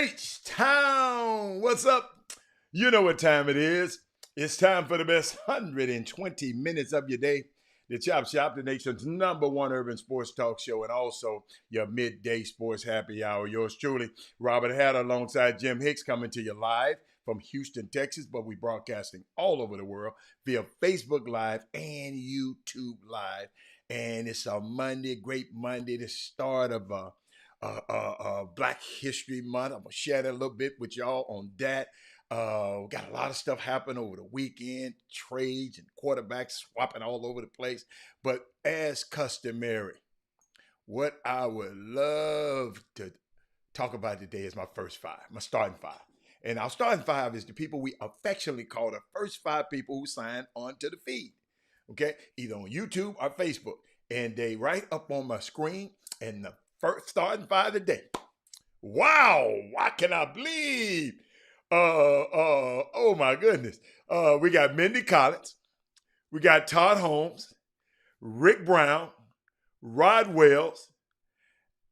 H-Town, what's up? You know what time it is. It's time for the best 120 minutes of your day. The Chop Shop, the nation's #1 urban sports talk show, and also your midday sports happy hour. Yours truly, Robert Hatter, alongside Jim Hicks, coming to you live from Houston, Texas, but we broadcasting all over the world via Facebook Live and YouTube Live. And it's a Monday, great Monday, the start of Black History Month. I'm gonna share that a little bit with y'all on that. We got a lot of stuff happen over the weekend, trades and quarterbacks swapping all over the place. But as customary, what I would love to talk about today is my first five, my starting five. And our starting five is the people we affectionately call the first five people who signed onto the feed. Okay, either on YouTube or Facebook. And they right up on my screen, and the first starting five today. Wow, what can I believe? Oh my goodness. We got Mindy Collins, we got Todd Holmes, Rick Brown, Rod Wells,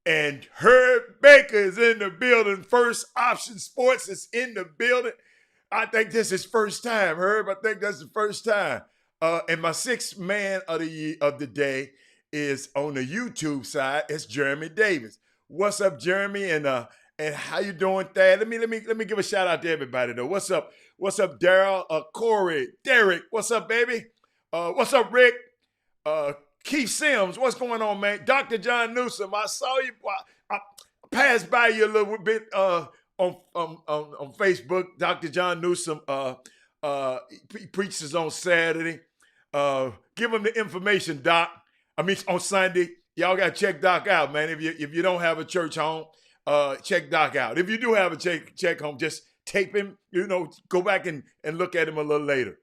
and Herb Baker is in the building. First Option Sports is in the building. I think this is first time, Herb. I think that's the first time. And my sixth man of the day is on the YouTube side. It's Jeremy Davis. What's up, Jeremy? And how you doing, Thad? Let me give a shout out to everybody though. What's up? What's up, Daryl? Corey, Derek. What's up, baby? What's up, Rick? Keith Sims. What's going on, man? Dr. John Newsom. I saw you. I passed by you a little bit on Facebook. Dr. John Newsom. He preaches on Saturday. Give him the information, Doc. I mean, on Sunday. Y'all got to check Doc out, man. If you don't have a church home, check Doc out. If you do have a check home, just tape him, go back and look at him a little later.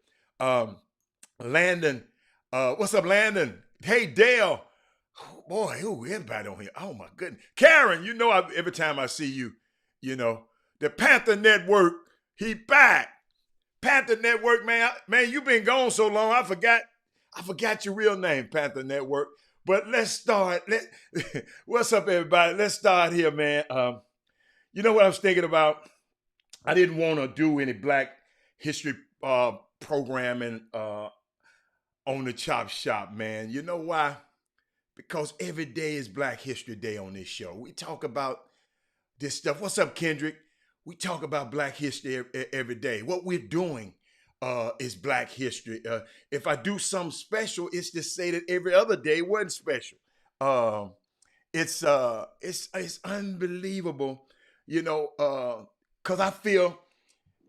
Landon, what's up, Landon? Hey, Dale. Boy, everybody on here. Oh, my goodness. Karen, every time I see you, the Panther Network, he back. Panther Network, man, you've been gone so long, I forgot your real name, Panther Network. But let's start. What's up, everybody? Let's start here, man. You know what I was thinking about? I didn't want to do any Black History programming on the Chop Shop, man. You know why? Because every day is Black History Day on this show. We talk about this stuff. What's up, Kendrick? We talk about Black history every day. What we're doing is Black history. If I do something special, it's to say that every other day wasn't special. It's unbelievable, because I feel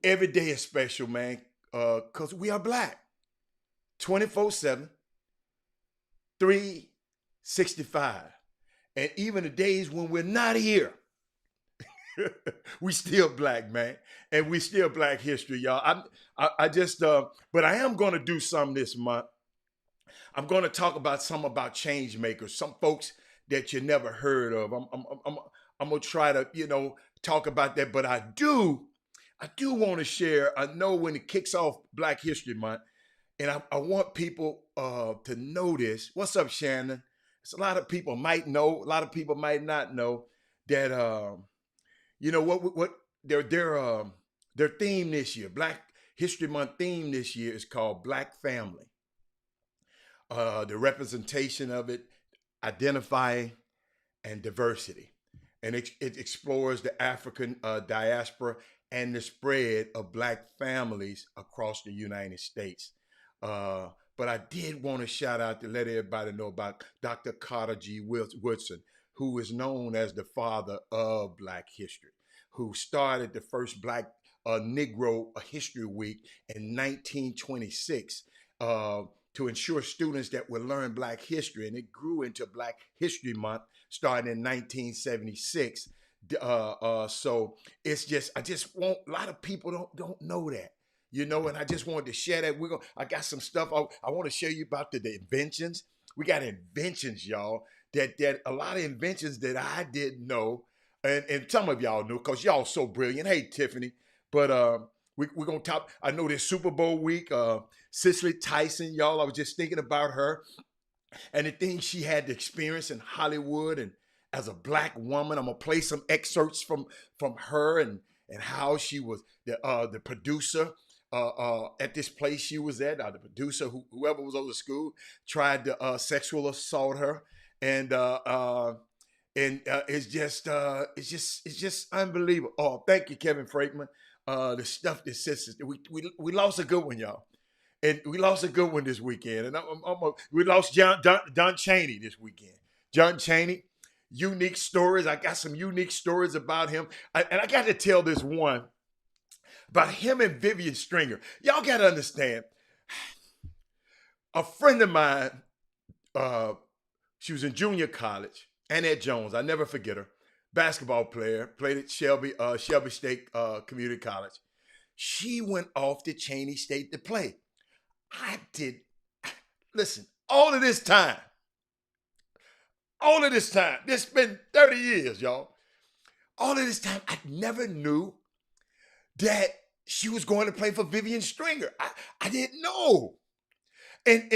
every day is special, man, because we are Black. 24/7, 365. And even the days when we're not here, we still Black, man, and we still Black history, y'all. But I am going to do something this month. I'm going to talk about change makers, some folks that you never heard of. I'm going to try to, talk about that. But I do want to share. I know when it kicks off Black History Month, and I want people to know this. What's up, Shannon? It's a lot of people might know, a lot of people might not know that. What their theme this year, Black History Month theme this year is called Black Family. The representation of it, identifying, and diversity. And it explores the African diaspora and the spread of Black families across the United States. But I did want to shout out to let everybody know about Dr. Carter G. Woodson, who is known as the father of Black history, who started the first Black Negro History Week in 1926 to ensure students that would learn Black history. And it grew into Black History Month starting in 1976. So it's just, I just want, a lot of people don't know that. And I just wanted to share that. I got some stuff I want to show you about the inventions. We got inventions, y'all, that a lot of inventions that I didn't know, and some of y'all knew because y'all so brilliant. Hey, Tiffany. But we're going to talk. I know this Super Bowl week, Cicely Tyson, y'all, I was just thinking about her and the things she had to experience in Hollywood as a black woman. I'm gonna play some excerpts from her and how she was the producer at this place she was at. The producer, whoever was over the school, tried to sexual assault her, and it's just unbelievable. Oh, thank you, Kevin Frankman. The stuff that sisters we lost a good one, y'all. And we lost a good one this weekend. And we lost Don Chaney this weekend. John Chaney, unique stories. I got some unique stories about him. And I got to tell this one about him and Vivian Stringer. Y'all got to understand, a friend of mine, she was in junior college, Annette Jones. I never forget her. Basketball player, played at Shelby State Community College. She went off to Cheney State to play. Listen, all of this time, this been 30 years, y'all. All of this time, I never knew that she was going to play for Vivian Stringer. I didn't know. And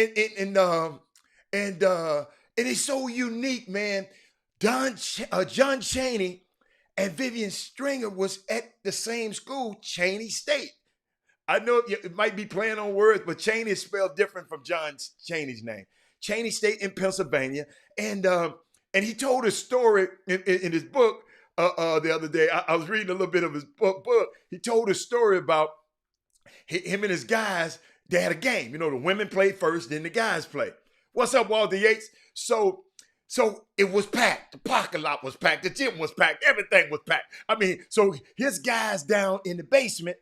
it's so unique, man. John Chaney and Vivian Stringer was at the same school, Cheney State. I know it might be playing on words, but Chaney is spelled different from John Chaney's name. Cheney State in Pennsylvania, and he told a story in his book the other day. I was reading a little bit of his book. He told a story about him and his guys. They had a game. You know, the women played first, then the guys played. What's up, Walter Yates? So it was packed. The parking lot was packed. The gym was packed. Everything was packed. I mean, so his guys down in the basement.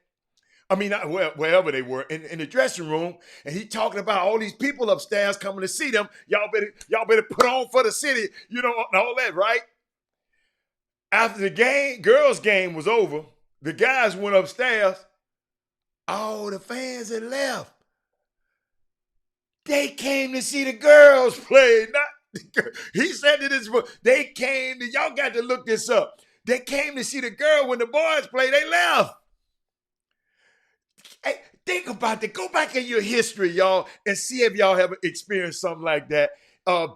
I mean, wherever they were, in the dressing room, and he talking about all these people upstairs coming to see them. Y'all better put on for the city, you know, and all that, right? After the girls' game was over, the guys went upstairs. All the fans had left. They came to see the girls play. He said to this, they came, y'all got to look this up. They came to see the girl when the boys played, they left. Hey, think about that. Go back in your history, y'all, and see if y'all have experienced something like that.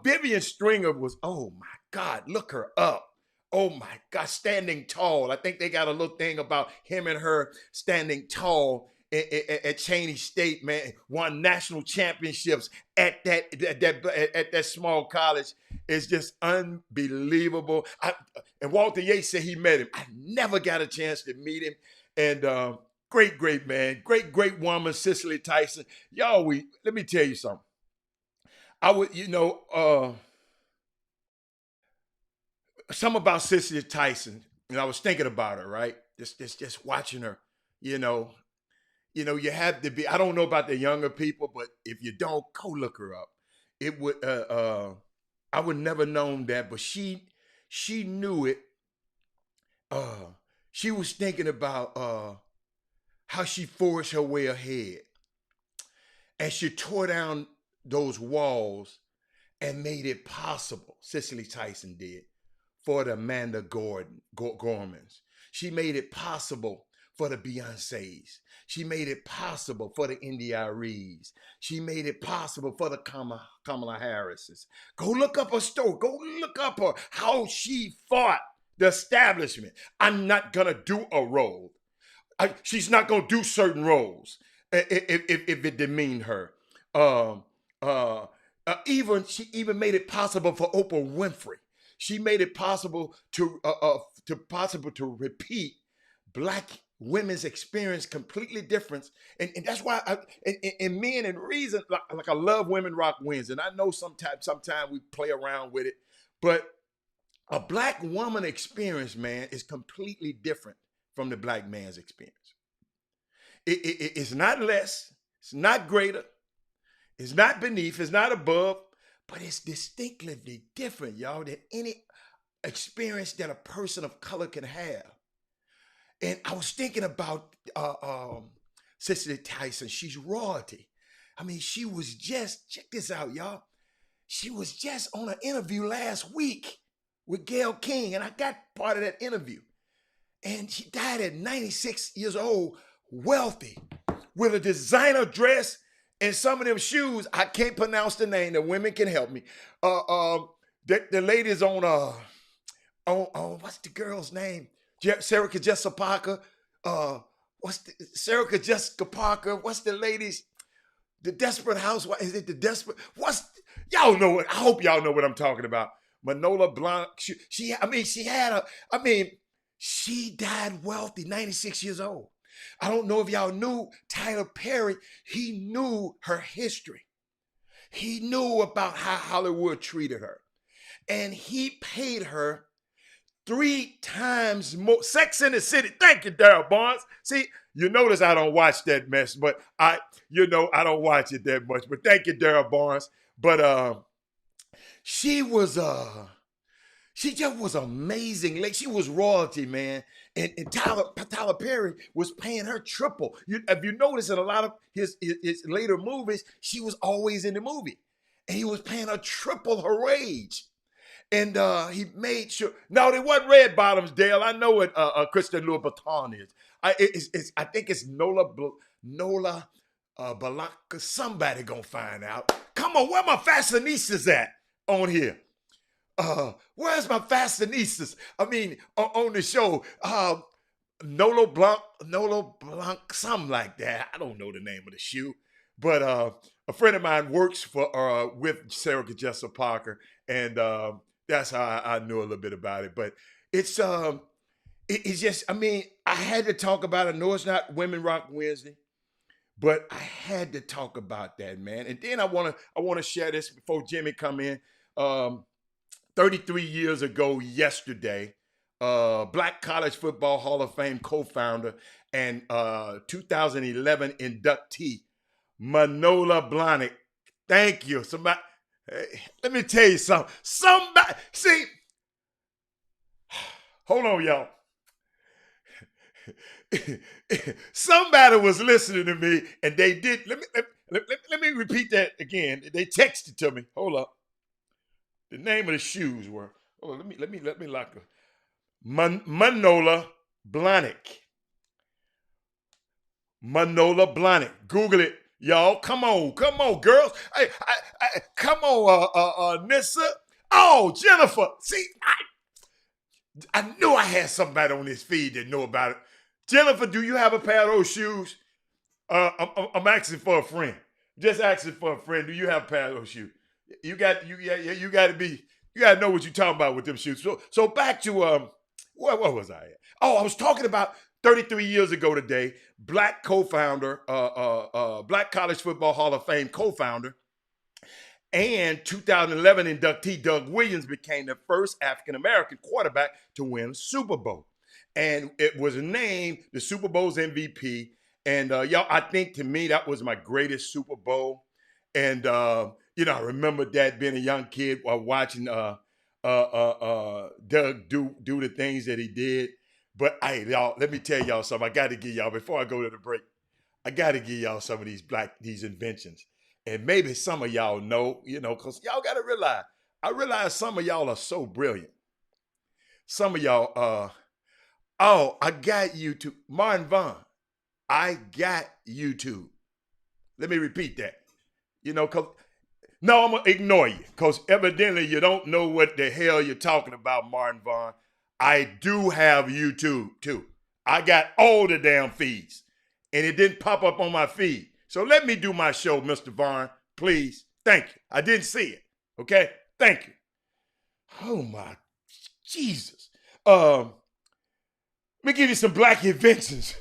Vivian Stringer was, oh my God, look her up. Oh my God, standing tall. I think they got a little thing about him and her standing tall at Cheney State, man. Won national championships at that small college. It's just unbelievable. And Walter Yates said he met him. I never got a chance to meet him. And great man, great woman, Cicely Tyson. Y'all, let me tell you something. I would, something about Cicely Tyson, and I was thinking about her, right? Just watching her, you you have to be. I don't know about the younger people, but if you don't, go look her up. It would. I would never known that, but she knew it. She was thinking about how she forged her way ahead. And she tore down those walls and made it possible, Cicely Tyson did, for the Amanda Gormans. She made it possible for the Beyoncés. She made it possible for the India Aries. She made it possible for the Kamala Harrises. Go look up her story. Go look up how she fought the establishment. I'm not going to do a role. She's not going to do certain roles if it demeaned her. She even made it possible for Oprah Winfrey. She made it possible to repeat Black women's experience completely different. And that's why in Men and Reason, like I love Women Rock Wins. And I know sometimes we play around with it, but a Black woman experience, man, is completely different from the Black man's experience. It's not less, it's not greater, it's not beneath, it's not above, but it's distinctively different, y'all, than any experience that a person of color can have. And I was thinking about Cicely Tyson. She's royalty. I mean, she was just, check this out, y'all. She was just on an interview last week with Gayle King, and I got part of that interview. And she died at 96 years old, wealthy, with a designer dress and some of them shoes. I can't pronounce the name. The women can help me. The ladies on what's the girl's name? Sarah Jessica Parker. What's the Sarah Jessica Parker? What's the ladies? The Desperate Housewife. Is it the Desperate? Y'all know what? I hope y'all know what I'm talking about. Manola Blanc. She died wealthy, 96 years old. I don't know if y'all knew Tyler Perry. He knew her history. He knew about how Hollywood treated her. And he paid her 3 times more. Sex in the City. Thank you, Daryl Barnes. See, you notice I don't watch that mess, but I don't watch it that much. But thank you, Daryl Barnes. But she just was amazing. Like, she was royalty, man. And Tyler Perry was paying her triple. If you notice in a lot of his later movies, she was always in the movie. And he was paying her triple her wage. And he made sure. No, it wasn't Red Bottoms, Dale. I know what Kristen Louboutin is. I think it's Nola Balaka. Somebody gonna find out. Come on, where my fashionistas at on here? Where's my fashionistas? I mean, on the show, Nolo Blanc, something like that. I don't know the name of the shoe, but a friend of mine works with Sarah Jessica Parker, and that's how I knew a little bit about it. But it's just, I mean, I had to talk about it. I know it's not Women Rock Wednesday, but I had to talk about that, man. And then I wanna share this before Jimmy come in. 33 years ago yesterday, Black College Football Hall of Fame co-founder and 2011 inductee, Manola Blahnik. Thank you. Somebody, let me tell you something. See, hold on, y'all. Somebody was listening to me, and they did. Let me repeat that again. They texted to me. Hold up. The name of the shoes were. Hold on, let me lock her. Manola Blahnik. Manola Blahnik. Google it, y'all. Come on, girls. Hey, come on, Nissa. Oh, Jennifer. See, I knew I had somebody on this feed that know about it. Jennifer, do you have a pair of those shoes? I'm asking for a friend. Just asking for a friend. Do you have a pair of those shoes? You got to know what you're talking about with them shoes. So back to where was I at? Oh, I was talking about 33 years ago today, Black co-founder, Black College Football Hall of Fame co-founder, and 2011 inductee Doug Williams became the first African-American quarterback to win a Super Bowl. And it was named the Super Bowl's MVP. And y'all, I think to me, that was my greatest Super Bowl. And I remember that being a young kid while watching Doug do the things that he did. But hey, y'all, let me tell y'all something. I got to give y'all, before I go to the break, I got to give y'all some of these inventions. And maybe some of y'all know, because y'all got to realize, I realize some of y'all are so brilliant. Some of y'all, I got YouTube. Martin Vaughn, I got YouTube. Let me repeat that. No, I'm going to ignore you because evidently you don't know what the hell you're talking about, Martin Vaughn. I do have YouTube too. I got all the damn feeds and it didn't pop up on my feed. So let me do my show, Mr. Vaughn, please. Thank you. I didn't see it. Okay? Thank you. Oh my Jesus. Let me give you some black inventions.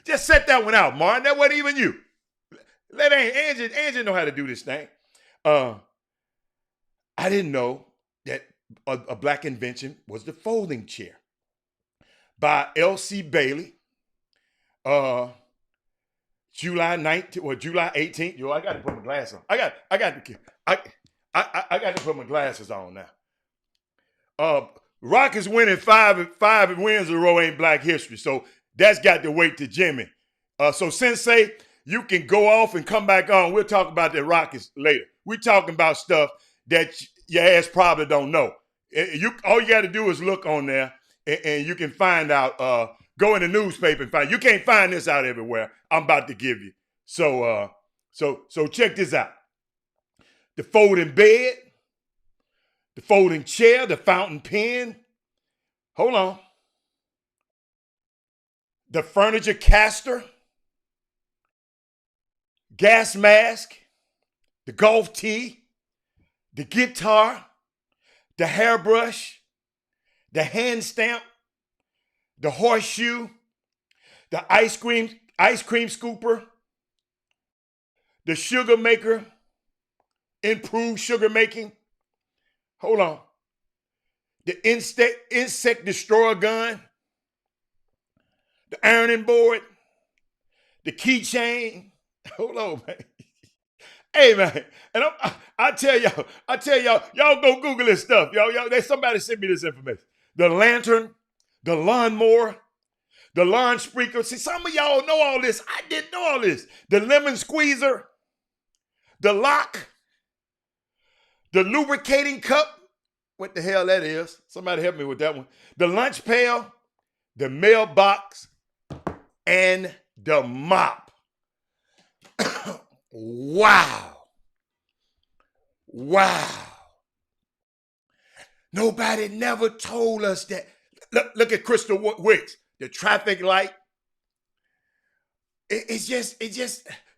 Just set that one out, Martin. That wasn't even you. Let Angie know how to do this thing. I didn't know that a black invention was the folding chair by L.C. Bailey. July 19th or July 18th. Yo, I got to put my glasses on. I got to put my glasses on now. Rockets winning five wins in a row ain't Black history, so that's got to wait to Jimmy. So Sensei, you can go off and come back on. We'll talk about the Rockets later. We're talking about stuff that your ass probably don't know. All you got to do is look on there, and you can find out. Go in the newspaper and find. You can't find this out everywhere. I'm about to give you. So check this out. The folding bed, the folding chair, the fountain pen. Hold on. The furniture caster, gas mask, the golf tee, the guitar, the hairbrush, the hand stamp, the horseshoe, the ice cream scooper, the sugar maker, improved sugar making. Hold on. The insect destroyer gun, the ironing board, the keychain. Hold on, man. Hey, man. And I tell y'all go Google this stuff. There's somebody sent me this information. The lantern, the lawnmower, the lawn sprinkler. See, some of y'all know all this. I didn't know all this. The lemon squeezer, the lock, the lubricating cup. What the hell that is? Somebody help me with that one. The lunch pail, the mailbox, and the mop. Wow. Wow. Nobody never told us that. Look at Crystal Wicks, the traffic light. It's just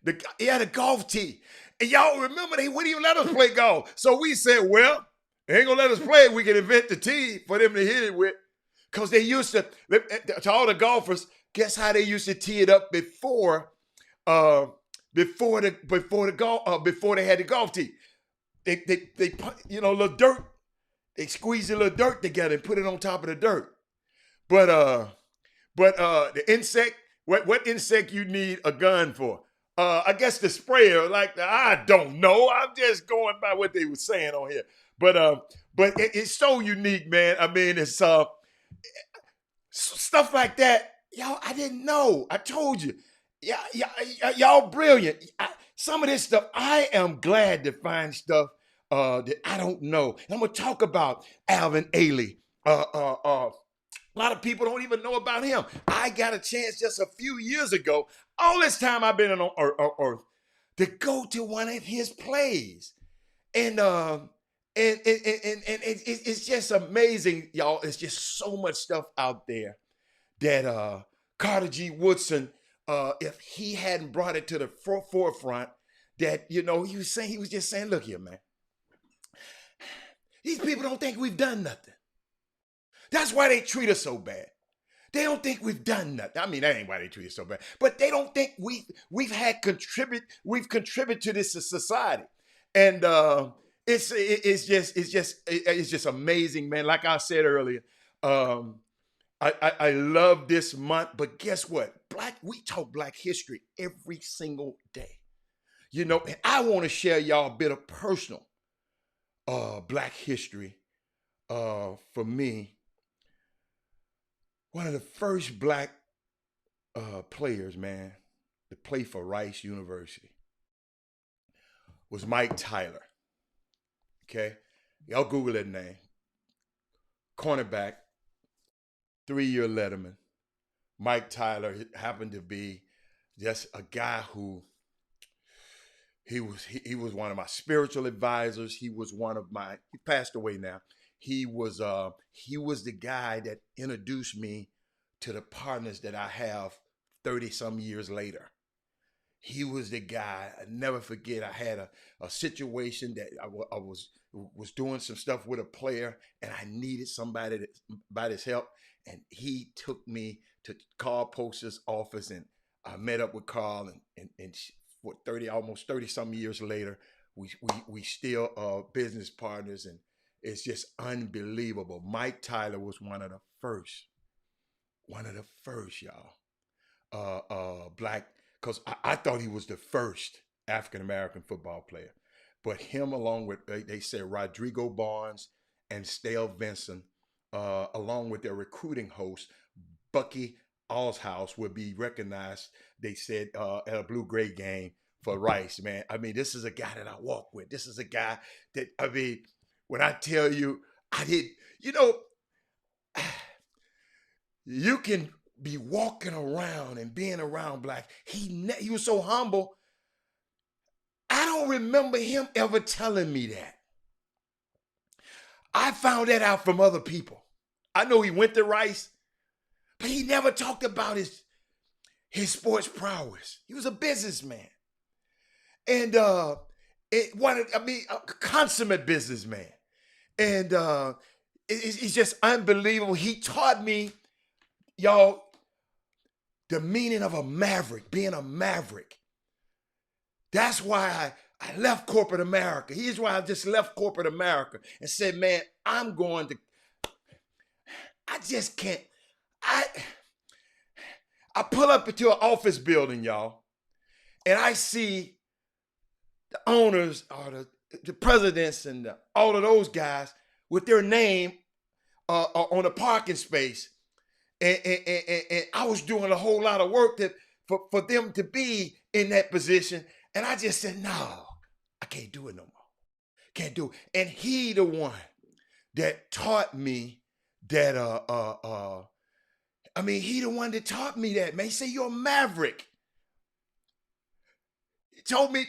the golf tee. And y'all remember they wouldn't even let us play golf. So we said, well, they ain't gonna let us play. We can invent the tee for them to hit it with. Because they used to all the golfers, guess how they used to tee it up before they had the golf tee. They little dirt. They squeeze a little dirt together and put it on top of the dirt. But the insect, what insect you need a gun for? I guess the sprayer, I don't know. I'm just going by what they were saying on here. But it's so unique, man. I mean, it's stuff like that. Y'all, I didn't know. I told you. Y'all brilliant. Some of this stuff, I am glad to find stuff that I don't know. And I'm gonna talk about Alvin Ailey. A lot of people don't even know about him. I got a chance just a few years ago, all this time I've been on Earth, to go to one of his plays. And it's just amazing, y'all. It's just so much stuff out there that Carter G. Woodson, if he hadn't brought it to the forefront, that, he was just saying, look here, man. These people don't think we've done nothing. That's why they treat us so bad. They don't think we've done nothing. I mean, that ain't why they treat us so bad. But they don't think we've contributed to this society. And it's just amazing, man. Like I said earlier, I love this month. But guess what? We talk Black history every single day. And I want to share y'all a bit of personal Black history. For me, one of the first Black players, man, to play for Rice University was Mike Tyler. Okay? Y'all Google that name. Cornerback, 3-year letterman. Mike Tyler happened to be just a guy who he was one of my spiritual advisors. He passed away now. He was the guy that introduced me to the partners that I have 30 some years later. He was the guy. I never forget. I had a situation that I was doing some stuff with a player, and I needed somebody's help. And he took me to Carl Poster's office, and I met up with Carl, and what, almost 30 some years later, we still business partners, and it's just unbelievable. Mike Tyler was one of the first, y'all, Black, because I thought he was the first African-American football player. But him, along with, they said, Rodrigo Barnes and Stale Vinson, along with their recruiting host, Bucky Allshouse, would be recognized, they said, at a blue-gray game for Rice, man. I mean, this is a guy that I walk with. This is a guy that, when I tell you, you can be walking around and being around Black. He was so humble. I don't remember him ever telling me that. I found that out from other people. I know he went to Rice, but he never talked about his sports prowess. He was a businessman. And a consummate businessman. And it's just unbelievable. He taught me, y'all, the meaning of a maverick, being a maverick. That's why I left corporate America. Here's why I just left corporate America and said, man, I just can't. I pull up into an office building, y'all, and I see the owners or the presidents and all of those guys with their name on a parking space. And I was doing a whole lot of work for them to be in that position. And I just said, no, I can't do it no more. Can't do it. And he the one that taught me that, he the one that taught me that, man. He said, you're a maverick. He told me,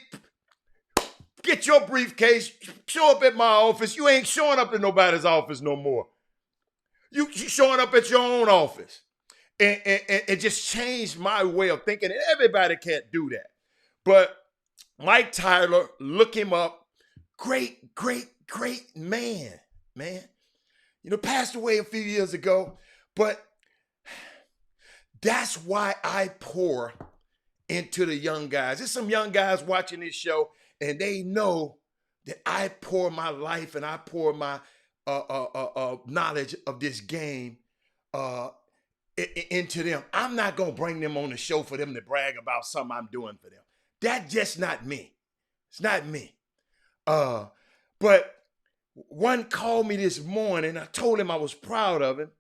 get your briefcase, show up at my office. You ain't showing up at nobody's office no more. You showing up at your own office. And it just changed my way of thinking. And everybody can't do that. But Mike Tyler, look him up. Great man. Passed away a few years ago. But that's why I pour into the young guys. There's some young guys watching this show, and they know that I pour my life and I pour my knowledge of this game into them. I'm not going to bring them on the show for them to brag about something I'm doing for them. That's just not me. It's not me. But one called me this morning. I told him I was proud of him.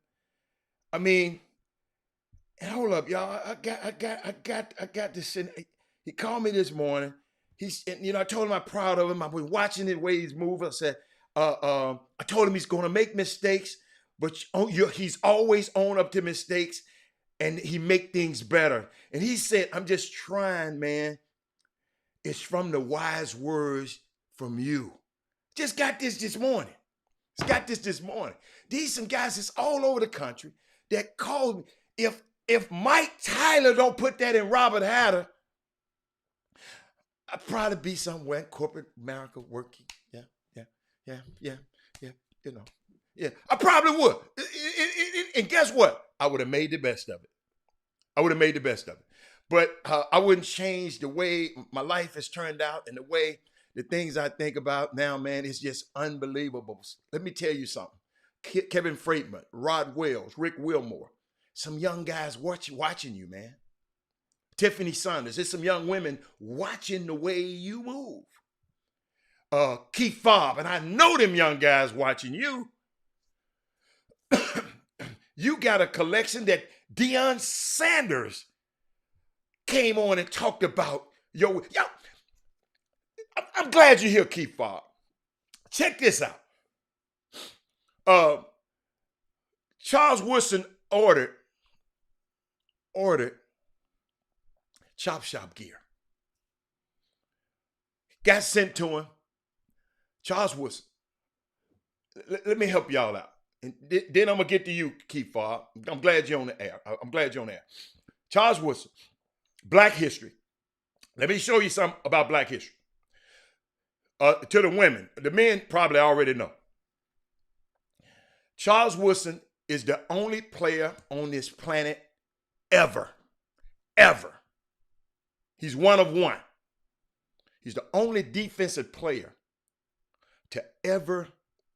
And hold up, y'all. I got this. He called me this morning. I told him I'm proud of him. I've been watching the way he's moving. I said, I told him he's going to make mistakes, but he's always own up to mistakes, and he make things better. And he said, I'm just trying, man. It's from the wise words from you. Just got this morning. These some guys that's all over the country that called me. If Mike Tyler don't put that in Robert Hatter, I'd probably be somewhere in corporate America working. Yeah. I probably would. And guess what? I would have made the best of it. But I wouldn't change the way my life has turned out and the way the things I think about now, man, it's just unbelievable. Let me tell you something. Kevin Freitman, Rod Wells, Rick Wilmore, some young guys watching you, man. Tiffany Saunders, there's some young women watching the way you move. Keith Fobb, and I know them young guys watching you. You got a collection that Deion Sanders came on and talked about. I'm glad you're here, Keith Fobb. Check this out. Charles Woodson ordered Chop Shop gear. Got sent to him. Charles Woodson. Let me help y'all out. And then I'm going to get to you, Keith Fobb. I'm glad you're on the air. Charles Woodson, Black history. Let me show you something about Black history. To the women. The men probably already know. Charles Woodson is the only player on this planet ever. He's one of one. He's the only defensive player to ever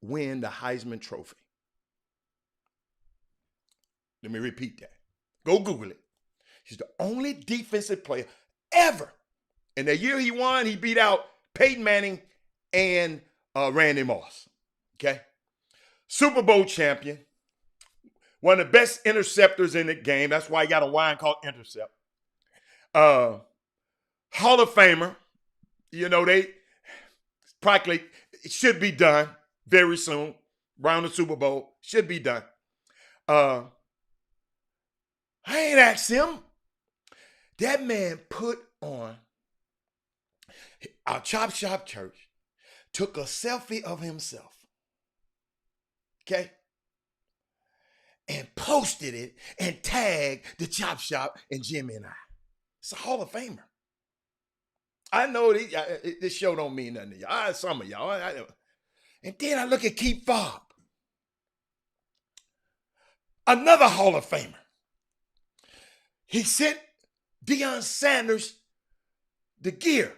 win the Heisman Trophy. Let me repeat that. Go Google it. He's the only defensive player ever. And the year he won, he beat out Peyton Manning and Randy Moss. Okay? Super Bowl champion. One of the best interceptors in the game. That's why he got a wine called Intercept. Hall of Famer. They practically, it should be done very soon. Around the Super Bowl. Should be done. I ain't asked him. That man put on our Chop Shop church, took a selfie of himself okay? And posted it and tagged the Chop Shop and Jimmy and I. It's a Hall of Famer. I know this show don't mean nothing to y'all. Some of y'all. And then I look at Keith Fobb, another Hall of Famer. He sent Deion Sanders the gear.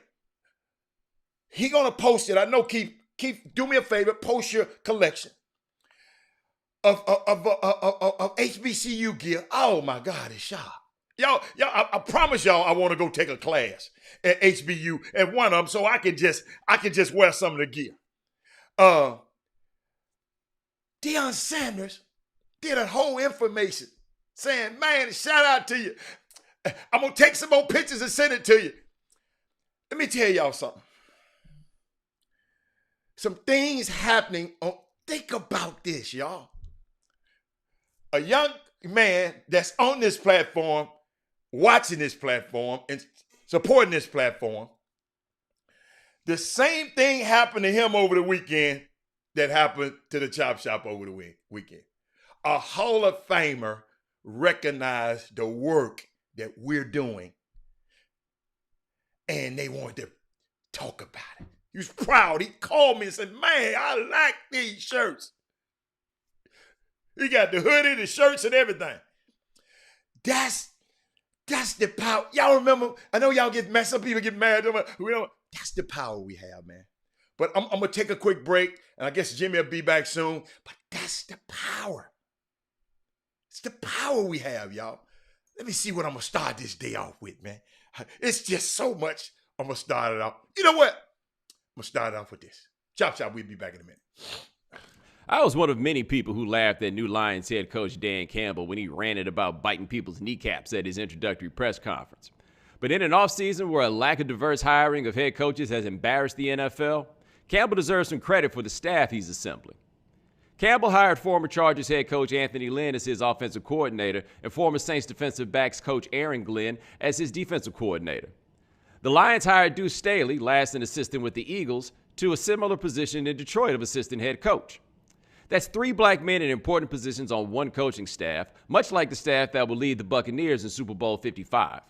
He gonna post it. I know, Keith, do me a favor, post your collection of HBCU gear. Oh my God, it's sharp. Y'all, I promise y'all I want to go take a class at HBU at one of them so I can just wear some of the gear. Deion Sanders did a whole information saying, man, shout out to you. I'm going to take some more pictures and send it to you. Let me tell y'all something. Some things happening. Think about this, y'all. A young man that's on this platform, watching this platform and supporting this platform, the same thing happened to him over the weekend that happened to the Chop Shop over the weekend. A Hall of Famer recognized the work that we're doing, and they wanted to talk about it. He was proud. He called me and said, man, I like these shirts. He got the hoodie, the shirts, and everything. That's the power. Y'all remember, I know y'all get mad, some people get mad. That's the power we have, man. But I'm going to take a quick break, and I guess Jimmy will be back soon. But that's the power. It's the power we have, y'all. Let me see what I'm going to start this day off with, man. It's just so much. I'm going to start it off. You know what? I'm going to start it off with this. Chop Chop, we'll be back in a minute. I was one of many people who laughed at new Lions head coach Dan Campbell when he ranted about biting people's kneecaps at his introductory press conference. But in an offseason where a lack of diverse hiring of head coaches has embarrassed the NFL, Campbell deserves some credit for the staff he's assembling. Campbell hired former Chargers head coach Anthony Lynn as his offensive coordinator and former Saints defensive backs coach Aaron Glenn as his defensive coordinator. The Lions hired Deuce Staley, last an assistant with the Eagles, to a similar position in Detroit of assistant head coach. That's 3 black men in important positions on one coaching staff, much like the staff that will lead the Buccaneers in Super Bowl 55.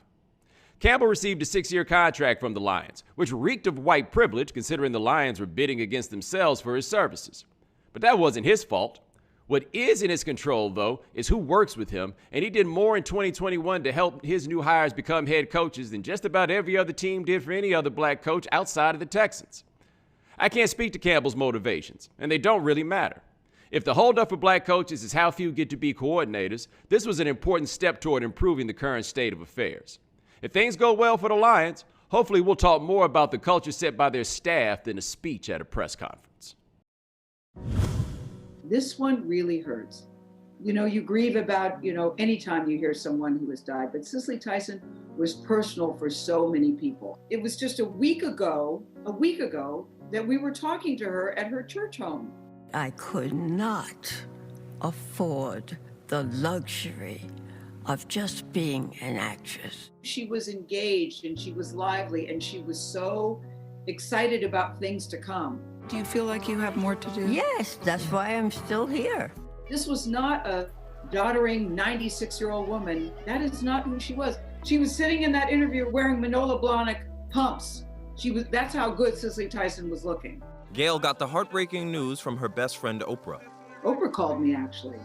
Campbell received a 6-year contract from the Lions, which reeked of white privilege considering the Lions were bidding against themselves for his services. But that wasn't his fault. What is in his control, though, is who works with him, and he did more in 2021 to help his new hires become head coaches than just about every other team did for any other black coach outside of the Texans. I can't speak to Campbell's motivations, and they don't really matter. If the holdup for black coaches is how few get to be coordinators, this was an important step toward improving the current state of affairs. If things go well for the Lions, hopefully we'll talk more about the culture set by their staff than a speech at a press conference. This one really hurts. You know, you grieve about, anytime you hear someone who has died, but Cicely Tyson was personal for so many people. It was just a week ago that we were talking to her at her church home. I could not afford the luxury of just being an actress. She was engaged and she was lively and she was so excited about things to come. Do you feel like you have more to do? Yes, that's why I'm still here. This was not a doddering 96-year-old woman. That is not who she was. She was sitting in that interview wearing Manolo Blahnik pumps. That's how good Cicely Tyson was looking. Gail got the heartbreaking news from her best friend, Oprah. Oprah called me, actually.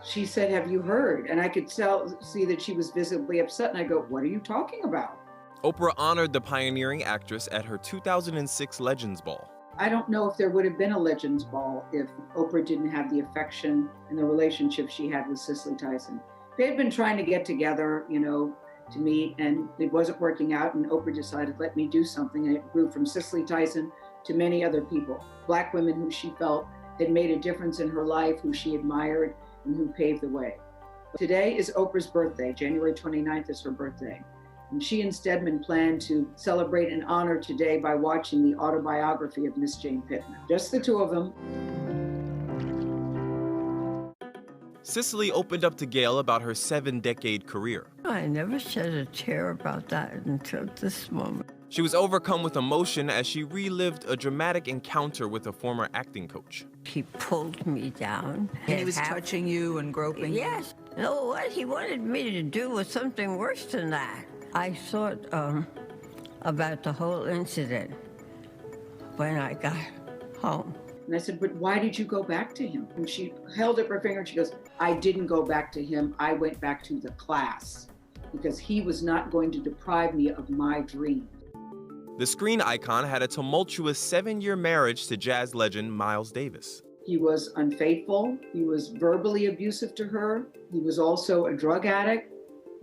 She said, have you heard? And I could see that she was visibly upset. And I go, what are you talking about? Oprah honored the pioneering actress at her 2006 Legends Ball. I don't know if there would have been a Legends Ball if Oprah didn't have the affection and the relationship she had with Cicely Tyson. They had been trying to get together, to meet, and it wasn't working out. And Oprah decided, let me do something. And it grew from Cicely Tyson to many other people, black women who she felt had made a difference in her life, who she admired, and who paved the way. Today is Oprah's birthday. January 29th is her birthday. And she and Stedman plan to celebrate and honor today by watching the autobiography of Miss Jane Pittman. Just the two of them. Cicely opened up to Gail about her 7-decade career. I never shed a tear about that until this moment. She was overcome with emotion as she relived a dramatic encounter with a former acting coach. He pulled me down. And he was touching you and groping you? Yes. No, what he wanted me to do was something worse than that. I thought about the whole incident when I got home. And I said, but why did you go back to him? And she held up her finger and she goes, I didn't go back to him. I went back to the class because he was not going to deprive me of my dream. The screen icon had a tumultuous 7-year marriage to jazz legend Miles Davis. He was unfaithful. He was verbally abusive to her. He was also a drug addict,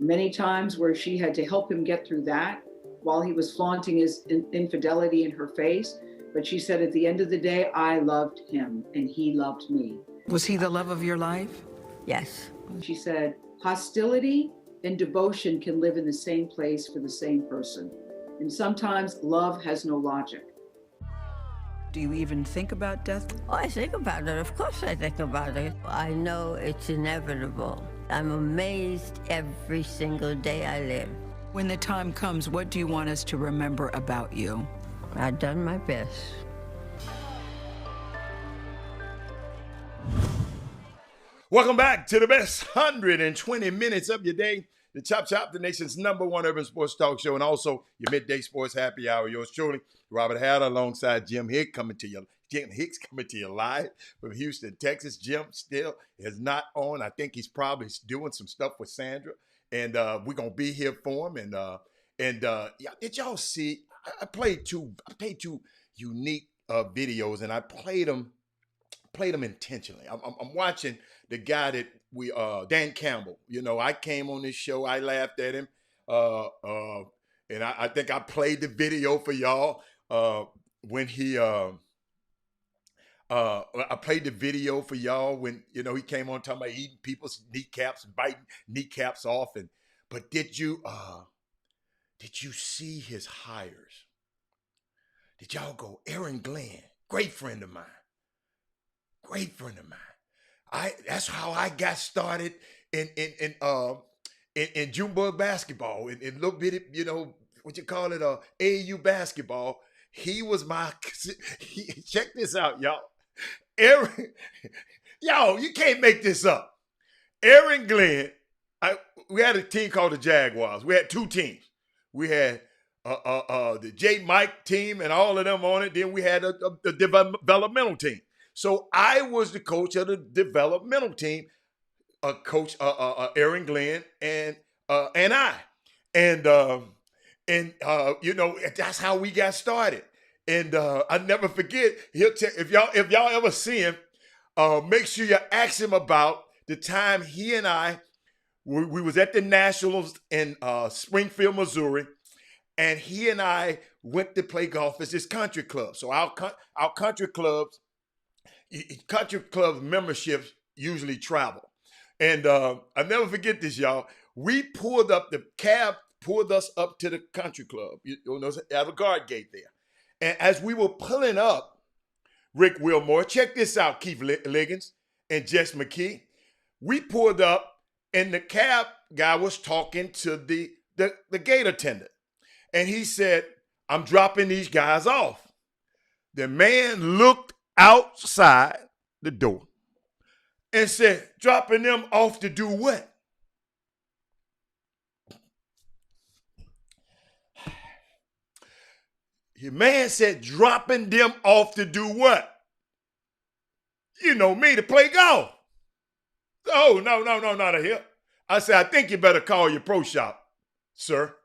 many times where she had to help him get through that while he was flaunting his infidelity in her face. But she said, at the end of the day, I loved him and he loved me. Was he the love of your life? Yes. She said, hostility and devotion can live in the same place for the same person. And sometimes love has no logic. Do you even think about death? Oh, I think about it. Of course I think about it. I know it's inevitable. I'm amazed every single day I live. When the time comes, what do you want us to remember about you? I've done my best. Welcome back to the best 120 minutes of your day. The Chop Chop, the nation's #1 urban sports talk show, and also your midday sports happy hour. Yours truly, Robert Hatter, alongside Jim Hicks coming to you live from Houston, Texas. Jim still is not on. I think he's probably doing some stuff with Sandra, and we're gonna be here for him. And yeah, did y'all see? I played two unique videos, and I played them intentionally. I'm watching the guy that Dan Campbell. You know, I came on this show, I laughed at him, and I think I played the video for y'all when he. I played the video for y'all when he came on talking about eating people's kneecaps and biting kneecaps off. But did you see his hires? Did y'all go? Aaron Glenn, great friend of mine. That's how I got started in Junebug basketball, in little bitty, what you call it, AAU basketball. He was check this out, y'all. Aaron, y'all, you can't make this up. Aaron Glenn, we had a team called the Jaguars. We had two teams. We had the J. Mike team and all of them on it. Then we had the developmental team. So I was the coach of the developmental team, Coach Aaron Glenn and I, and that's how we got started. And I never forget. He'll tell if y'all ever see him, make sure you ask him about the time he and I we was at the Nationals in Springfield, Missouri, and he and I went to play golf at this country club. So our country club memberships usually travel. And I never forget this, y'all. The cab pulled us up to the country club. At a guard gate there. And as we were pulling up, Rick Wilmore, check this out, Keith Liggins and Jess McKee. We pulled up and the cab guy was talking to the gate attendant. And he said, I'm dropping these guys off. The man looked outside the door and said, dropping them off to do what? Your man said, dropping them off to do what? You know me, to play golf. Oh, no, not a here. I said, I think you better call your pro shop, sir.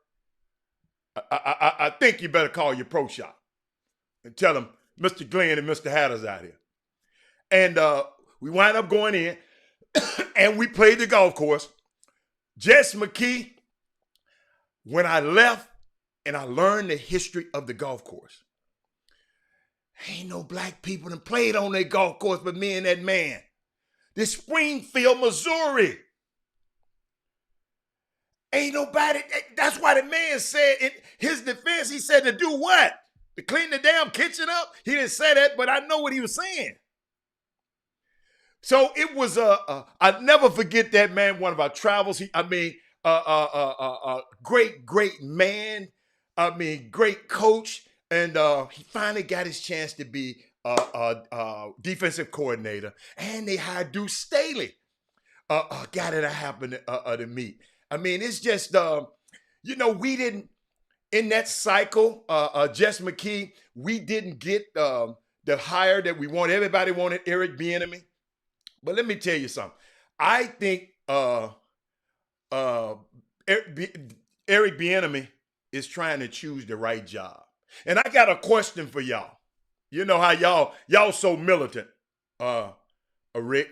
I think you better call your pro shop and tell them Mr. Glenn and Mr. Hatter's out here. And we wind up going in and we played the golf course. Jess McKee, when I left and I learned the history of the golf course, ain't no black people that played on that golf course but me and that man. This Springfield, Missouri. Ain't nobody, that's why the man said in his defense, he said to do what? To clean the damn kitchen up? He didn't say that, but I know what he was saying. So it was I'll never forget that man, one of our travels. Great man. I mean, great coach, and he finally got his chance to be defensive coordinator, and they hired Deuce Staley. Got it to happen to meet. I mean, it's just we didn't in that cycle. Jess McKee, we didn't get the hire that we wanted. Everybody wanted Eric Bieniemy, but let me tell you something. I think Eric Bieniemy is trying to choose the right job. And I got a question for y'all. You know how y'all so militant. Rick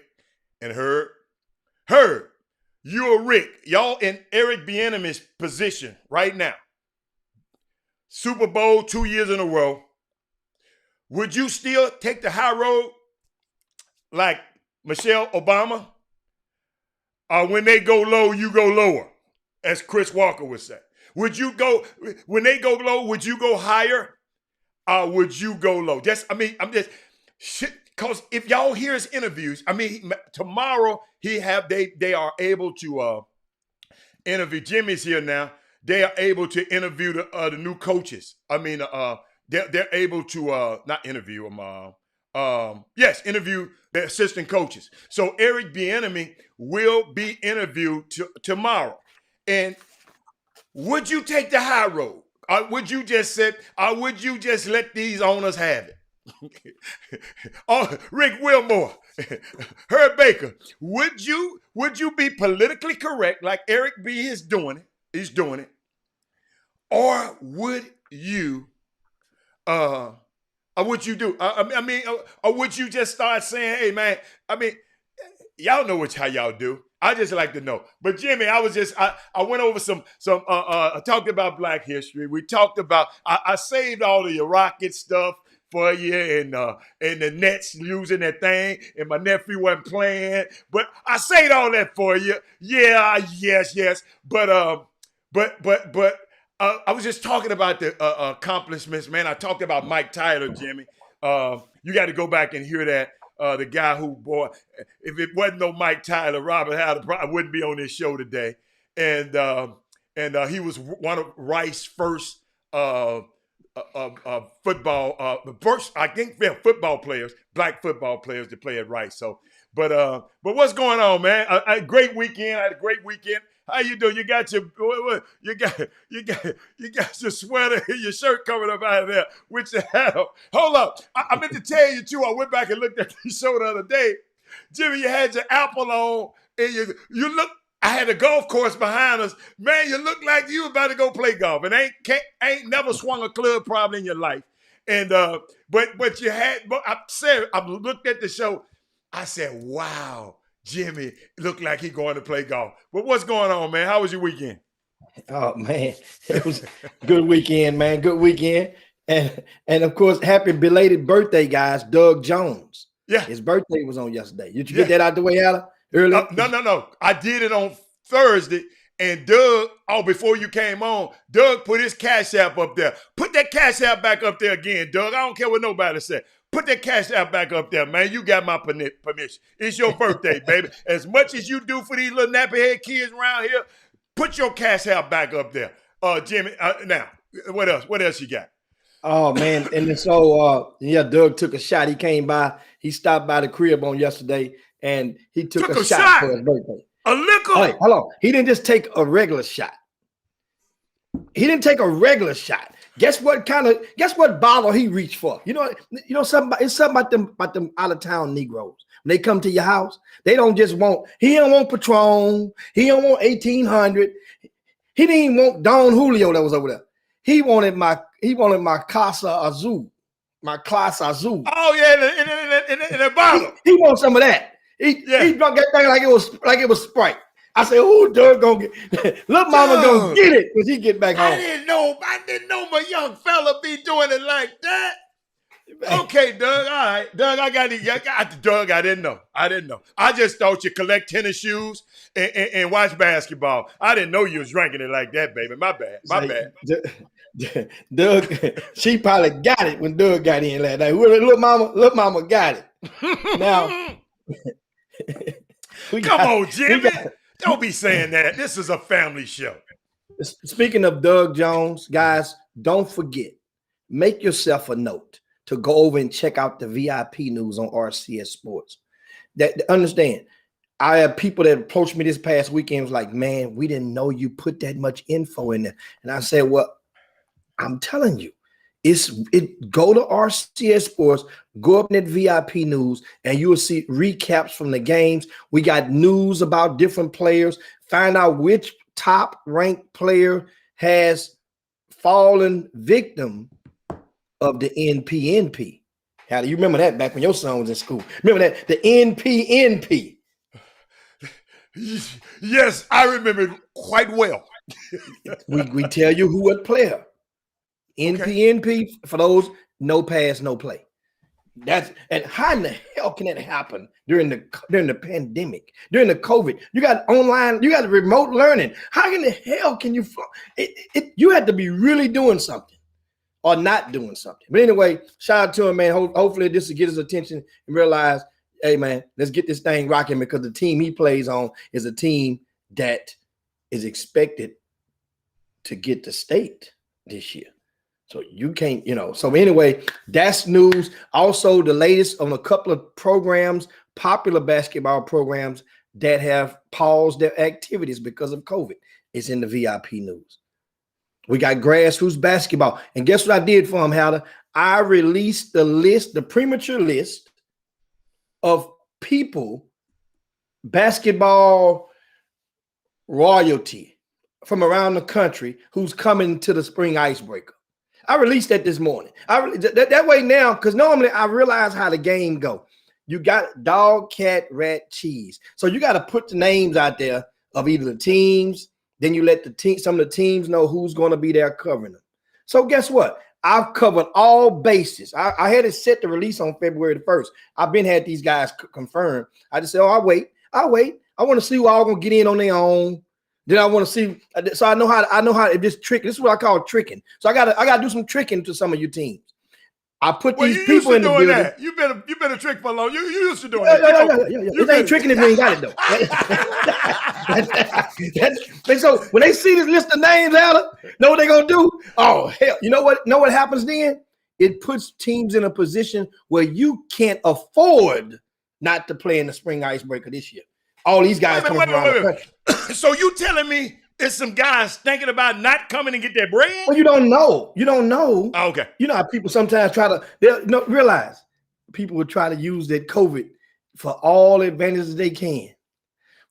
and Herb. Herb, you're Rick. Y'all in Eric Bieniemy's position right now. Super Bowl 2 years in a row. Would you still take the high road like Michelle Obama? Or when they go low, you go lower, as Chris Walker would say. Would you go, when they go low, would you go higher? Or would you go low? Because if y'all hear his interviews, tomorrow they are able to interview. Jimmy's here now. They are able to interview the new coaches. They're able to not interview them. Interview the assistant coaches. So Eric Bieniemy will be interviewed tomorrow. And would you take the high road? Or would you just let these owners have it? Rick Wilmore, Herb Baker, would you be politically correct like Eric B is doing it? He's doing it. Or would you or would you do? Or would you just start saying, "Hey, man, y'all know how y'all do." I just like to know. But Jimmy, I went over I talked about Black history. We talked about I saved all of your Rocket stuff for you, and the Nets losing that thing, and my nephew wasn't playing. But I saved all that for you. Yeah, yes. But I was just talking about the accomplishments, man. I talked about Mike Tyler, Jimmy. You got to go back and hear that. The guy who, boy, if it wasn't no Mike Tyler, Robert Howard probably wouldn't be on this show today. And he was one of Rice's first football, football players, black football players to play at Rice. So, but what's going on, man? I had a great weekend. How you doing? You got your sweater and your shirt coming up out of there with your hat on. Hold up. I meant to tell you too. I went back and looked at the show the other day. Jimmy, you had your Apple on and you look. I had a golf course behind us. Man, you look like you about to go play golf and ain't never swung a club probably in your life. And but you had. I looked at the show. I said, wow. Jimmy looked like he going to play golf. But what's going on, man? How was your weekend? Oh, man. It was a good weekend, man. Good weekend. And of course, happy belated birthday, guys. Doug Jones. Yeah. His birthday was on yesterday. Did you get that out the way, Alan? Early? No. I did it on Thursday. And Doug, before you came on, Doug put his Cash App up there. Put that Cash App back up there again, Doug. I don't care what nobody said. Put that Cash App back up there, man. You got my permission. It's your birthday, baby. As much as you do for these little nappy head kids around here, put your Cash App back up there. Jimmy, now, what else? What else you got? Oh, man. And then so, Doug took a shot. He came by. He stopped by the crib on yesterday, and he took a shot for his birthday. A liquor? Oh, wait, hold on. He didn't just take a regular shot. Guess what bottle he reached for? You know something. It's something about them out of town Negroes. When they come to your house, they don't just want. He don't want Patron. He don't want 1800. He didn't even want Don Julio that was over there. He wanted my Casa Azul, my Class Azul. Oh yeah, in a bottle. He wants some of that. He drunk that thing like it was Sprite. I said, "Oh, Doug gonna get little mama gonna get it when he get back home." I didn't know my young fella be doing it like that. Okay, Doug. All right, Doug. I got it. Doug. I didn't know. I just thought you collect tennis shoes and watch basketball. I didn't know you was drinking it like that, baby. My bad. Doug, she probably got it when Doug got in last night. Little mama got it. Now, come on, Jimmy. Don't be saying that. This is a family show. Speaking of Doug Jones, guys, don't forget, make yourself a note to go over and check out the VIP news on RCS Sports. That understand, I have people that approached me this past weekend was like, man, we didn't know you put that much info in there. And I said, well, I'm telling you, go to RCS Sports, go up in that VIP news, and you will see recaps from the games. We got news about different players. Find out which top ranked player has fallen victim of the NPNP. How do you remember that back when your son was in school? Remember that, the NPNP. Yes, I remember it quite well. we tell you who what player. NPNP, for those, no pass, no play. And how in the hell can that happen during the pandemic, during the COVID? You got online, you got remote learning. How in the hell can you? You had to be really doing something or not doing something. But anyway, shout out to him, man. Hopefully this will get his attention and realize, hey man, let's get this thing rocking, because the team he plays on is a team that is expected to get the state this year. So you can't, so anyway, that's news. Also, the latest on a couple of programs, popular basketball programs that have paused their activities because of COVID. It's in the VIP news. We got grassroots basketball. And guess what I did for him, Howard? I released the premature list of people, basketball royalty from around the country who's coming to the spring icebreaker. I released that this morning. That way now, because normally I realize how the game go. You got dog, cat, rat, cheese. So you got to put the names out there of either the teams. Then you let some of the teams know who's going to be there covering them. So guess what? I've covered all bases. I had it set to release on February the 1st. I've been had these guys confirmed. I just said, I'll wait. I want to see who all going to get in on their own. Then I want to see, so I know how if this trick. This is what I call tricking. So I gotta do some tricking to some of your teams. I put these people in the building. That. You've been a trick for long. You used to doing that. Yeah. It ain't tricking if you ain't got it though. And so when they see this list of names out, know what they're gonna do? Oh hell! You know what? Know what happens then? It puts teams in a position where you can't afford not to play in the spring icebreaker this year. All these guys coming from around the country. So you telling me there's some guys thinking about not coming and get their bread? Well, you don't know. Oh, okay. You know how people sometimes try to realize people would try to use that COVID for all advantages they can.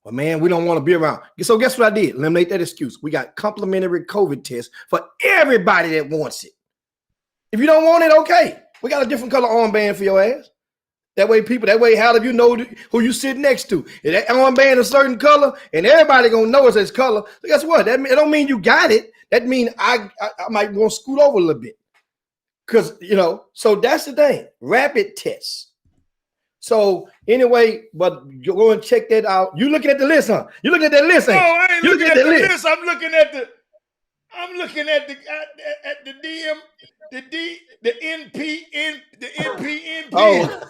Well, man, we don't want to be around. So guess what I did? Eliminate that excuse. We got complimentary COVID tests for everybody that wants it. If you don't want it, okay. We got a different color armband for your ass. That way, how do you know who you sit next to? If that armband a certain color, and everybody gonna know it's this color. So guess what? It don't mean you got it. That means I might want to scoot over a little bit, because So that's the thing. Rapid tests. So anyway, but you go and check that out. You looking at the list, huh? You looking at that list? No, I ain't looking at the list. I'm looking at the NPNP. Oh.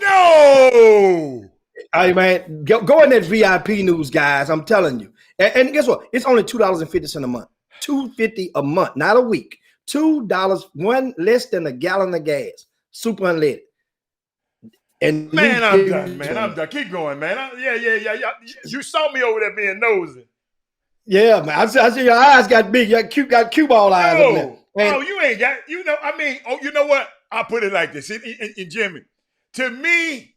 No. Hey man, go in that VIP news, guys. I'm telling you. And guess what? It's only $2.50 a month. $2.50 a month, not a week. $2, one less than a gallon of gas. Super unleaded. And man, I'm done, man. I'm done. Keep going, man. Yeah. You saw me over there being nosy. Yeah, man. I see your eyes got big. You got cue ball eyes up there. Oh, you ain't got, you know what? I'll put it like this. In Jimmy, to me,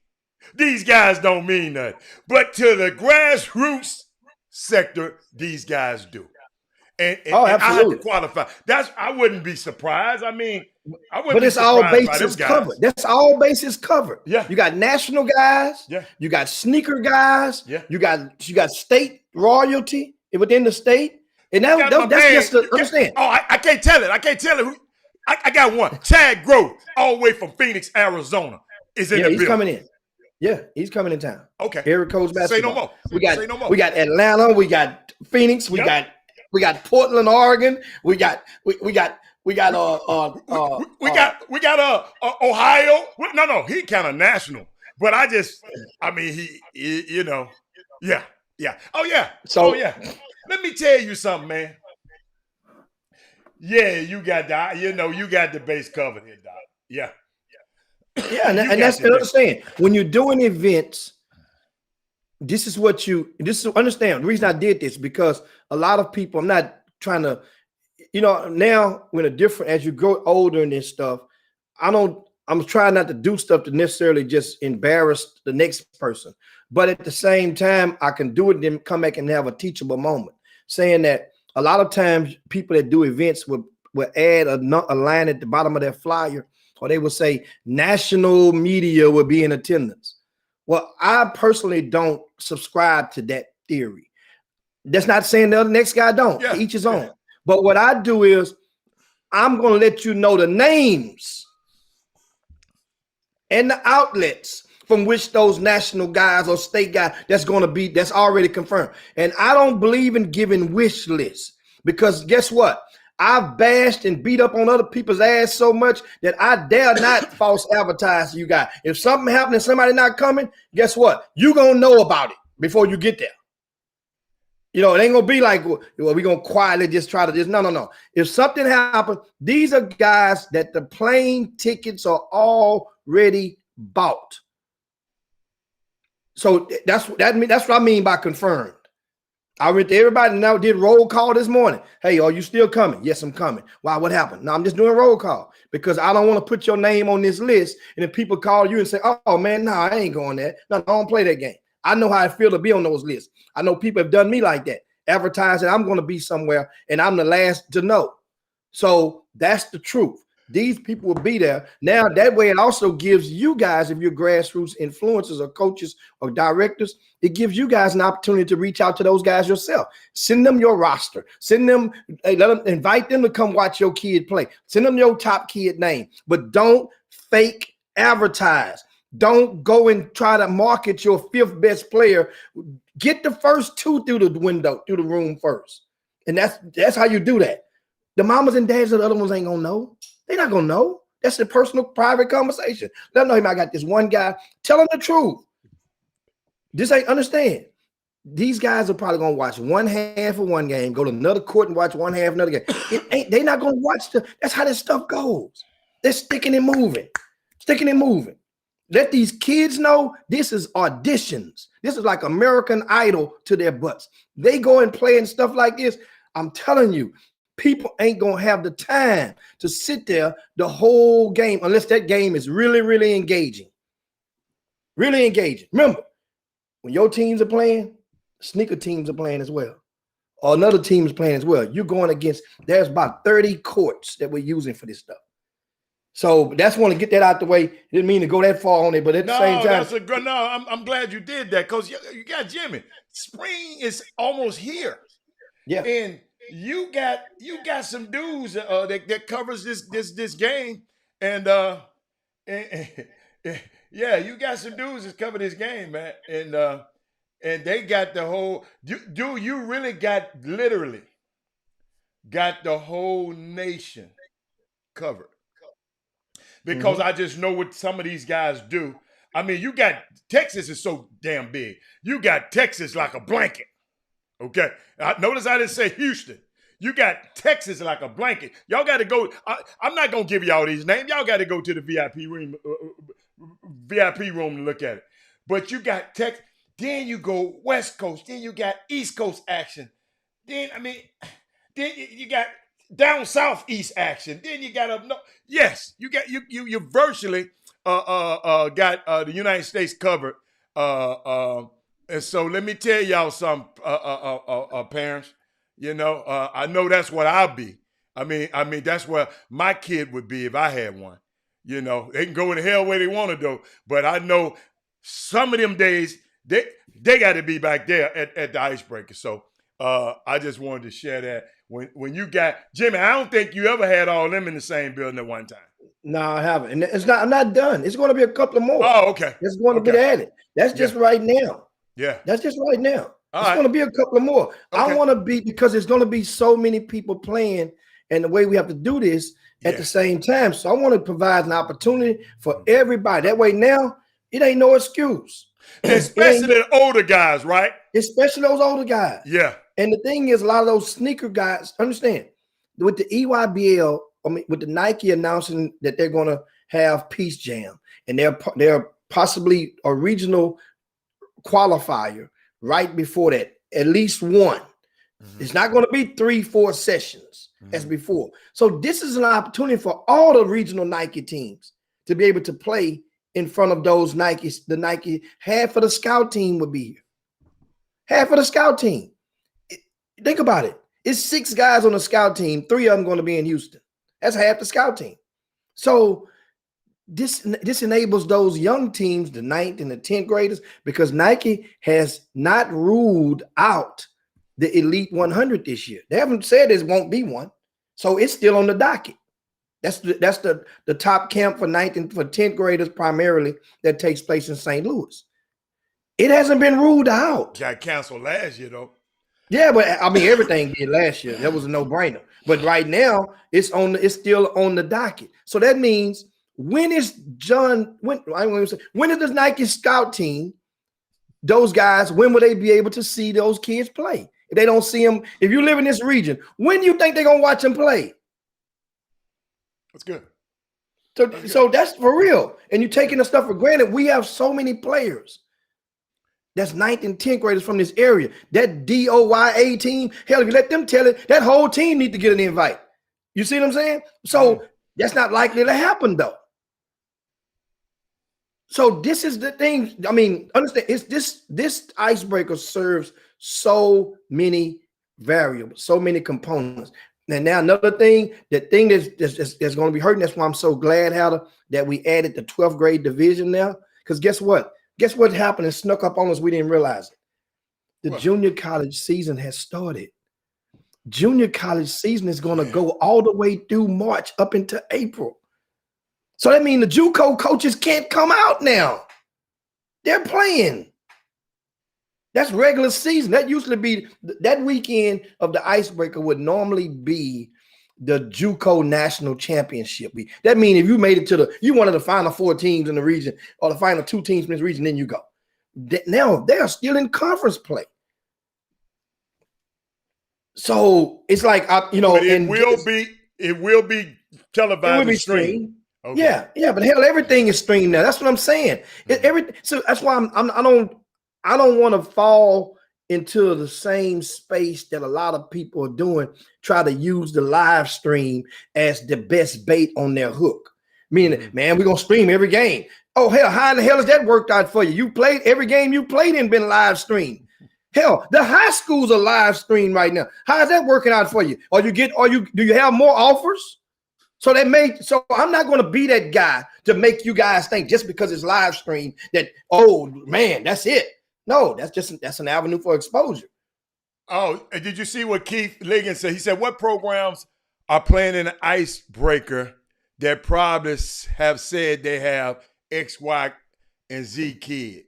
these guys don't mean nothing. But to the grassroots sector, these guys do. And I have to qualify. I wouldn't be surprised. I wouldn't but it's all bases covered. That's all bases covered. Yeah. You got national guys. Yeah. You got sneaker guys. Yeah. You got state royalty within the state. And that's just to understand. Oh, I can't tell it. I got one. Chad Grove, all the way from Phoenix, Arizona, is in the building. He's coming in. Yeah, he's coming in town. Okay. Here comes basketball. Say no more. Say no more. We got Atlanta. We got Phoenix. We got Portland, Oregon. We got Ohio. No, he kind of national. But yeah. Oh yeah. Let me tell you something, man. Yeah, you got the, you got the base covered here, Doc. Yeah. Yeah, and, You and got that's the what I'm saying. When you're doing events, this is understand. The reason I did this because a lot of people, I'm not trying to, now when a different as you grow older and this stuff, I'm trying not to do stuff to necessarily just embarrass the next person. But at the same time, I can do it and then come back and have a teachable moment. Saying that a lot of times people that do events will add a line at the bottom of their flyer, or they will say national media will be in attendance. Well, I personally don't subscribe to that theory. That's not saying the next guy don't. Yeah. Each his own. But what I do is I'm going to let you know the names and the outlets from which those national guys or state guys that's already confirmed. And I don't believe in giving wish lists because guess what? I've bashed and beat up on other people's ass so much that I dare not false advertise to you guys. If something happened and somebody not coming, guess what? You gonna know about it before you get there. It ain't gonna be like, well, we're gonna quietly just try to just no. If something happened, these are guys that the plane tickets are already bought. So that's what I mean by confirmed. I went to everybody now did roll call this morning. Hey, are you still coming? Yes, I'm coming. Why? What happened? No, I'm just doing roll call because I don't want to put your name on this list. And if people call you and say, oh man, no, I ain't going there. No, I don't play that game. I know how I feel to be on those lists. I know people have done me like that, advertising I'm going to be somewhere and I'm the last to know. So that's the truth. These people will be there. Now, that way it also gives you guys, if you're grassroots influencers or coaches or directors, it gives you guys an opportunity to reach out to those guys yourself. Send them your roster. Send them, invite them to come watch your kid play. Send them your top kid name. But don't fake advertise. Don't go and try to market your fifth best player. Get the first two through the window, through the room first. And that's how you do that. The mamas and dads of the other ones ain't gonna know. They're not gonna know. That's a personal, private conversation. Let them know him. I got this one guy. Tell them the truth. This ain't understand. These guys are probably gonna watch one half of one game, go to another court and watch one half another game. They're not gonna watch that's how this stuff goes. They're sticking and moving. Let these kids know this is auditions. This is like American Idol to their butts. They go and play and stuff like this. I'm telling you, people ain't gonna have the time to sit there the whole game unless that game is really, really engaging. Really engaging. Remember, when your teams are playing, sneaker teams are playing as well. Or another team is playing as well. You're going against, there's about 30 courts that we're using for this stuff. So that's want to get that out the way. Didn't mean to go that far on it, but at the same time. I'm glad you did that because you got Jimmy. Spring is almost here. Yeah. And you got some dudes that covers this game, and yeah, you got some dudes that cover this game, man, and they got the whole. Do you really literally got the whole nation covered? Because I just know what some of these guys do. I mean, you got Texas is so damn big. You got Texas like a blanket. Okay. Notice I didn't say Houston. You got Texas like a blanket. Y'all got to go. I'm not going to give y'all these names. Y'all got to go to the VIP room to look at it. But you got Texas. Then you go West Coast. Then you got East Coast action. Then you got down southeast action. Then you got up north. Yes, you got you virtually got the United States covered. And so let me tell y'all some parents. I know that's what I'll be. I mean that's where my kid would be if I had one. They can go in the hell where they want to go, but I know some of them days they got to be back there at the icebreaker. So I just wanted to share that. When you got Jimmy, I don't think you ever had all them in the same building at one time. No, I haven't. And it's not. I'm not done. It's going to be a couple of more. Oh, okay. It's going to be added. That's just right now. Yeah. That's just right now. It's right. going to be a couple of more. Okay. I want to be because there's going to be so many people playing, and the way we have to do this at the same time. So I want to provide an opportunity for everybody. That way now it ain't no excuse. Especially the older guys, right? Especially those older guys. Yeah. And the thing is, a lot of those sneaker guys, understand, with the EYBL, I mean, with the Nike announcing that they're going to have Peace Jam, and they're possibly a regional qualifier right before that, at least one. It's not going to be 3-4 sessions as before. So this is an opportunity for all the regional Nike teams to be able to play in front of those Nikes. The Nike, half of the scout team would be here. Half of the scout team. Think about it. It's 6 guys on the scout team. 3 of them going to be in Houston. That's half the scout team. So this enables those young teams, the 9th and the 10th graders, because Nike has not ruled out the Elite 100 this year. They haven't said there won't be one. So it's still on the docket. That's the top camp for 9th and for 10th graders primarily that takes place in St. Louis. It hasn't been ruled out. Got canceled last year, though. Yeah, but I mean, everything did last year. That was a no-brainer. But right now, it's still on the docket. So that means when is the Nike scout team, those guys, when will they be able to see those kids play? If they don't see them, if you live in this region, when do you think they're gonna watch them play? That's good. So that's for real. And you're taking the stuff for granted. We have so many players. That's 9th and 10th graders from this area. That DOYA team, hell, if you let them tell it, that whole team need to get an invite. You see what I'm saying? So that's not likely to happen, though. So this is the thing. I mean, understand, it's this icebreaker serves so many variables, so many components. And now another thing, that's going to be hurting. That's why I'm so glad, Hatter, that we added the 12th grade division now. Because guess what? Guess what happened and snuck up on us? We didn't realize it. The junior college season has started. Junior college season is going to go all the way through March up into April. So that means the JUCO coaches can't come out now. They're playing. That's regular season. That used to be that weekend of the icebreaker would normally be the JUCO national championship. That means if you made it to you one of the final 4 teams in the region or the final 2 teams in this region, then you go. Now they are still in conference play. So it's like, But it will be televised. It will be streamed. Okay. Yeah, but hell, everything is streamed now. That's what I'm saying. So that's why I don't want to fall into the same space that a lot of people are doing, try to use the live stream as the best bait on their hook. Meaning, man, we're going to stream every game. Oh, hell, how in the hell has that worked out for you? You played every game you played in been live streamed. Hell, the high schools are live streamed right now. How is that working out for you? Do you have more offers? So I'm not going to be that guy to make you guys think just because it's live stream that, oh man, that's it. No, that's an avenue for exposure. Oh, and did you see what Keith Liggins said? He said, what programs are playing in an icebreaker that probably have said they have X, Y, and Z kid?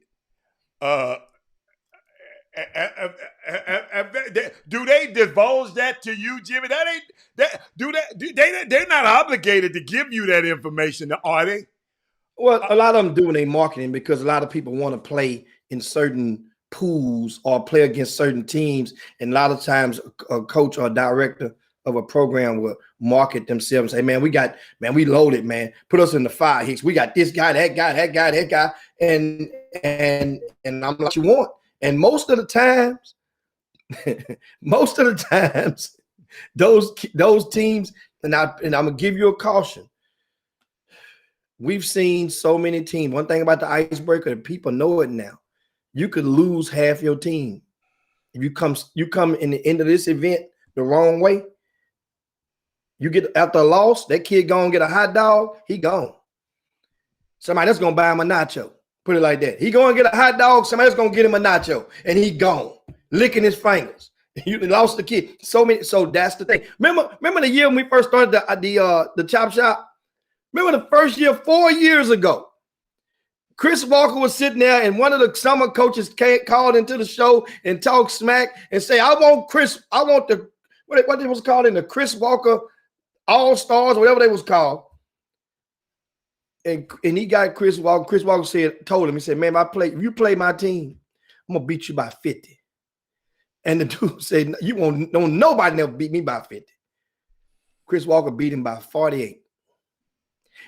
Do they divulge that to you, Jimmy? They're not obligated to give you that information, are they? Well, a lot of them do in their marketing because a lot of people want to play in certain pools or play against certain teams. And a lot of times a coach or a director of a program will market themselves and say, man, we loaded, man. Put us in the 5 hits. We got this guy, that guy, that guy, that guy. And I'm like, you want. And most of the times, those teams, and I'm gonna give you a caution. We've seen so many teams. One thing about the icebreaker, people know it now. You could lose half your team if you come in the end of this event the wrong way. You get after a loss, that kid gonna get a hot dog. He gone. Somebody that's gonna buy him a nacho. Put it like that. He gonna get a hot dog. Somebody's gonna get him a nacho, and he gone, licking his fingers. You lost the kid. So that's the thing. Remember the year when we first started the chop shop. Remember the first year, 4 years ago. Chris Walker was sitting there, and one of the summer coaches called into the show and talked smack and say, I want the what it was called in the Chris Walker All-Stars, whatever they was called. And he got Chris Walker. Chris Walker told him, he said, man, if you play my team, I'm gonna beat you by 50. And the dude said, nobody never beat me by 50. Chris Walker beat him by 48.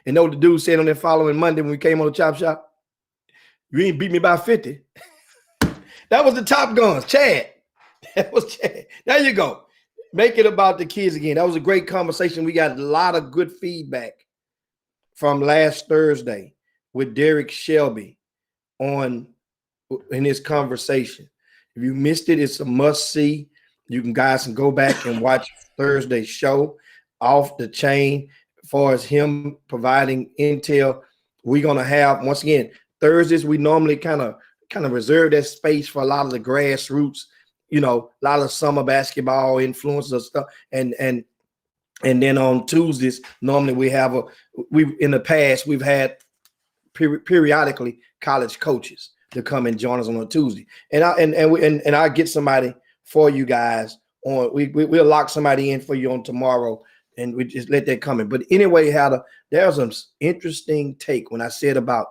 And know what the dude said on that following Monday when we came on the Chop Shop? You ain't beat me by 50. That was the Top Guns, Chad. That was Chad. There you go. Make it about the kids again. That was a great conversation. We got a lot of good feedback from last Thursday with Derek Shelby in this conversation. If you missed it, it's a must see. You guys can go back and watch Thursday's show. Off the chain, as far as him providing intel. We're gonna have, once again, Thursdays. We normally kind of reserve that space for a lot of the grassroots, a lot of summer basketball influencers stuff, and then on Tuesdays normally in the past we've had periodically college coaches to come and join us on a Tuesday, and I get somebody for you guys on. We'll lock somebody in for you on tomorrow, and we just let that come in. But anyway, there's some interesting take when I said about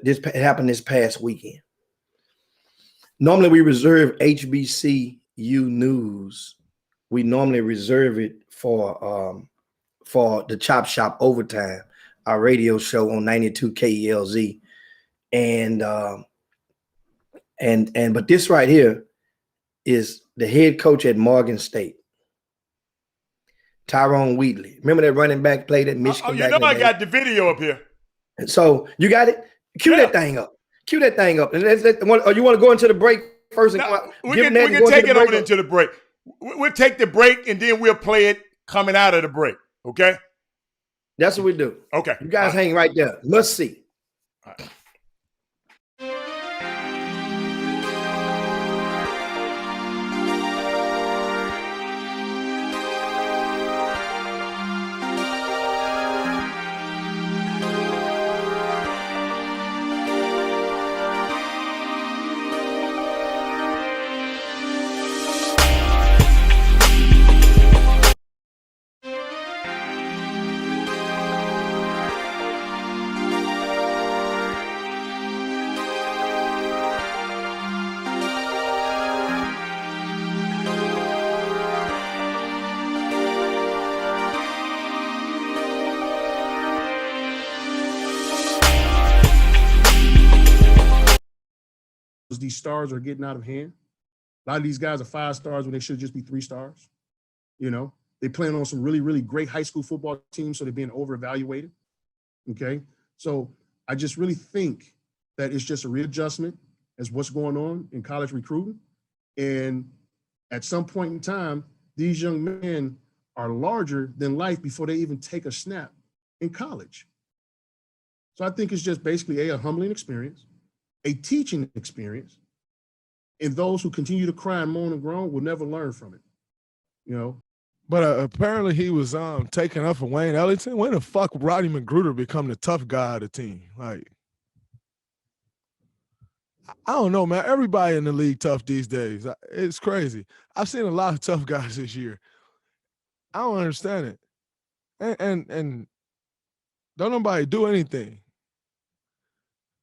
this happened this past weekend. Normally we reserve HBCU news. We normally reserve it for the Chop Shop Overtime, our radio show on 92 KELZ. But this right here is the head coach at Morgan State, Tyrone Wheatley. Remember that running back played at Michigan? I got the video up here. And so you got it? Cue that thing up. And you want to go into the break first? We can take it over into the break. We'll take the break and then we'll play it coming out of the break. Okay? That's what we do. Okay. You guys hang right there. Must see. All right. These stars are getting out of hand. A lot of these guys are 5 stars when they should just be 3 stars. They playing on some really, really great high school football teams, so they're being over-evaluated. Okay, so I just really think that it's just a readjustment as what's going on in college recruiting. And at some point in time, these young men are larger than life before they even take a snap in college. So I think it's just basically a humbling experience, a teaching experience, and those who continue to cry and moan and groan will never learn from it, But apparently he was taking up for Wayne Ellington. When the fuck Rodney McGruder become the tough guy of the team? Like, I don't know, man. Everybody in the league tough these days. It's crazy. I've seen a lot of tough guys this year. I don't understand it. And don't nobody do anything.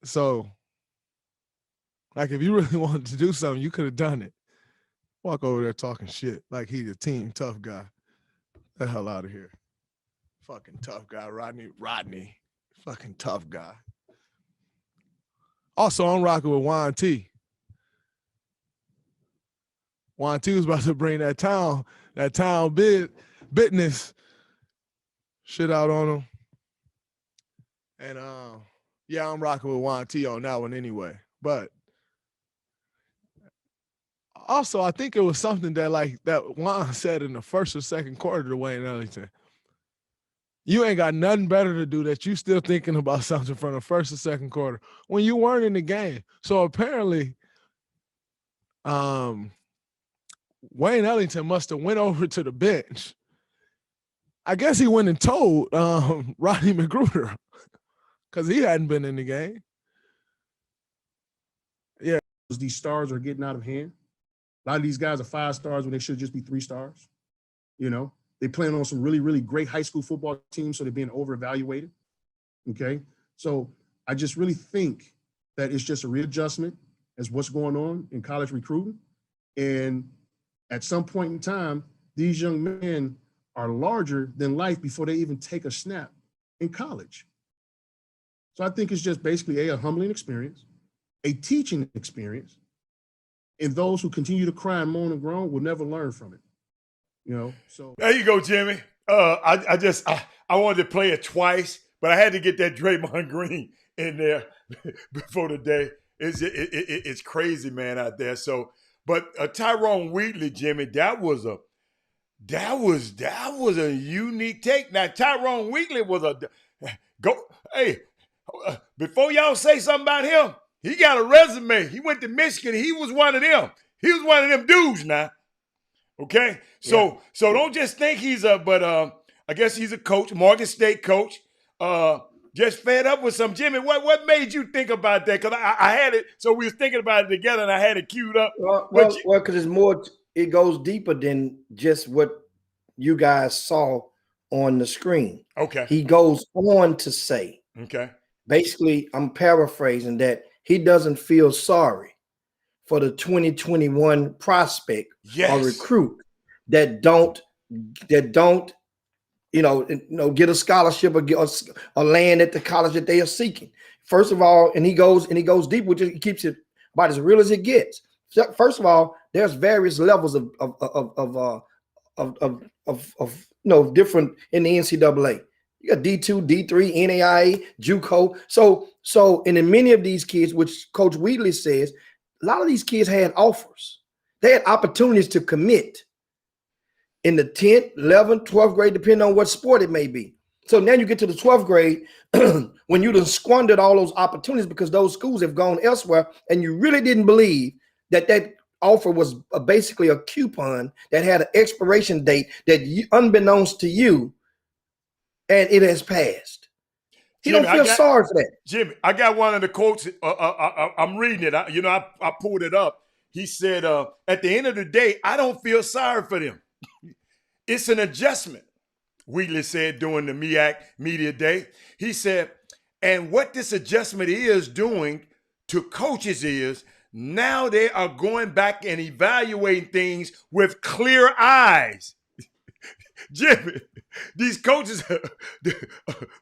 So, like, if you really wanted to do something, you could have done it. Walk over there talking shit like he's a team tough guy. The hell out of here. Fucking tough guy, Rodney. Fucking tough guy. Also, I'm rocking with Juan T. Juan T was about to bring that town business shit out on him. And yeah, I'm rocking with Juan T on that one anyway. But also, I think it was something that Juan said in the first or second quarter to Wayne Ellington. You ain't got nothing better to do that you still thinking about something from the first or second quarter when you weren't in the game. So apparently, Wayne Ellington must have went over to the bench. I guess he went and told Rodney McGruder because he hadn't been in the game. Yeah. These stars are getting out of hand. A lot of these guys are 5 stars when they should just be 3 stars. They playing on some really, really great high school football teams, so they're being over-evaluated. Okay, so I just really think that it's just a readjustment as what's going on in college recruiting. And at some point in time, these young men are larger than life before they even take a snap in college. So I think it's just basically a humbling experience, a teaching experience, and those who continue to cry and moan and groan will never learn from it. So there you go, Jimmy. I wanted to play it twice, but I had to get that Draymond Green in there before the day. It's crazy, man, out there. So, but Tyrone Wheatley, Jimmy, that was a unique take. Now, Tyrone Wheatley was before y'all say something about him, he got a resume. He went to Michigan. He was one of them. He was one of them dudes now. Okay? So don't just think I guess he's a coach, Morgan State coach. Just fed up with some. Jimmy, what made you think about that? Because I had it, so we was thinking about it together, and I had it queued up. Well, because it's more, it goes deeper than just what you guys saw on the screen. Okay. He goes on to say, okay, basically, I'm paraphrasing, that he doesn't feel sorry for the 2021 prospect or recruit that don't get a scholarship or land at the college that they are seeking. First of all, and he goes deep, which he keeps it about as real as it gets. First of all, there's various levels of different in the NCAA. You got D2, D3, NAIA, JUCO. So in many of these kids, which Coach Wheatley says, a lot of these kids had offers. They had opportunities to commit in the 10th, 11th, 12th grade, depending on what sport it may be. So now you get to the 12th grade when you done squandered all those opportunities because those schools have gone elsewhere, and you really didn't believe that offer was basically a coupon that had an expiration date that unbeknownst to you, and it has passed. He don't feel sorry for that. Jimmy, I got one of the quotes. I'm reading it. I pulled it up. He said, at the end of the day, I don't feel sorry for them. It's an adjustment, Wheatley said during the MEAC Media Day. He said, and what this adjustment is doing to coaches is now they are going back and evaluating things with clear eyes. Jimmy, these coaches,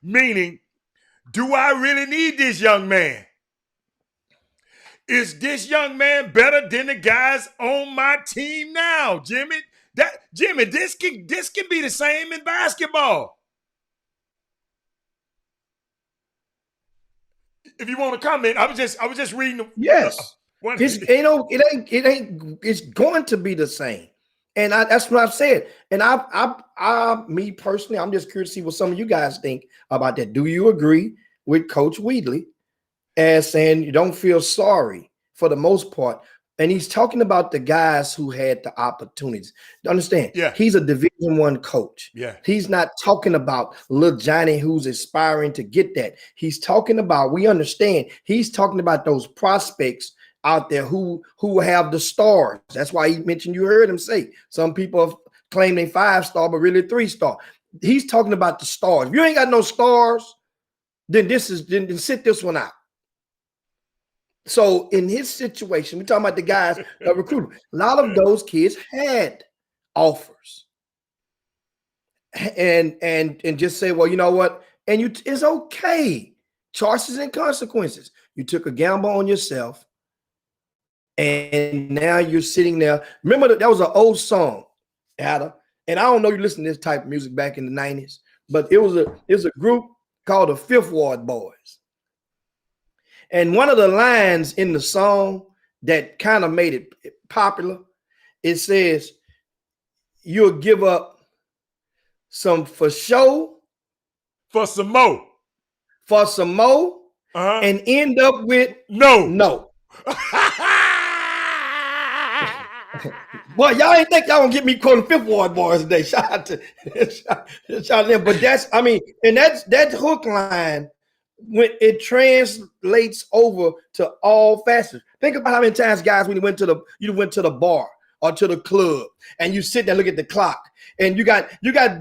meaning, do I really need this young man? Is this young man better than the guys on my team now, Jimmy? Jimmy, this can be the same in basketball. If you want to comment, I was just reading. Yes, it's going to be the same, and that's what I've said. And me personally, I'm just curious to see what some of you guys think about that. Do you agree with Coach Wheatley as saying you don't feel sorry for the most part? And he's talking about the guys who had the opportunities. Understand? Yeah. He's a Division I coach. Yeah. He's not talking about little Johnny who's aspiring to get that. He's talking about, we understand, he's talking about those prospects out there who have the stars. That's why he mentioned, you heard him say, some people claim they 5-star, but really 3-star. He's talking about the stars. If you ain't got no stars, then sit this one out. So in his situation, we're talking about the guys that recruited. A lot of those kids had offers, and just say, well, you know what? And it's okay. Choices and consequences. You took a gamble on yourself, and now you're sitting there. Remember that was an old song, Adam. And I don't know you listened to this type of music back in the 90s, but it was a group called the Fifth Ward Boys. And one of the lines in the song that kind of made it popular, it says, you'll give up some for show, for some more, and end up with no. Well, y'all ain't think y'all gonna get me quoting Fifth Ward Boys today. Shout out to them. But that's that hook line, when it translates over to all facets. Think about how many times, guys, when you went to the bar or to the club and you sit there and look at the clock, and you got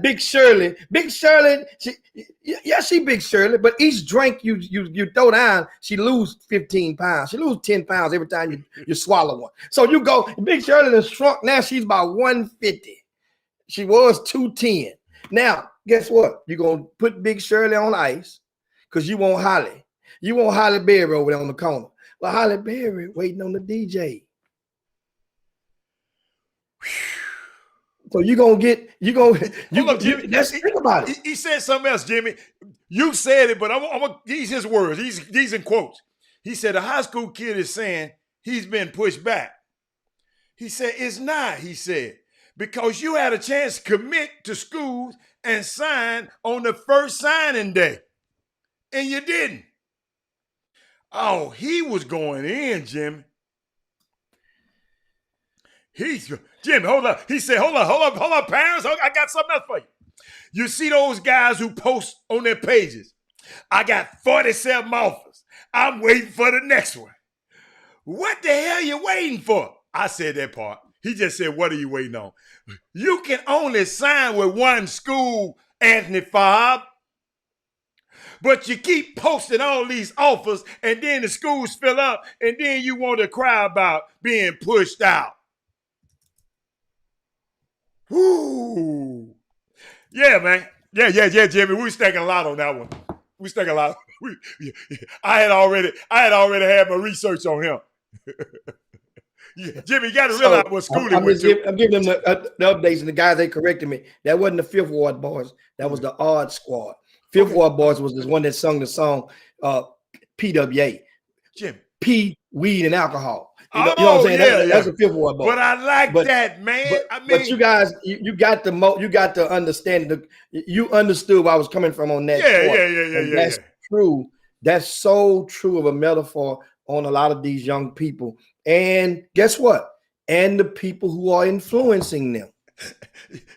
Big Shirley. Big Shirley, she Big Shirley, but each drink you throw down, she lose 15 pounds. She lose 10 pounds every time you swallow one. So you go, Big Shirley has shrunk. Now she's about 150. She was 210. Now, guess what? You're going to put Big Shirley on ice because you want Holly. You want Holly Berry over there on the corner. Well, Holly Berry waiting on the DJ. So you're going to get, hold up, Jimmy. think about it. He said something else, Jimmy. You said it, but these his words. These in quotes. He said a high school kid is saying he's been pushed back. He said it's not, he said, because you had a chance to commit to schools and sign on the first signing day, and you didn't. Oh, he was going in, Jimmy. Jimmy, hold up. He said, hold up, parents. I got something else for you. You see those guys who post on their pages? I got 47 offers. I'm waiting for the next one. What the hell you waiting for? I said that part. He just said, what are you waiting on? You can only sign with one school, Anthony Fobb. But you keep posting all these offers, and then the schools fill up, and then you want to cry about being pushed out. Woo. Yeah, man. Yeah, Jimmy. We stacking a lot on that one. We stacking a lot. I had already had my research on him. Yeah, Jimmy, you got to realize what school he went to. I'm giving them the updates, and the guys, they corrected me. That wasn't the Fifth Ward Boys. That was the Odd Squad. Fifth Ward Boys was the one that sung the song PWA. Jim. P, weed, and alcohol. You know what I'm saying? That's a Fifth Ward Boy. But I like that, man. But you guys, you got to understand. You understood where I was coming from on that. Yeah. That's true. That's so true of a metaphor on a lot of these young people. And guess what? And the people who are influencing them.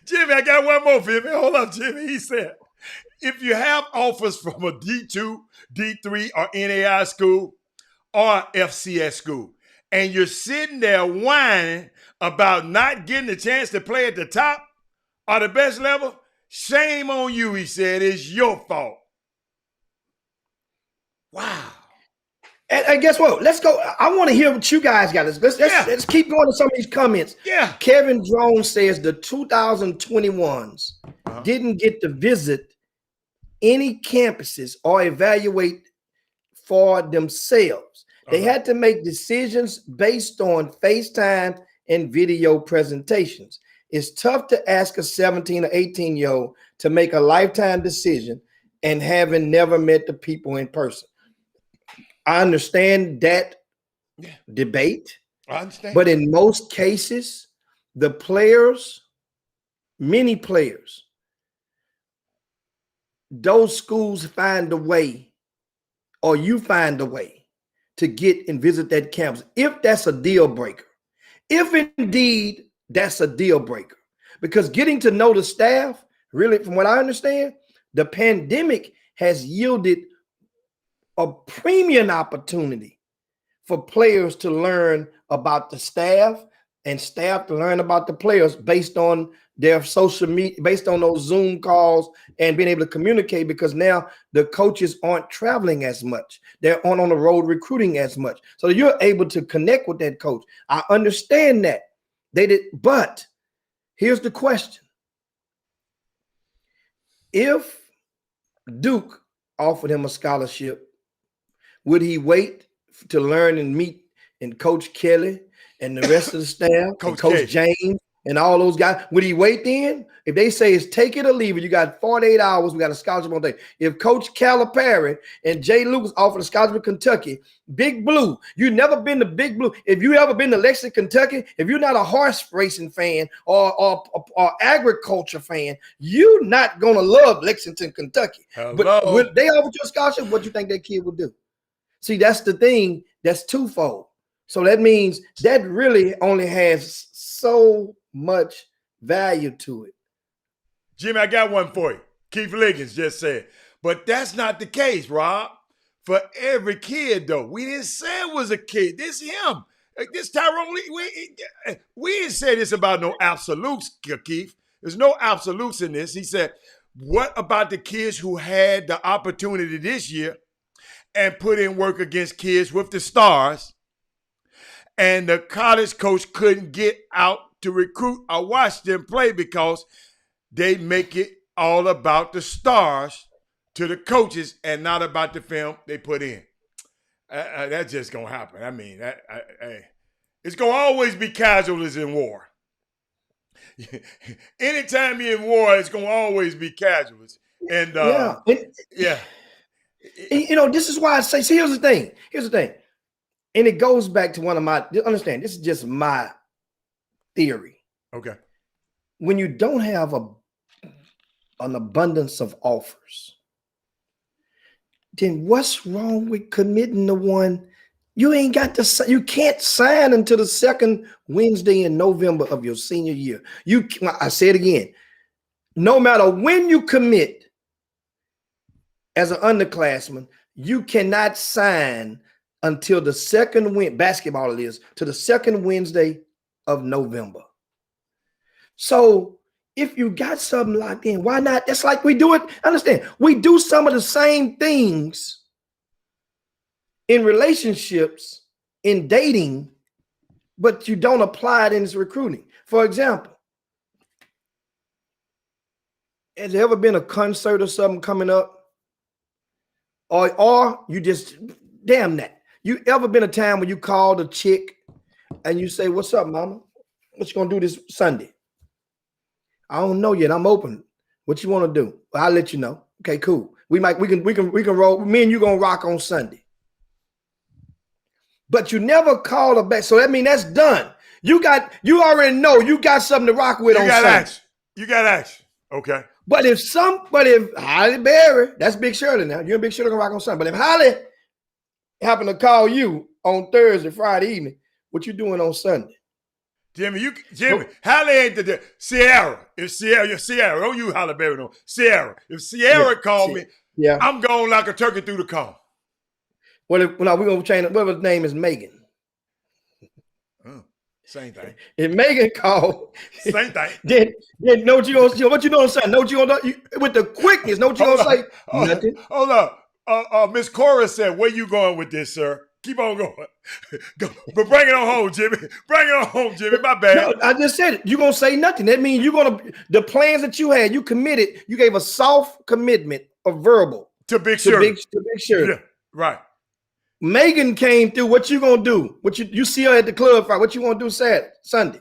Jimmy, I got one more for you. Hold up, Jimmy. He said, if you have offers from a D2, D3, or NAI school or FCS school, and you're sitting there whining about not getting a chance to play at the top or the best level, shame on you, he said. It's your fault. Wow. And guess what? Let's go. I want to hear what you guys got. Let's keep going to some of these comments. Yeah. Kevin Jones says the 2021s didn't get to visit any campuses or evaluate for themselves. They had to make decisions based on FaceTime and video presentations. It's tough to ask a 17 or 18-year-old to make a lifetime decision and having never met the people in person. I understand that debate. I understand. But in most cases, the players, many players, those schools find a way, or you find a way to get and visit that campus, if that's a deal breaker. If indeed that's a deal breaker. Because getting to know the staff, really, from what I understand, the pandemic has yielded a premium opportunity for players to learn about the staff and staff to learn about the players based on their social media, based on those Zoom calls and being able to communicate, because now the coaches aren't traveling as much. They're on the road recruiting as much. So you're able to connect with that coach. I understand that. They did, but here's the question. If Duke offered him a scholarship, would he wait to learn and meet and Coach Kelly and the rest of the staff, Coach James and all those guys? Would he wait then? If they say it's take it or leave it, you got 48 hours, we got a scholarship on day. If Coach Calipari and Jay Lucas offered a scholarship in Kentucky, Big Blue, you've never been to Big Blue. If you ever been to Lexington, Kentucky, if you're not a horse racing fan or agriculture fan, you're not going to love Lexington, Kentucky. Hello. But when they offer you a scholarship, what do you think that kid would do? See, that's the thing. That's twofold. So that means that really only has so much value to it. Jimmy, I got one for you. Keith Liggins just said, but that's not the case, Rob. For every kid, though. We didn't say it was a kid. This him. This Tyrone Lee. We didn't say this about no absolutes, Keith. There's no absolutes in this. He said, what about the kids who had the opportunity this year and put in work against kids with the stars, and the college coach couldn't get out to recruit or watch them play because they make it all about the stars to the coaches and not about the film they put in. That's just gonna happen. I mean, it's gonna always be casualties in war. Anytime you're in war, it's gonna always be casualties. And yeah. You know, this is why I say, see, here's the thing. And it goes back to one of my, understand, this is just my theory. Okay. When you don't have an abundance of offers, then what's wrong with committing to one? You ain't got to, you can't sign until the second Wednesday in November of your senior year. I say it again, no matter when you commit as an underclassman, you cannot sign until the second basketball it is, to the second Wednesday of November. So if you got something locked in, why not? That's like we do it. Understand, we do some of the same things in relationships, in dating, but you don't apply it in this recruiting. For example, has there ever been a concert or something coming up? Or you just, damn that. You ever been a time when you called a chick and you say, "What's up, mama? What you gonna do this Sunday?" "I don't know yet. I'm open. What you want to do?" "Well, I'll let you know." "Okay, cool. We can roll. Me and you gonna rock on Sunday." But you never call her back. So that means that's done. You already know you got something to rock with on Sunday. You got action. Okay. But if Holly Berry, that's Big Shirley now. You and Big Shirley gonna rock on Sunday. But if Holly happen to call you on Thursday, Friday evening, what you doing on Sunday? Jimmy, Holly ain't the Sierra. If Sierra, don't you Holly Berry no. Sierra. If Sierra called me, I'm going like a turkey through the call. Well, we're gonna change it. Whatever his name is, Megan. Same thing. If Megan called, same thing. Then know what you gonna what you doing Sunday? Know what you gonna do with the quickness? Know what you gonna say? Nothing. Hold up. Miss Cora said, "Where you going with this, sir?" Keep on going. Go. But bring it on home, Jimmy. Bring it on home, Jimmy. My bad. No, I just said it. You're gonna say nothing. That means the plans that you had, you committed. You gave a soft commitment, a verbal to Big Shirley. To Big Shirley. Yeah, right. Megan came through. What you gonna do? What you see her at the club Friday? What you gonna do Saturday, Sunday?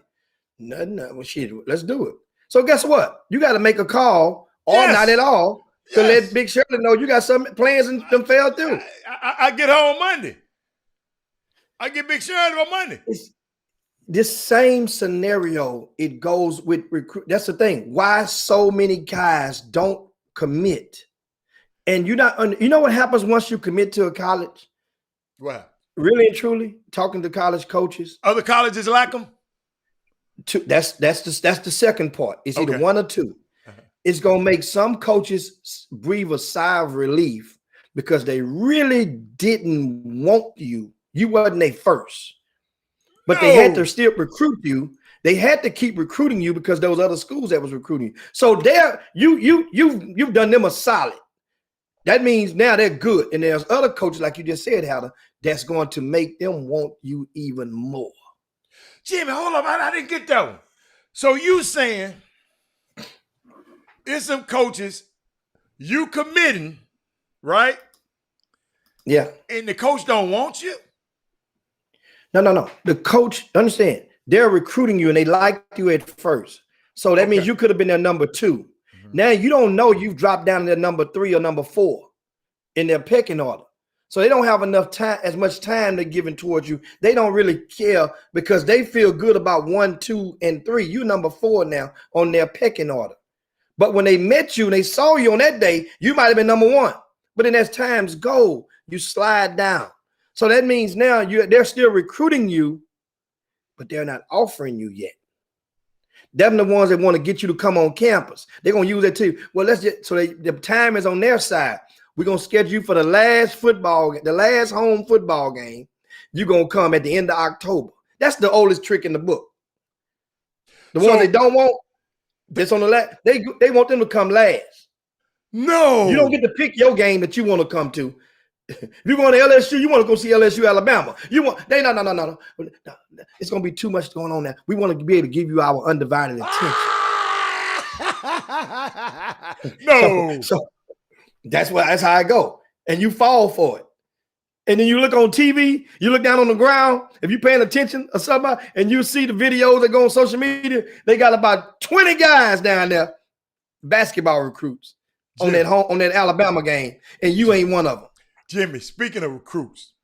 Nothing. Well, shit, let's do it. So guess what? You got to make a call or not at all to let Big Shirley know you got some plans and them fell through. I get her on Monday. I get Big Shirley on Monday. This same scenario, it goes with recruit. That's the thing. Why so many guys don't commit? And you know what happens once you commit to a college? What? Really and truly, talking to college coaches. Other colleges lack them? That's the second part. It's either one or two. It's gonna make some coaches breathe a sigh of relief because they really didn't want you. You wasn't their first. But they had to still recruit you. They had to keep recruiting you because there was other schools that was recruiting you. So you've done them a solid. That means now they're good. And there's other coaches, like you just said, Howard, that's going to make them want you even more. Jimmy, hold up. I didn't get that one. So you saying there's some coaches you committing, right? Yeah. And the coach don't want you? No. The coach, understand, they're recruiting you and they liked you at first. So that means you could have been their number 2. Now you don't know you've dropped down to their number 3 or number 4 in their pecking order. So they don't have enough time, as much time they're giving towards you. They don't really care because they feel good about 1, 2, and 3. You number 4 now on their pecking order. But when they met you and they saw you on that day, you might have been number 1. But then as times go, you slide down. So that means now they're still recruiting you, but they're not offering you yet. Them the ones that want to get you to come on campus. They're gonna use that too. Well, the time is on their side. We're gonna schedule you for the last home football game. You're gonna come at the end of October. That's the oldest trick in the book. The ones they don't want, that's on the last. They want them to come last. No, you don't get to pick your game that you want to come to. If you're going to LSU, you want to go see LSU, Alabama. No. It's going to be too much going on there. We want to be able to give you our undivided attention. No. So that's how I go. And you fall for it. And then you look on TV, you look down on the ground, if you're paying attention or something, and you see the videos that go on social media, they got about 20 guys down there, basketball recruits, on that Alabama game, and you ain't one of them. Jimmy, speaking of recruits,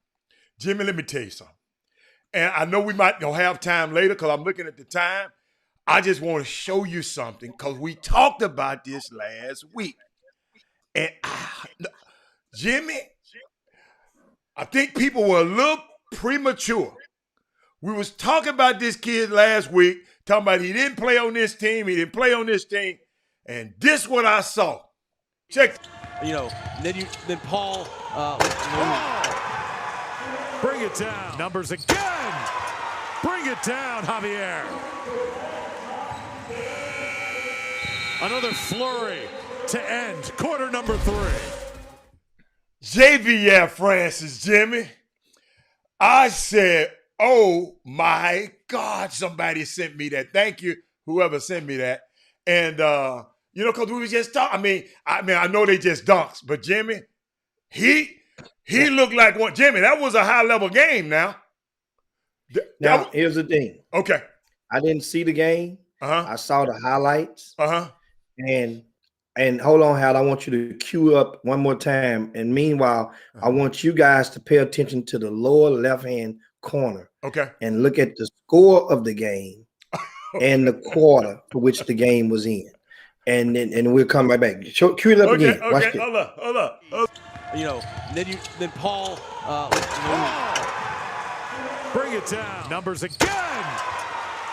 Jimmy, let me tell you something. And I know we might don't have time later because I'm looking at the time. I just want to show you something because we talked about this last week. And Jimmy, I think people were a little premature. We was talking about this kid last week, talking about he didn't play on this team, he didn't play on this team, and this what I saw. Check. Then Paul. Bring it down. Numbers again. Bring it down, Javier. Another flurry to end quarter number 3. Xavier Francis, Jimmy. I said, oh my God, somebody sent me that. Thank you, whoever sent me that. And because we was just talking. I know they just dunks, but Jimmy, he looked like one. Jimmy, that was a high level game. Now, here's the thing. Okay, I didn't see the game. I saw the highlights. And hold on, Hal. I want you to cue up one more time. And meanwhile, I want you guys to pay attention to the lower left-hand corner. Okay. And look at the score of the game and the quarter for which the game was in. And we'll come right back. Cue it up again. Okay. Watch this. Hold up. Then Paul. Bring it down. Numbers again.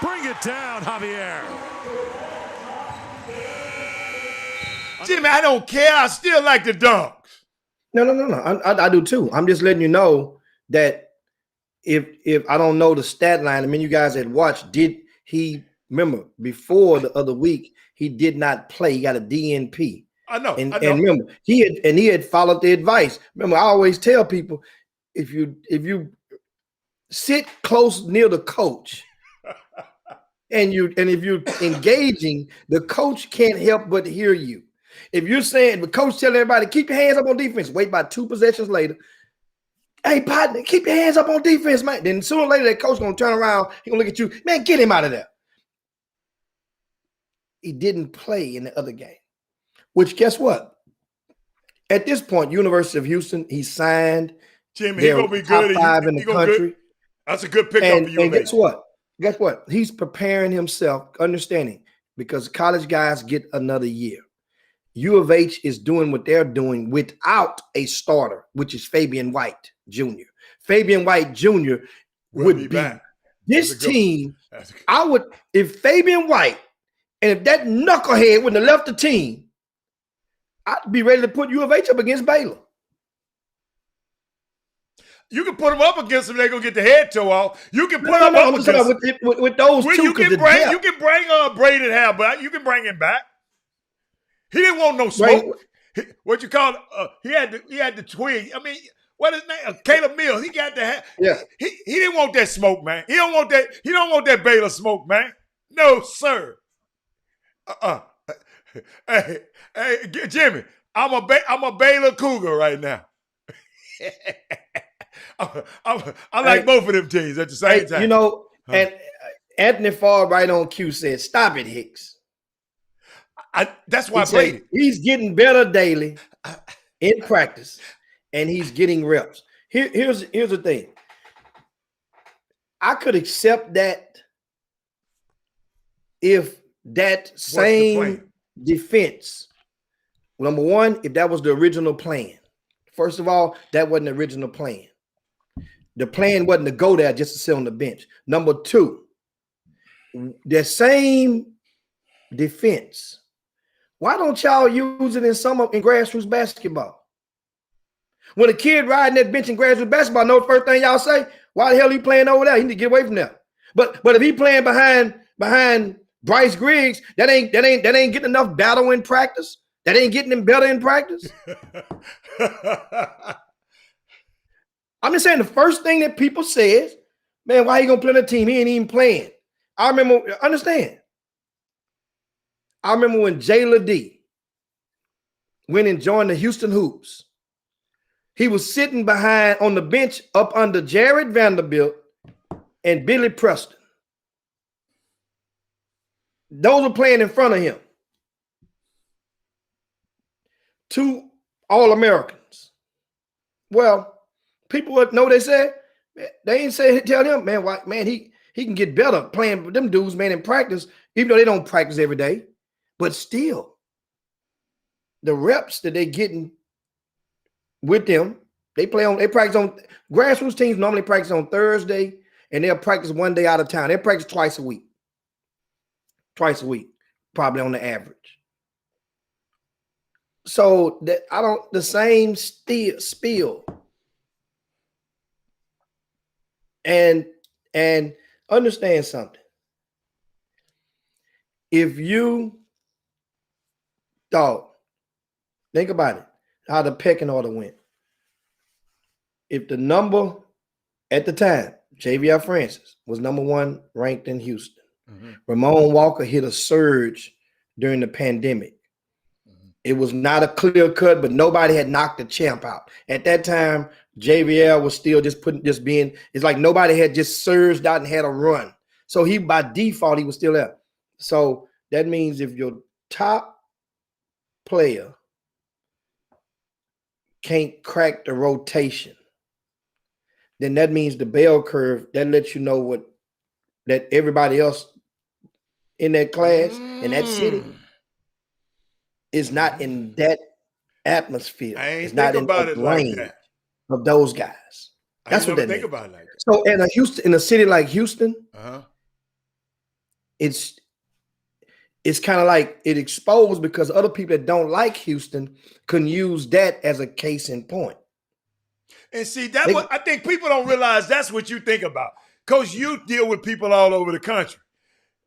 Bring it down, Javier. Jimmy, I don't care. I still like the dunks. No. I do too. I'm just letting you know that if I don't know the stat line, I mean, you guys had watched, did he remember before the other week, he did not play. He got a DNP. I know. And remember, he had followed the advice. Remember, I always tell people, if you sit close near the coach and if you're engaging, the coach can't help but hear you. If you're saying the coach telling everybody, keep your hands up on defense, wait about 2 possessions later. Hey, partner, keep your hands up on defense, man. Then sooner or later, that coach gonna turn around, he gonna look at you, man, get him out of there. He didn't play in the other game. Which, guess what? At this point, University of Houston, he signed. Jimmy, he's gonna be good. Top 5 in the country. Good. That's a good pickup for you. And guess what? Guess what? He's preparing himself, understanding, because college guys get another year. U of H is doing what they're doing without a starter, which is Fabian White Jr. Fabian White Jr. would be back. This team. I would, if Fabian White and if that knucklehead wouldn't have left the team, I'd be ready to put U of H up against Baylor. You can put them up against them; they're gonna get the head toe off. You can put them up against with those two. You can bring Braden Hall, but you can bring him back. He didn't want no smoke. What you call it? He had the twig. I mean, what his name? Caleb Mills. He got the hat. Yeah. He didn't want that smoke, man. He don't want that. He don't want that Baylor smoke, man. No, sir. Hey, Jimmy, I'm a Baylor Cougar right now. I like both of them teams at the same time. You know, and Anthony Farr right on cue said, "Stop it, Hicks." That's why I played it. He's getting better daily in practice, and he's getting reps. Here's the thing. I could accept that if that same defense, number one, if that was the original plan. First of all, that wasn't the original plan. The plan wasn't to go there just to sit on the bench. Number two, the same defense. Why don't y'all use it in grassroots basketball? When a kid riding that bench in grassroots basketball, know the first thing y'all say? Why the hell he playing over there? He need to get away from there. But if he playing behind Bryce Griggs, that ain't getting enough battle in practice. That ain't getting him better in practice. I'm just saying the first thing that people says, man, why he gonna play on the team? He ain't even playing. I remember, understand. I remember when Jayla D went and joined the Houston Hoops. He was sitting behind on the bench up under Jared Vanderbilt and Billy Preston. Those were playing in front of him. 2 All-Americans. Well, people would know they said. They ain't say tell him, man, why, man, he can get better playing with them dudes, man, in practice, even though they don't practice every day. But still, the reps that they getting with them, they practice on grassroots teams normally practice on Thursday, and they'll practice one day out of town. They practice twice a week. Twice a week, probably on the average. So that the same spiel. And understand something. If you think about it, how the pecking order went. If the number at the time, Javier Francis was number 1 ranked in Houston. Ramon Walker hit a surge during the pandemic. It was not a clear cut, but nobody had knocked the champ out. At that time, JVL was still it's like nobody had just surged out and had a run. So he, by default, he was still there. So that means if your top player can't crack the rotation, then that means the bell curve, that lets you know that everybody else in that class, in that city, is not in that atmosphere. I ain't it's not think in about the it like range that. of those guys. That's what that think means. about it like that. So in a city like Houston, it's kind of like it exposed because other people that don't like Houston can use that as a case in point. And see, that's what I think people don't realize. That's what you think about. Coach, you deal with people all over the country.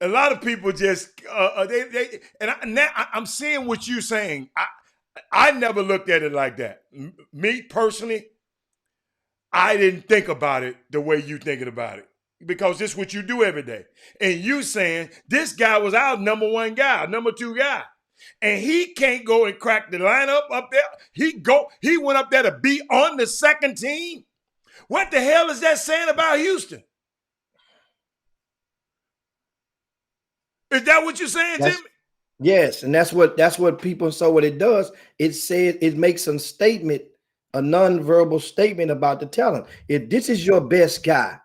A lot of people just I'm seeing what you're saying. I never looked at it like that. Me personally, I didn't think about it the way you thinking about it because this is what you do every day. And you saying this guy was our number 1 guy, number 2 guy, and he can't go and crack the lineup up there. He went up there to be on the second team. What the hell is that saying about Houston? Is that what you're saying, Jimmy? Yes, and that's what people. So what it does, it says it makes a statement, a non-verbal statement about the talent. If this is your best guy,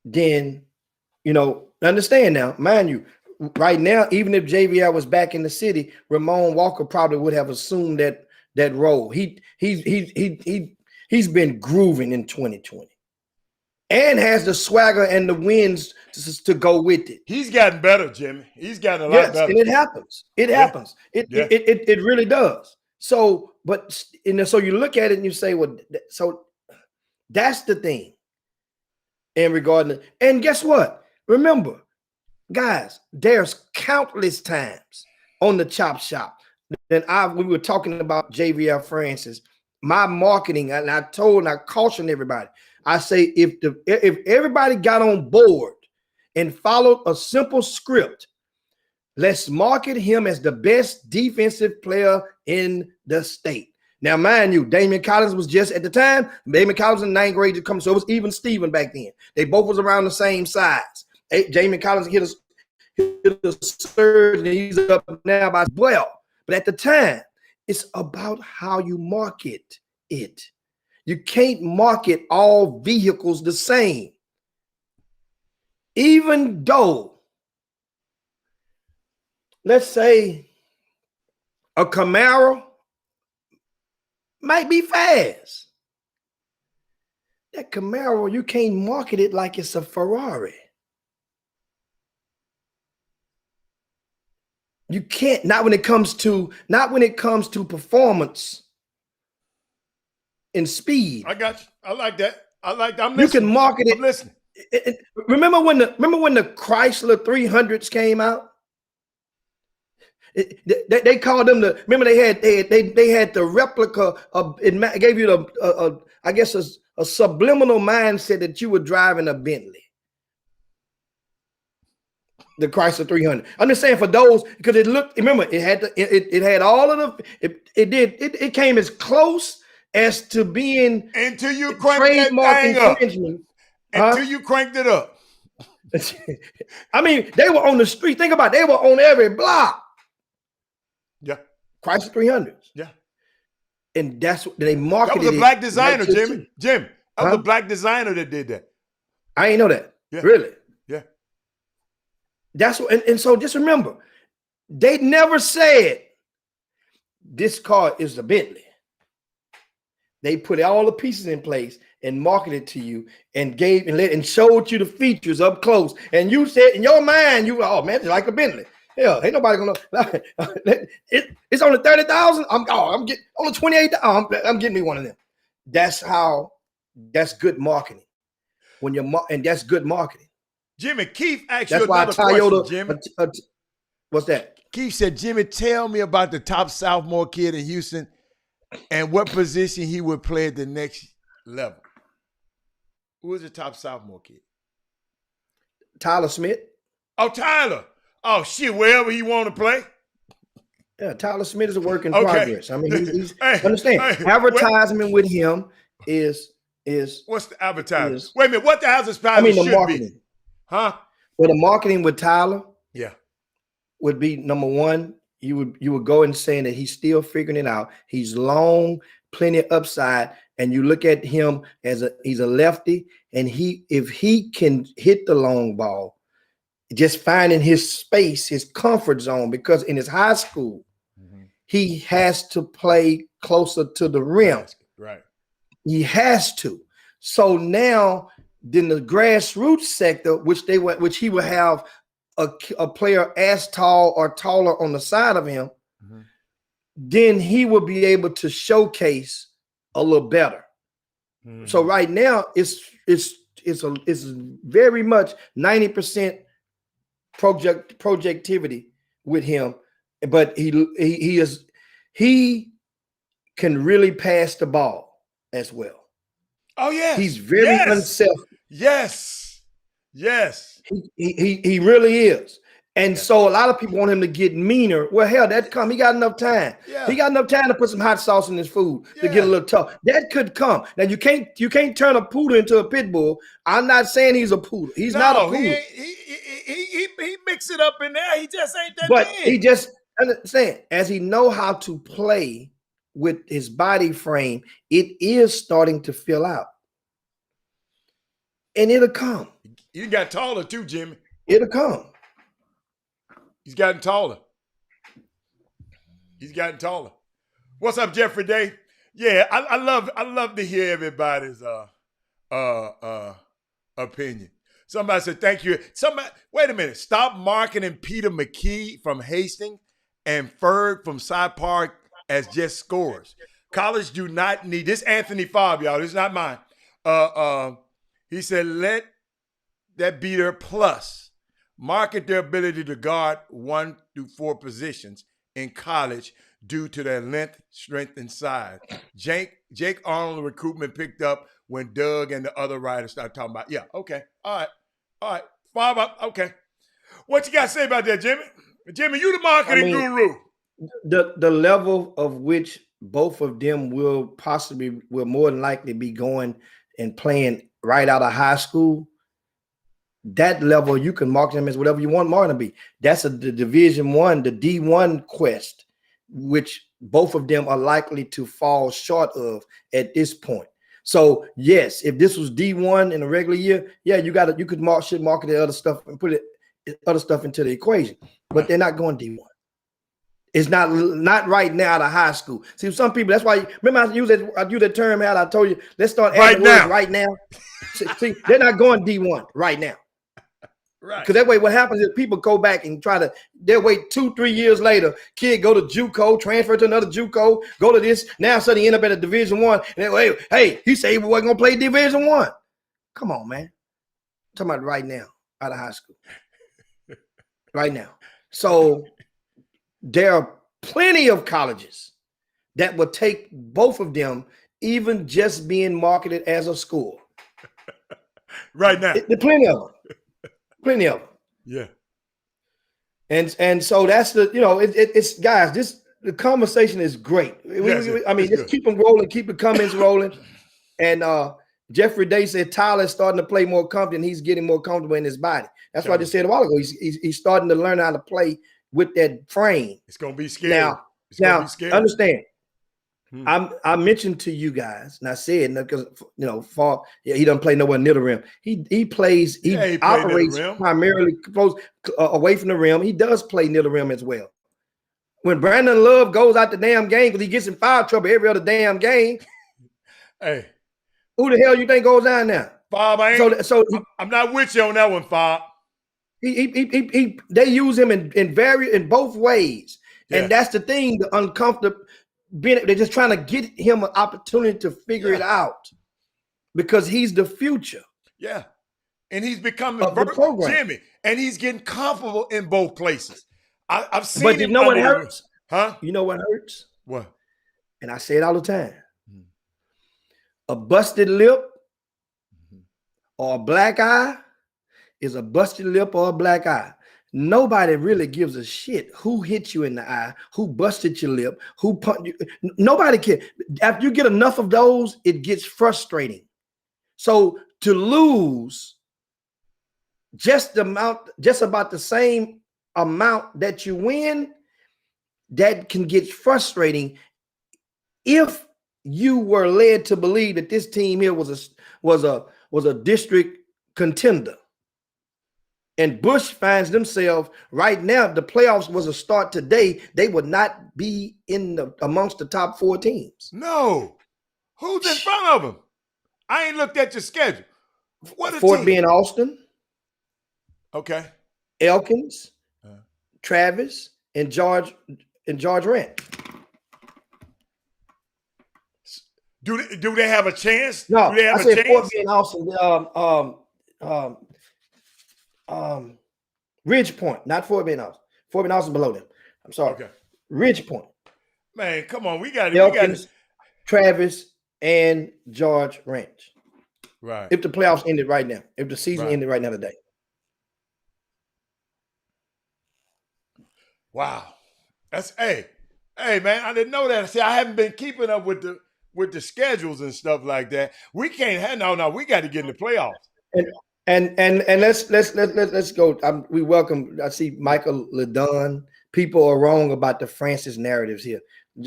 then understand now, mind you, right now, even if JVR was back in the city, Ramon Walker probably would have assumed that role. He's been grooving in 2020. And has the swagger and the wins to go with it. He's gotten better, Jimmy. He's gotten a lot better. And it happens. It happens. It really does. So, so you look at it and you say, well, so that's the thing. And regarding it. And guess what? Remember, guys, there's countless times on the Chop Shop that we were talking about JVR Francis, my marketing, and I cautioned everybody. I say if everybody got on board and followed a simple script, let's market him as the best defensive player in the state. Now, mind you, Damian Collins was just at the time, Damian Collins in 9th grade to come, so it was even Steven back then. They both was around the same size. Damian Collins hit a surge and he's up now by 12. But at the time, it's about how you market it. You can't market all vehicles the same. Even though, let's say, a Camaro might be fast. That Camaro, you can't market it like it's a Ferrari. You can't, not when it comes to performance and speed. I got you. I like that. I'm listening. You can market it. I'm listening. Remember when the Chrysler 300s came out? They called them remember they had the replica of it. Gave you I guess a subliminal mindset that you were driving a Bentley. The Chrysler 300. I'm just saying for those because it looked. Remember, it had it had all of the. It came as close as to being until you cranked that trademark thing up. infringement. Until you cranked it up. I mean, they were on the street. Think about it. They were on every block. Yeah. Chrysler 300s. Yeah. And that's what they marketed. That was a black designer, like Jimmy. Jim, that was a black designer that did that. I ain't know that. Yeah. Really? Yeah. That's what, and so just remember, they never said this car is a Bentley. They put all the pieces in place and marketed to you and gave and showed you the features up close. And you said in your mind, oh man, it's like a Bentley. Hell, ain't nobody gonna. It's only 30,000. I'm getting only 28. I'm getting me one of them. That's good marketing. When you're and that's good marketing. Jimmy, Keith asked That's you why another Toyota. question, Jimmy. What's that? Keith said, Jimmy, tell me about the top sophomore kid in Houston and what position he would play at the next level. Who is the top sophomore kid? Tyler Smith. Oh, Tyler. Oh, shit, wherever he want to play. Yeah, Tyler Smith is a work in progress. I mean, he's understand. Hey, advertisement with him is what's the advertisement? Wait a minute, what the advertisement the should marketing. be? Huh? Well, the marketing with Tyler, yeah, would be number one. You would go and saying that he's still figuring it out. He's long, plenty of upside, and you look at him as he's a lefty, and if he can hit the long ball, just finding his space, his comfort zone, because in his high school, he has to play closer to the rim. Right. He has to. So now, then the grassroots sector, which he will have a player as tall or taller on the side of him, then he will be able to showcase a little better. So right now, it's very much 90% projectivity with him, but he can really pass the ball as well. Oh yeah, he's very unselfish. Yes. He really is. And so a lot of people want him to get meaner. Well, hell, he got enough time. Yeah. He got enough time to put some hot sauce in his food to get a little tough. That could come. Now you can't turn a poodle into a pit bull. I'm not saying he's a poodle. He's not a poodle. He mix it up in there. He just ain't that But big. he just understand as he know how to play with his body frame, it is starting to fill out. And it'll come. He got taller too, Jimmy. It'll come. He's gotten taller. What's up, Jeffrey Day? Yeah, I love to hear everybody's opinion. Somebody said thank you. Wait a minute. Stop marketing Peter McKee from Hastings and Ferg from Side Park as just scorers. College do not need this. Anthony Favre, y'all. This is not mine. He said let that be their plus. Market their ability to guard 1 through 4 positions in college due to their length, strength, and size. Jake Arnold recruitment picked up when Doug and the other writers started talking about. Yeah, okay, all right. 5 up, okay. What you got to say about that, Jimmy? Jimmy, you the marketing guru. The level of which both of them will more than likely be going and playing right out of high school. That level, you can market them as whatever you want marketing to be. That's the Division I, the D1 quest, which both of them are likely to fall short of at this point. So yes, if this was D1 in a regular year, yeah, you could market the other stuff and put other stuff into the equation, but they're not going D1. It's not right now out of high school. See, some people, that's why, remember I use that term out. I told you, let's start adding words right now. See, they're not going D1 right now. Right. Because that way, what happens is people go back and they'll wait 2-3 years later. Kid go to JUCO, transfer to another JUCO, go to this. Now suddenly end up at a Division I. And hey, he said he wasn't gonna play Division I. Come on, man. I'm talking about right now, out of high school. Right now. So there are plenty of colleges that will take both of them, even just being marketed as a school. Right now. There are plenty of them. Plenty of them. Yeah. And so that's the, it's guys, the conversation is great. I mean, just keep them rolling, keep the comments rolling. And Jeffrey Day said Tyler's starting to play more confident. He's getting more comfortable in his body. That's what I just said a while ago. He's starting to learn how to play with that frame. It's gonna be scary. Now understand. I mentioned to you guys, and I said because he doesn't play nowhere near the rim. He operates primarily close away from the rim. He does play near the rim as well. When Brandon Love goes out the damn game because he gets in foul trouble every other damn game. Hey, who the hell you think goes down there? Bob, I'm not with you on that one, Bob. They use him in both ways, and that's the thing. The uncomfortable. They're just trying to get him an opportunity to figure it out because he's the future. Yeah, and he's becoming Jimmy, and he's getting comfortable in both places. I've seen. But you know what hurts? Huh? You know what hurts? What? And I say it all the time. A busted lip or a black eye is a busted lip or a black eye. Nobody really gives a shit who hit you in the eye, who busted your lip, who punched you. Nobody cares. After you get enough of those, it gets frustrating. So to lose just about the same amount that you win, that can get frustrating if you were led to believe that this team here was a district contender. And Bush finds themselves right now, if the playoffs was a start today, they would not be amongst the top 4 teams. No. Who's in front of them? I ain't looked at your schedule. What Fort being Austin. Okay. Elkins, Travis, and George Rent. Do they have a chance? No, do they have I said chance? Fort being Austin. Ridge Point, not Fort Bend Austin. Fort Bend Austin below them. I'm sorry. Okay. Ridge Point. Man, come on. We got Elkins, Travis, and George Ranch. Right. If the playoffs ended right now, if the season ended right now today. Wow. That's man, I didn't know that. See, I haven't been keeping up with the schedules and stuff like that. We can't have we got to get in the playoffs. And let's go. We welcome. I see Michael Ledon. People are wrong about the Francis narratives here.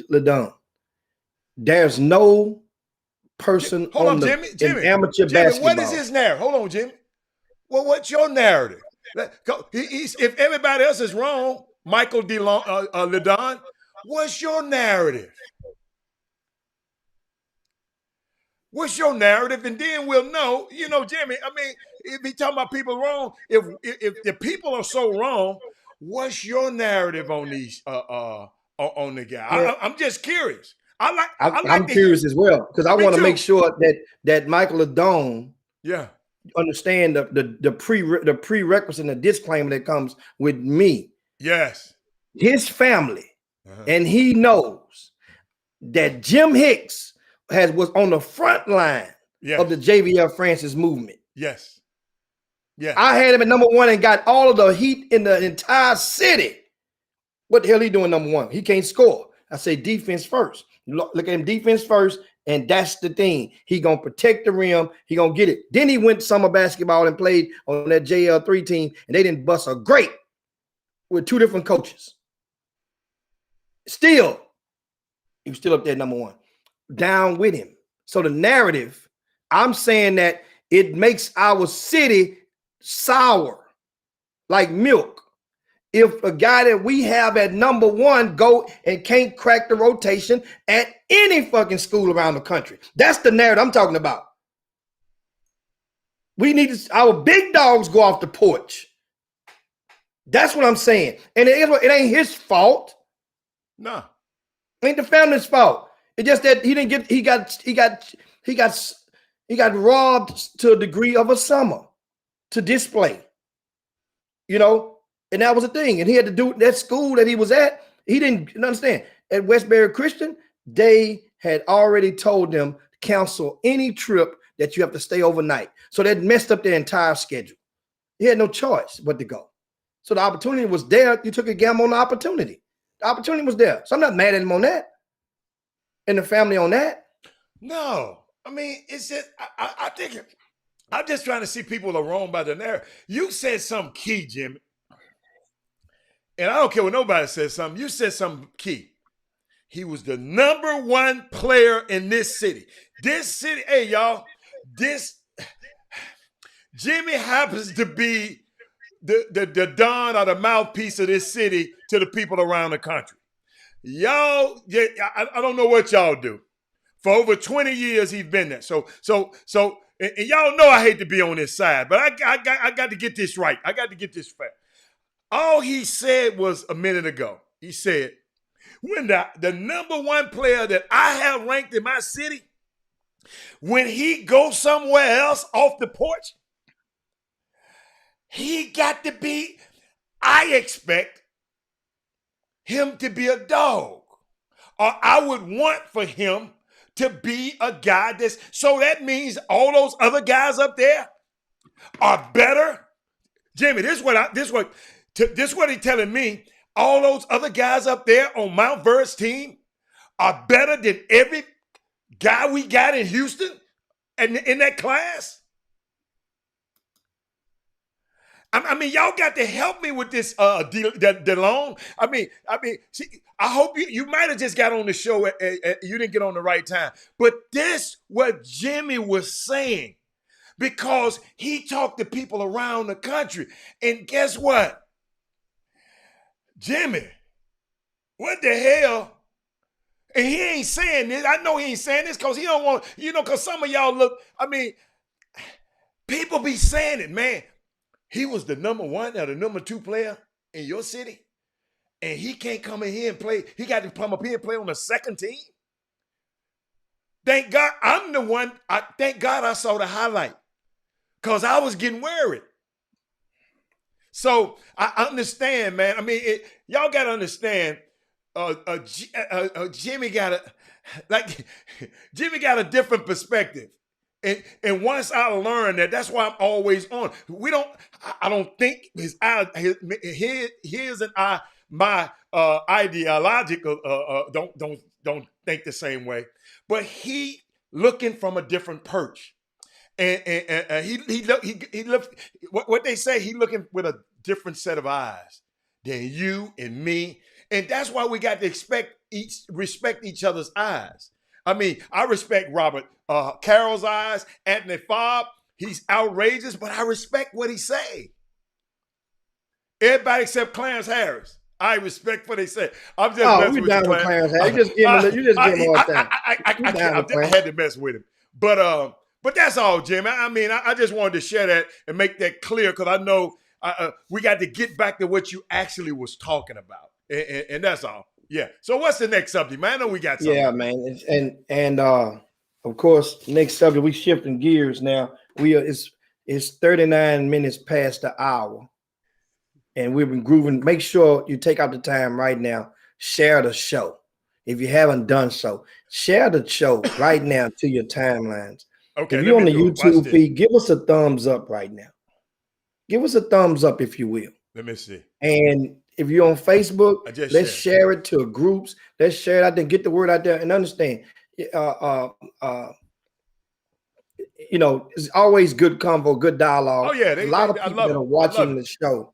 Ledon, there's no person Jimmy, amateur basketball. What is his narrative? Hold on, Jimmy. Well, what's your narrative? If everybody else is wrong, Michael Ledon, what's your narrative? What's your narrative? And then we'll know, Jimmy, I mean, if he talking about people wrong, if the people are so wrong, what's your narrative on these on the guy? Yeah. I'm just curious. I'm curious as well because I want to make sure that Michael Ledon understand the prerequisite and the disclaimer that comes with me. Yes. His family, and he knows that Jim Hicks was on the front line of the JVL Francis movement. Yes. Yeah. I had him at number 1 and got all of the heat in the entire city. What the hell he doing number 1? He can't score. I say defense first. Look at him, defense first, and that's the thing. He gonna protect the rim. He gonna get it. Then he went summer basketball and played on that JL3 team, and they didn't bust a grape with 2 different coaches. Still, he was still up there number 1. Down with him. So the narrative, I'm saying that it makes our city sour like milk. If a guy that we have at number 1 go and can't crack the rotation at any fucking school around the country. That's the narrative I'm talking about. We need our big dogs go off the porch. That's what I'm saying. And it ain't his fault. No. It ain't the family's fault. It's just that he got robbed to a degree of a summer to display, and that was a thing. And he had to do that school that he was at. He didn't understand. At Westbury Christian, they had already told them to cancel any trip that you have to stay overnight. So that messed up their entire schedule. He had no choice but to go. So the opportunity was there. You took a gamble on the opportunity. The opportunity was there. So I'm not mad at him on that. And the family on that. No. I mean, it's just, I think, I'm just trying to see people are wrong by the narrative. You said something key, Jimmy. And I don't care what nobody says something. You said something key. He was the #1 player in this city. This city, hey, y'all, Jimmy happens to be the don or the mouthpiece of this city to the people around the country. Y'all, yeah, I don't know what y'all do. For over 20 years, he's been there. So, and y'all know I hate to be on this side, but I got to get this right. I got to get this fair. All he said was a minute ago. He said, when the #1 player that I have ranked in my city, when he goes somewhere else off the porch, he got to be, I expect him to be a dog. Or I would want for him to be a guy that's, so that means all those other guys up there are better. Jimmy, this is what he's telling me. All those other guys up there on Mount Ver's team are better than every guy we got in Houston and in that class. I mean, y'all got to help me with this, DeLong. I mean, see, I hope you might have just got on the show. You didn't get on the right time. But this what Jimmy was saying, because he talked to people around the country. And guess what? Jimmy, what the hell? And he ain't saying this. I know he ain't saying this because he don't want, because some of y'all look, I mean, people be saying it, man. He was the #1 or the #2 player in your city, and he can't come in here and play. He got to come up here and play on the second team. Thank God I'm the one. Thank God I saw the highlight because I was getting worried. So I understand, man. I mean, y'all got to understand. Jimmy got a different perspective. And once I learned that, that's why I'm always on. I don't think his and my ideological don't think the same way. But he looking from a different perch, and he look what they say. He looking with a different set of eyes than you and me, and that's why we got to respect each other's eyes. I mean, I respect Robert Carroll's eyes, Anthony Fobb. He's outrageous, but I respect what he say. Everybody except Clarence Harris. I respect what they say. I'm just messing with you, Clarence Harris. You just give him all time. I had to mess with him. But that's all, Jim. I mean, I just wanted to share that and make that clear because I know we got to get back to what you actually was talking about. And that's all. Yeah. So what's the next subject, man? I know we got something. Yeah, man. And of course, next subject, we shifting gears now. It's 39 minutes past the hour. And we've been grooving. Make sure you take out the time right now. Share the show. If you haven't done so, share the show right now to your timelines. Okay. If you're on the YouTube feed, give us a thumbs up right now. Give us a thumbs up, if you will. Let me see. And if you're on Facebook, let's share it to groups. Let's share it out there, get the word out there, and understand. It's always good convo, good dialogue. Oh yeah, a lot of people that are watching the show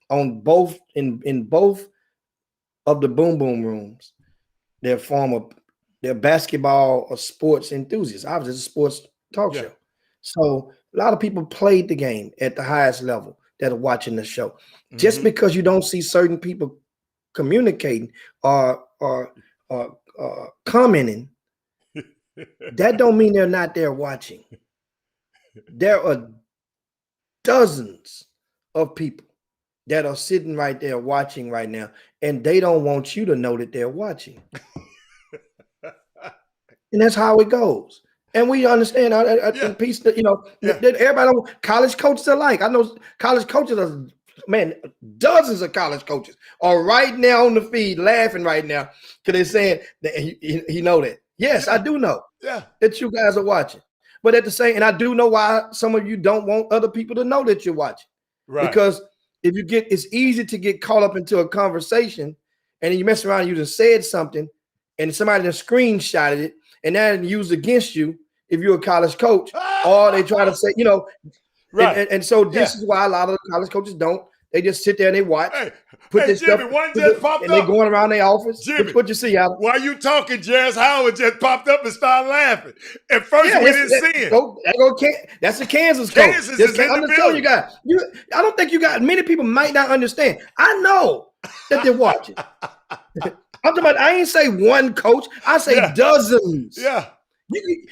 on both in both of the boom boom rooms. They're basketball or sports enthusiasts. Obviously, it's a sports talk show. So a lot of people played the game at the highest level that are watching the show. Mm-hmm. Just because you don't see certain people communicating or commenting, that don't mean they're not there watching. There are dozens of people that are sitting right there watching right now, and they don't want you to know that they're watching. And that's how it goes. And we understand. I think piece that that everybody college coaches alike. I know college coaches are, man, dozens of college coaches are right now on the feed laughing right now because they're saying that he know that. Yes, I do know that you guys are watching. But at the same, and I do know why some of you don't want other people to know that you're watching. Right. Because it's easy to get caught up into a conversation, and then you mess around, you just said something, and somebody just screenshotted it, and then used against you if you're a college coach, or they try to say, Right. and so this is why a lot of the college coaches don't. They just sit there and they watch. Hey, Jimmy, one just popped and up. they going around their office. Jimmy, what you see, Adam? While you talking, Jazz Howard just popped up and started laughing. At first, we didn't see it. That's the Kansas coach. Kansas is in I'm the just telling you building. guys. I don't think you got many people might not understand. I know that they're watching. I'm talking about. I ain't say one coach. I say dozens. Yeah.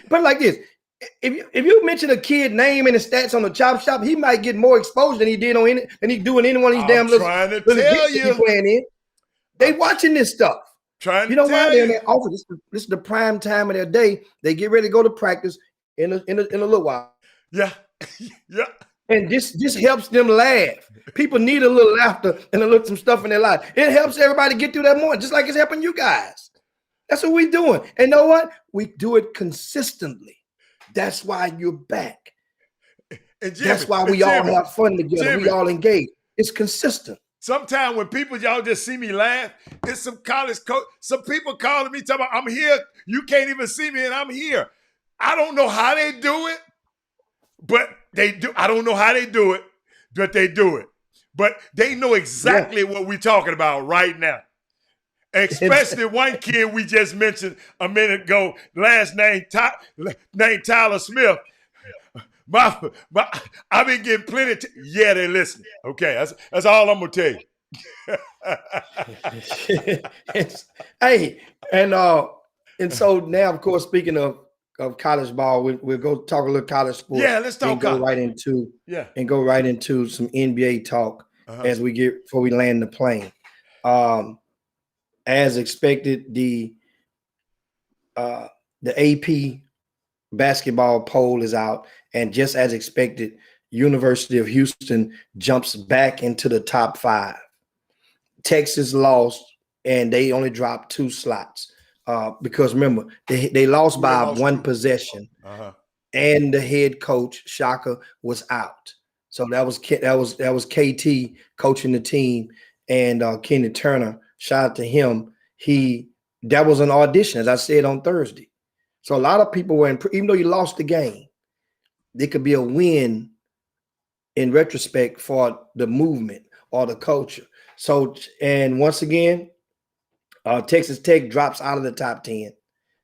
But like this. If you mention a kid name and the stats on the chop shop, he might get more exposure than he did on any one of these damn little trying to little tell games you. he playing in. They watching this stuff. Trying you know to why tell they're in you. their office. This is the prime time of their day. They get ready to go to practice in a little while. Yeah. Yeah. And this helps them laugh. People need a little laughter and some stuff in their life. It helps everybody get through that morning, just like it's helping you guys. That's what we're doing. And you know what? We do it consistently. That's why you're back. And Jimmy, that's why we all have fun together. Jimmy, we all engage. It's consistent. Sometimes when y'all just see me laugh, it's some college coach, some people calling me talking about, I'm here. You can't even see me and I'm here. I don't know how they do it, but they do. I don't know how they do it, but they do it. But they know exactly what we're talking about right now. Especially one kid we just mentioned a minute ago, last name Tyler Smith. I've been getting plenty. They listening. Okay, that's all I'm gonna tell you. Hey, and so now, of course, speaking of college ball, we'll go talk a little college sports. Yeah, let's talk. And go right into some NBA talk as we get before we land the plane. As expected, the AP basketball poll is out, and just as expected, University of Houston jumps back into the top 5. Texas lost, and they only dropped 2 slots because remember they lost by one possession, and the head coach Shaka was out. So that was KT coaching the team, and Kenny Turner. Shout out to him. That was an audition, as I said on Thursday. So a lot of people were even though you lost the game, there could be a win in retrospect for the movement or the culture. So, and once again, Texas Tech drops out of the top 10.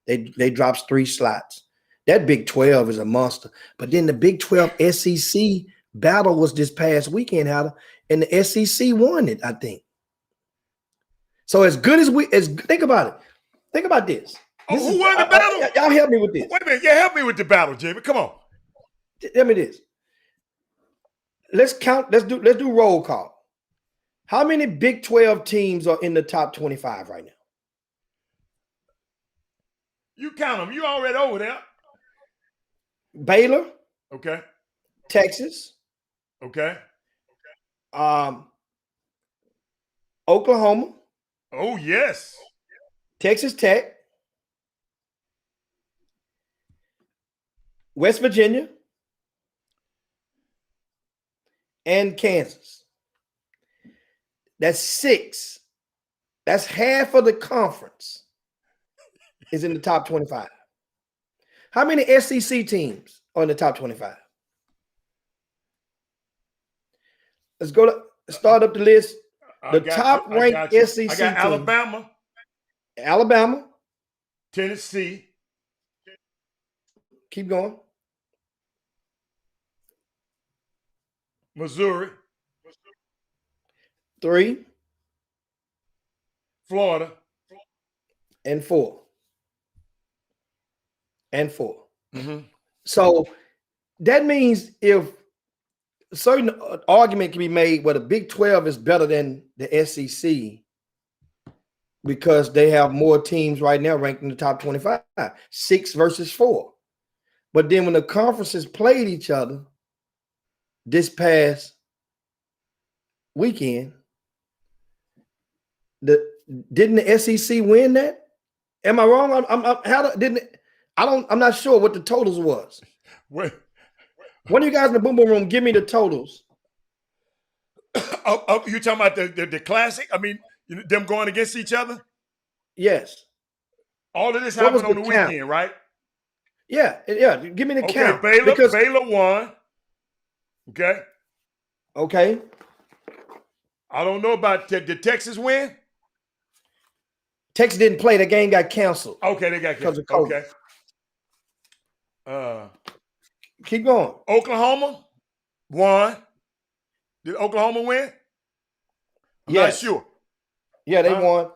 They drops 3 slots. That Big 12 is a monster. But then the Big 12 SEC battle was this past weekend, and the SEC won it, I think. So as good as think about it. Think about this. Who won the battle? Y'all help me with this. Wait a minute. Yeah, help me with the battle, Jimmy. Come on. Tell me this. Let's count. Let's do roll call. How many Big 12 teams are in the top 25 right now? You count them. You already over there. Baylor. Okay. Texas. Okay. Oklahoma. Oh, yes. Texas Tech. West Virginia. And Kansas. That's 6. That's half of the conference is in the top 25. How many SEC teams are in the top 25? Let's start up the list. The top ranked SEC I got team. Alabama. Tennessee. Keep going. Missouri. 3. Florida. And 4. Mm-hmm. So that means if a certain argument can be made where the Big 12 is better than the SEC because they have more teams right now ranked in the top 25, 6 versus 4. But then when the conferences played each other this past weekend, didn't the SEC win that? Am I wrong? I'm not sure what the totals was. Wait. One of you guys in the Boom Boom Room, give me the totals You talking about the classic? I mean, them going against each other? Yes. All of this What was happened on the the count? weekend, right? Yeah. Give me the Okay, count. Baylor Because won. Okay. okay, I don't know about did Texas win? Texas didn't play. The game got canceled Okay, they got because of canceled. COVID. Okay. Keep going. Oklahoma won. Did Oklahoma win? I'm not Yes. sure. Yeah, they won.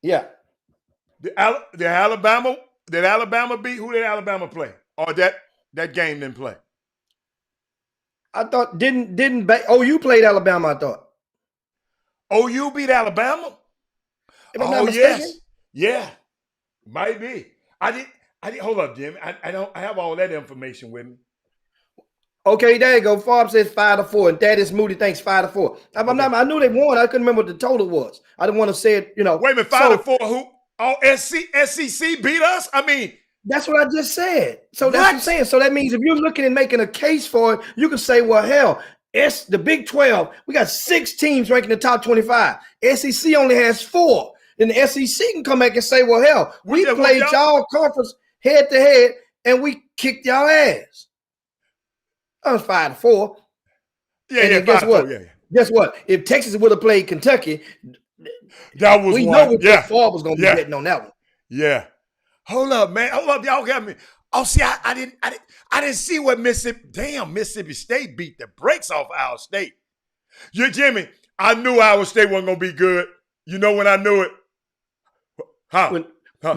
Yeah. Did Alabama beat? Who did Alabama play? Or that game didn't play? I thought OU played Alabama, I thought. OU beat Alabama? If I'm not yes. mistaken. Yeah. Might be. I didn't hold up, Jimmy. I have all that information with me. Okay, there you go. Forbes says 5-4, and Thaddeus Moody thinks 5-4. I knew they won. I couldn't remember what the total was. I didn't want to say it, Wait a minute, 5-4. Who? Oh, SEC beat us? I mean, that's what I just said. So that's what I'm saying. So that means if you're looking and making a case for it, you can say, well, hell, the Big 12, we got 6 teams ranking in the top 25. SEC only has 4. Then the SEC can come back and say, well, hell, we played y'all conference head to head and we kicked y'all ass. That was 5-4. Yeah, guess what? Yeah. Guess what? If Texas would have played Kentucky, that was we one. know what Favre was going to be betting on that one. Yeah. Hold up, man. Hold up, y'all got me. Oh, see, I didn't see what Mississippi State beat the brakes off Iowa State. Jimmy, I knew Iowa State wasn't gonna be good. You know when I knew it? When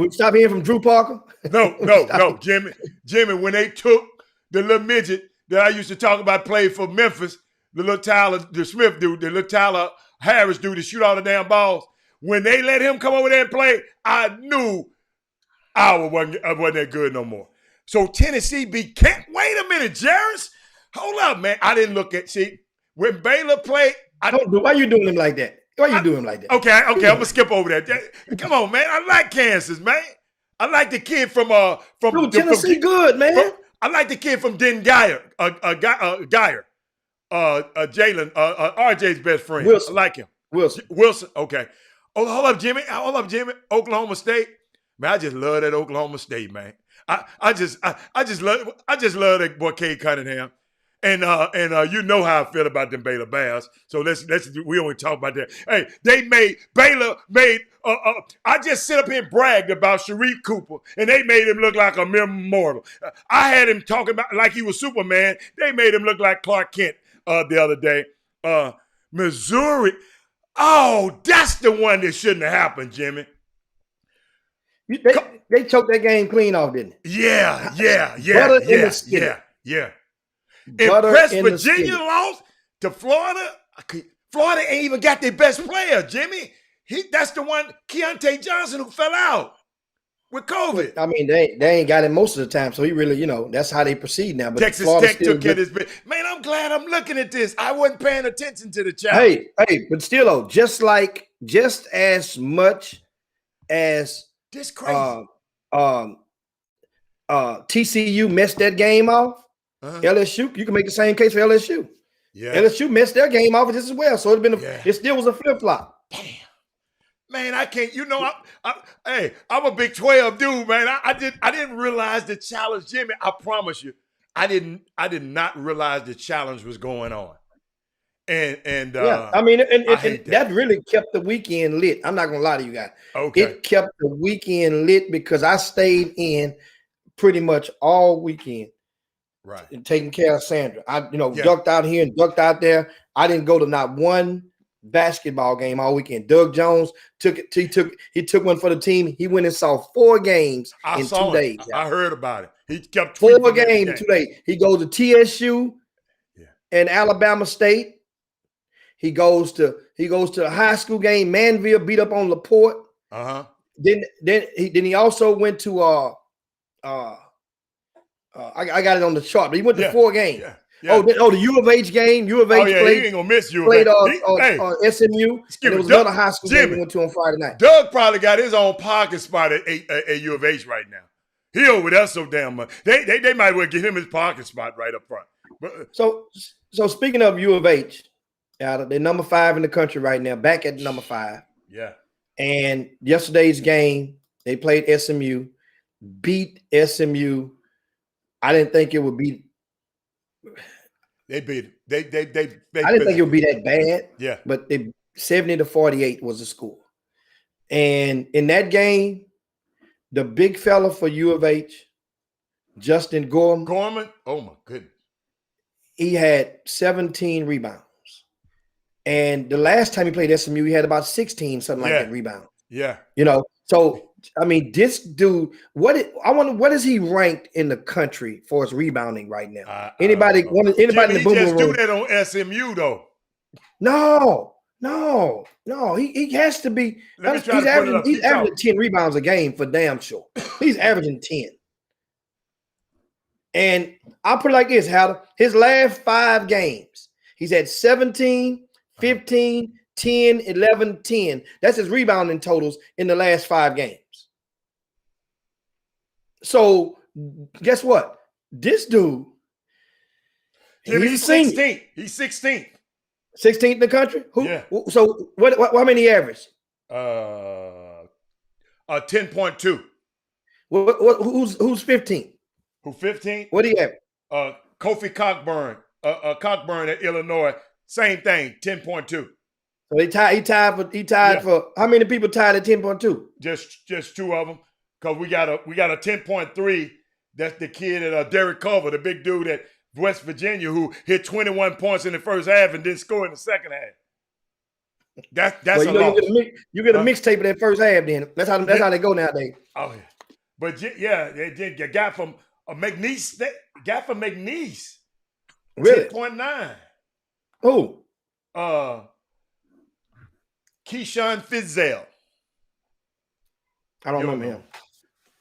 we stop hearing from Drew Parker? No, Jimmy, when they took the little midget that I used to talk about played for Memphis, the little Tyler, the Smith dude, the little Tyler Harris dude to shoot all the damn balls. When they let him come over there and play, I knew Iowa wasn't that good no more. So Tennessee beat Kent. Wait a minute, Jarris. Hold up, man. I didn't look at, see, when Baylor played. Why you doing him like that? Why you doing him like that? Okay, I'm going to skip over that. Come on, man. I like Kansas, man. I like the kid from Tennessee good, man. I like the kid from Denton Geyer. Jalen, RJ's best friend. Wilson. I like him. Wilson. Okay. Oh, hold up, Jimmy. Oklahoma State. Man, I just love that Oklahoma State, man. I just love that boy Cade Cunningham. And you know how I feel about them Baylor Bears. So we only talk about that. Hey, Baylor made I just sit up here and bragged about Sharif Cooper, and they made him look like a mere mortal. I had him talking about like he was Superman. They made him look like Clark Kent the other day. Missouri. Oh, that's the one that shouldn't have happened, Jimmy. They choked that game clean off, didn't they? Yeah. Butter And Virginia lost to Florida. Florida ain't even got their best player, Jimmy. That's the one, Keontae Johnson, who fell out with COVID. I mean, they ain't got it most of the time, so he really, that's how they proceed now. But Texas Tech took care of this bit. Man, I'm glad I'm looking at this. I wasn't paying attention to the challenge. Hey, but still, though, just as much as this crazy. TCU messed that game off. LSU, you can make the same case for LSU. Yeah, LSU messed their game off just as well. So it still was a flip flop. Damn, man, I can't. I'm a Big 12 dude, man. I didn't realize the challenge, Jimmy. I promise you, I did not realize the challenge was going on. And I mean, and that really kept the weekend lit. I'm not gonna lie to you guys. Okay, it kept the weekend lit because I stayed in pretty much all weekend. Right. And taking care of Sandra. Ducked out here and ducked out there. I didn't go to not one basketball game all weekend. Doug Jones took it. He took one for the team. He went and saw 4 games in 2 days. I heard about it. He kept 4 games in 2 days. He goes to TSU and Alabama State. He goes to a high school game. Manville beat up on LaPorte. Then he also went to I got it on the chart, but he went to 4 games. Yeah. The U of H game. U of H played, he ain't gonna miss you. Played SMU. And there was another high school game he went to on Friday night. Doug probably got his own parking spot at U of H right now. He over there so damn much. They might well give him his parking spot right up front. But, so speaking of U of H, They're number 5 in the country right now, back at number 5. Yeah. And yesterday's game, they played SMU, beat SMU. I didn't think it would be. They beat it. They I didn't think it would be that bad. Yeah. But 70-48 was the score. And in that game, the big fella for U of H, Justin Gorman. Oh my goodness. He had 17 rebounds. And the last time he played SMU, he had about 16, something like that, rebounds. Yeah. You know, so I mean, this dude, what is he ranked in the country for his rebounding right now? Anybody in the boom just room? Do that on SMU though. No. He has to be. He's averaging 10 rebounds a game for damn sure. He's averaging 10. And I'll put it like this, Howard. His last 5 games, he's had 17, 15, 10, 11, 10. That's his rebounding totals in the last 5 games. So guess what? This dude, he's 16th. He's 16th. 16th in the country? Yeah. So what how many he averaged? 10.2. Who's 15? Who 15? What do you have? Kofi Cockburn. Cockburn at Illinois. Same thing, 10.2. So he tied for how many people tied at 10.2? Just 2 of them. Because we got a 10.3. That's the kid at Derek Culver, the big dude at West Virginia, who hit 21 points in the first half and didn't score in the second half. That's a loss. You get a mixtape of that first half. Then that's how they go nowadays. Oh yeah, but yeah, you got from McNeese. Got from McNeese. Really? 10.9. Who? Keyshawn Fitzgerald. I don't remember him.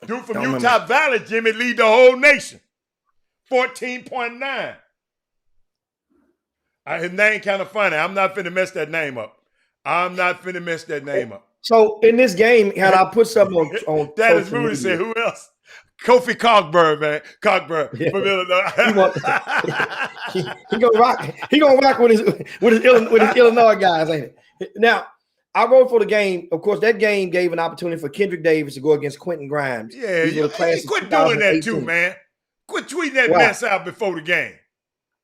Dude from Utah Valley, Jimmy, lead the whole nation. 14.9. His name kind of funny. I'm not finna mess that name up. So in this game, had I put something on that is Moody said, who else? Kofi Cockburn, man. Cockburn from Illinois. He gonna rock. He gonna rock with his Illinois guys, ain't it? Now, I wrote for the game. Of course, that game gave an opportunity for Kendrick Davis to go against Quentin Grimes. Yeah, you quit doing that too, man. Quit tweeting that mess out before the game.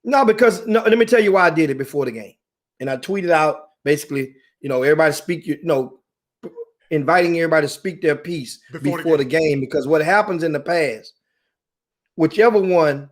No, because let me tell you why I did it before the game. And I tweeted out basically, everybody speak, inviting everybody to speak their piece before the game. Because what happens in the past, whichever one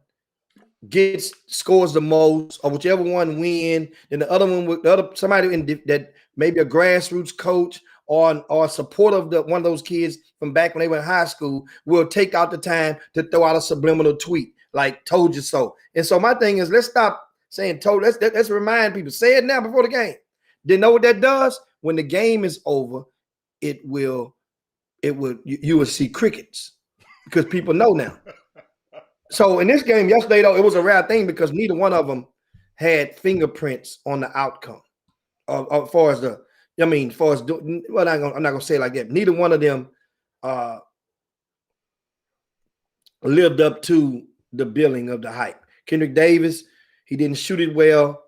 scores the most, or whichever one win, then the other one, somebody that maybe a grassroots coach or support of one of those kids from back when they were in high school will take out the time to throw out a subliminal tweet like "told you so." And so my thing is, let's stop saying "told." Let's remind people. Say it now before the game. Then know what that does? When the game is over, you will see crickets because people know now. So in this game yesterday, though, it was a rare thing because neither one of them had fingerprints on the outcome. As far as I'm not gonna say it like that. Neither one of them lived up to the billing of the hype. Kendrick Davis, he didn't shoot it well.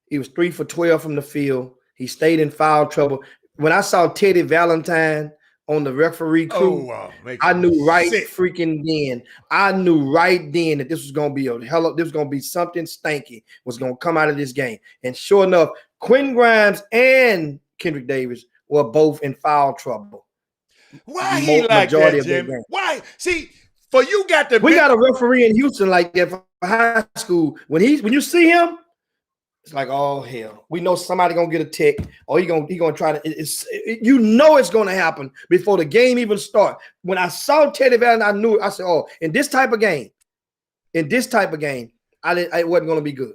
He was 3 for 12 from the field. He stayed in foul trouble. When I saw Teddy Valentine on the referee crew, I knew right then that this was gonna be this was gonna be something stanky was gonna come out of this game. And sure enough, Quentin Grimes and Kendrick Davis were both in foul trouble. Why he like that, Jim? Why? See, we got a referee in Houston like that for high school. When you see him, it's like, oh hell, we know somebody gonna get a tick, or he gonna try to. It's gonna happen before the game even starts. When I saw Teddy Valentine, I knew. I said, oh, in this type of game, it wasn't gonna be good.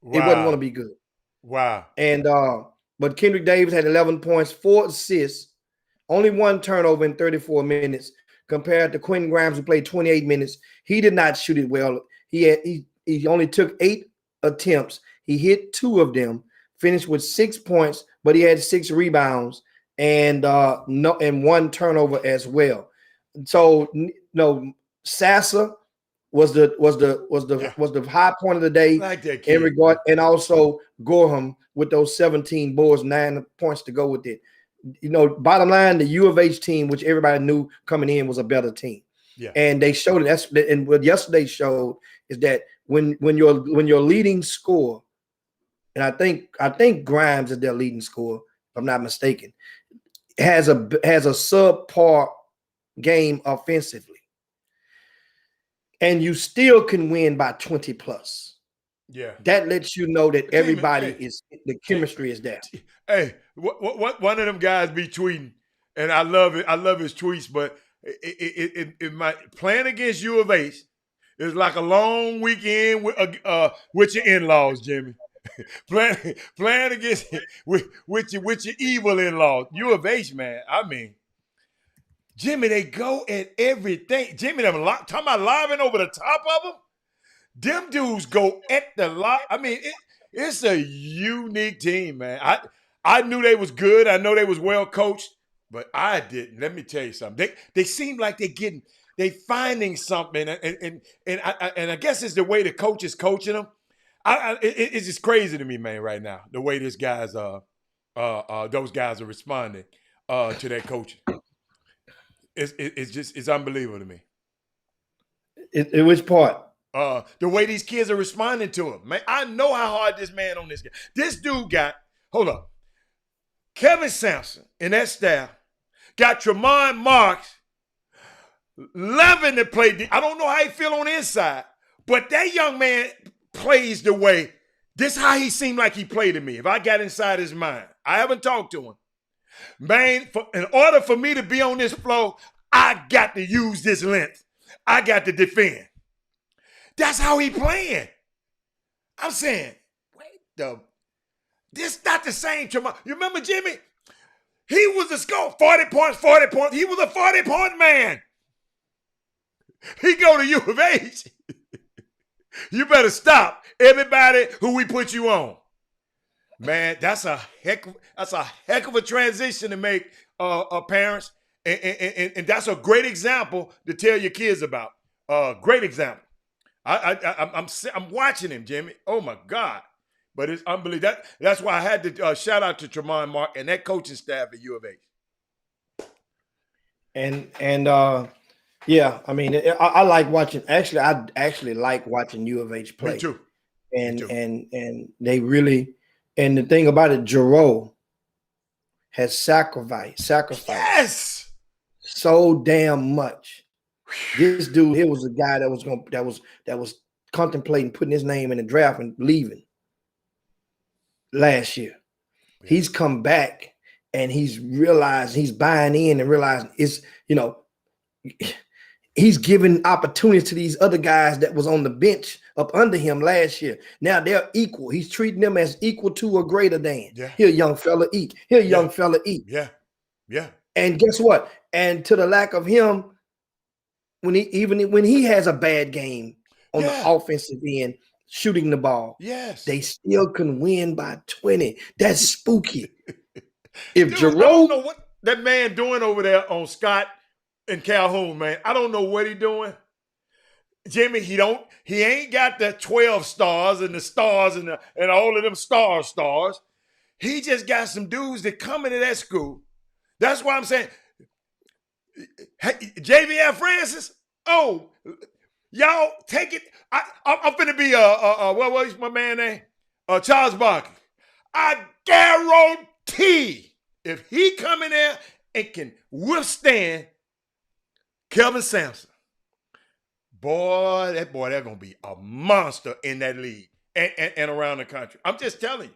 Wow. It wasn't gonna be good. Wow. And but Kendrick Davis had 11 points, 4 assists, only 1 turnover in 34 minutes, compared to Quentin Grimes, who played 28 minutes. He did not shoot it well. He only took 8 attempts. He hit 2 of them, finished with 6 points, but he had 6 rebounds and 1 turnover as well. So Sasser the high point of the day I like that kid. in regard, and also Gorham with those 17 boards, 9 points to go with it. You know, bottom line, the U of H team, which everybody knew coming in, was a better team. Yeah. And they showed it. And what yesterday showed is that when your leading scorer, and I think Grimes is their leading scorer, if I'm not mistaken, has a subpar game offensively, and you still can win by 20 plus. Yeah. That lets you know that everybody hey, is, the chemistry is there. Hey, what one of them guys be tweeting, and I love it. I love his tweets, but it might playing against U of H is like a long weekend with your in-laws, Jimmy. playing against with your evil in-laws. U of H, man. I mean, Jimmy, they go at everything. Jimmy, them talking about lobbing over the top of them. Them dudes go at the lob. I mean, it's a unique team, man. I knew they was good. I know they was well coached, but I didn't. Let me tell you something. They seem like they finding something, and I guess it's the way the coach is coaching them. It's just crazy to me, man, right now, the way those guys are responding to their coaching. It's unbelievable to me. Which part? The way these kids are responding to him, man. I know how hard this man on this guy. This dude got, hold up, Kevin Sampson and that staff got Tremont Marks loving to play. I don't know how he feel on the inside, but that young man plays the way. This how he seemed like he played to me. If I got inside his mind, I haven't talked to him. Man, in order for me to be on this floor, I got to use this length. I got to defend. That's how he playing. I'm saying, this not the same Tremont. You remember Jimmy? He was a score, 40 points. He was a 40-point man. He go to U of H. You better stop everybody who we put you on. Man, that's a heck of a transition to make, parents, and that's a great example to tell your kids about. Great example. I'm watching him, Jimmy. Oh my God! But it's unbelievable. That's why I had to shout out to Tremont Mark and that coaching staff at U of H. And yeah, I mean, I like watching. Actually, I actually like watching U of H play. Me too. And they really. And the thing about it, Giroux has sacrificed Yes, so damn much. This dude here was a guy that was contemplating putting his name in the draft and leaving last year. Yeah. He's come back and he's realized he's buying in and realizing it's, you know, he's giving opportunities to these other guys that was on the bench up under him last year. Now they're equal. He's treating them as equal to or greater than. Yeah. Here, young fella, eat. Here, young fella, eat. Yeah. Yeah. And guess what? And to the lack of him, when he has a bad game on the offensive end, shooting the ball, they still can win by 20. That's spooky. If Dude, Jerome, I don't know what that man doing over there on Scott and Calhoun, man. I don't know what he doing. Jimmy, he ain't got the 12 stars and the stars and all of them stars. He just got some dudes that come into that school. That's why I'm saying, hey, JVF Francis, oh, y'all take it. I'm finna be what was my man name? Charles Barkley. I guarantee if he come in there and can withstand Kelvin Sampson, they're gonna be a monster in that league and around the country. I'm just telling you.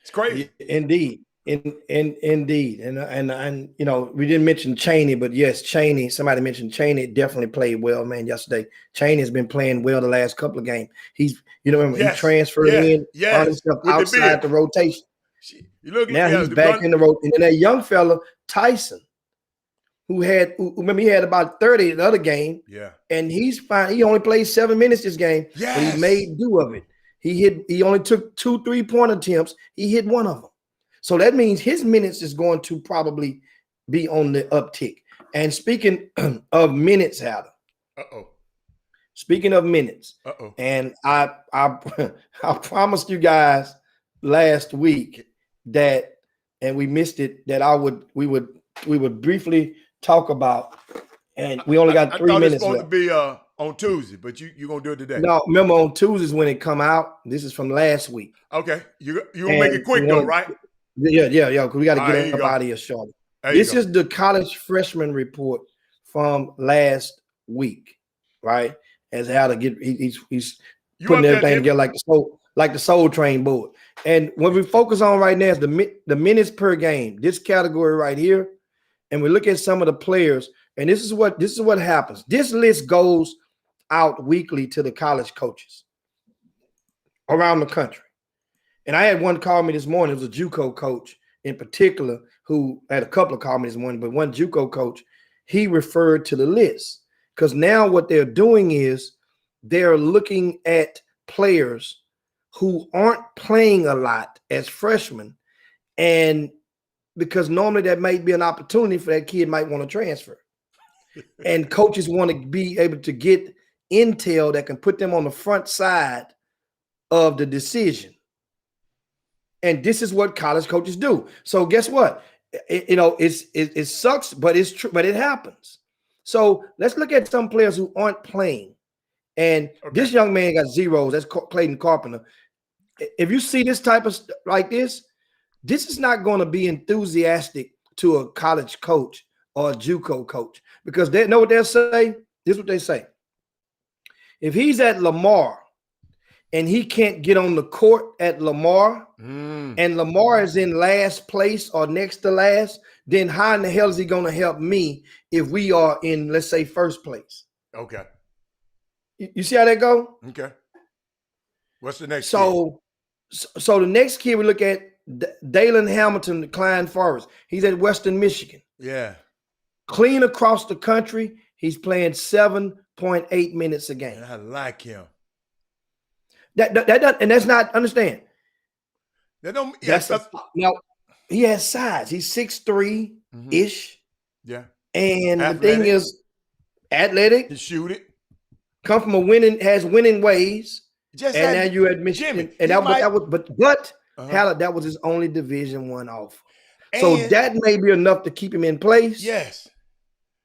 It's crazy. Indeed. Indeed. And you know, we didn't mention Chaney, but yes, Chaney, somebody mentioned Chaney definitely played well, man, yesterday. Chaney has been playing well the last couple of games. He's, you know, remember, he transferred in, all this stuff outside the rotation. Now he's back in the rotation. And that young fella, Tyson, who remember he had about 30 the other game. Yeah. And he's fine. He only played 7 minutes this game. Yes. But he made do of it. He only took 2 3-point attempts. He hit one of them. So that means his minutes is going to probably be on the uptick. And speaking of minutes, Adam, Uh-oh. Speaking of minutes, Uh-oh. and I I promised you guys last week that, and we missed it, that we would briefly talk about, and we only got I 3 thought it's minutes supposed left. to be on Tuesday, but you're gonna do it today. No, remember on Tuesdays when it come out. This is from last week. Okay. You gonna make it quick though, right? Yeah. 'Cause we got to All right, here get you up go. out of here shortly. There you This go. is the college freshman report from last week, right? As how to get he's You putting up there, everything Jim? together like the Soul Train board. And what we focus on right now is the minutes per game. This category right here, and we look at some of the players. And this is what happens. This list goes out weekly to the college coaches around the country. And I had one call me this morning. It was a JUCO coach in particular who had a couple of call me this morning, but one JUCO coach, he referred to the list because now what they're doing is they're looking at players who aren't playing a lot as freshmen, and because normally that might be an opportunity for that kid might want to transfer. And coaches want to be able to get intel that can put them on the front side of the decision. And this is what college coaches do. So guess what? It sucks, but it's true, but it happens. So let's look at some players who aren't playing. And this young man got zeros. That's Clayton Carpenter. If you see this type of like this is not going to be enthusiastic to a college coach or a JUCO coach, because they know what they'll say. This is what they say. If he's at Lamar and he can't get on the court at Lamar, and Lamar is in last place or next to last, then how in the hell is he going to help me if we are in, let's say, first place? Okay. You see how that go? Okay. What's the next? So the next kid we look at, Dalen Hamilton, Klein Forest. He's at Western Michigan. Yeah. Clean across the country. He's playing 7.8 minutes a game. I like him. And that's not, understand. That don't. Now he has size. He's 6'3" ish. Yeah. And athletic. The thing is, athletic. He shoot it. Come from has winning ways. And now you admit Jimmy. And that was his only Division I offer. So that may be enough to keep him in place. Yes.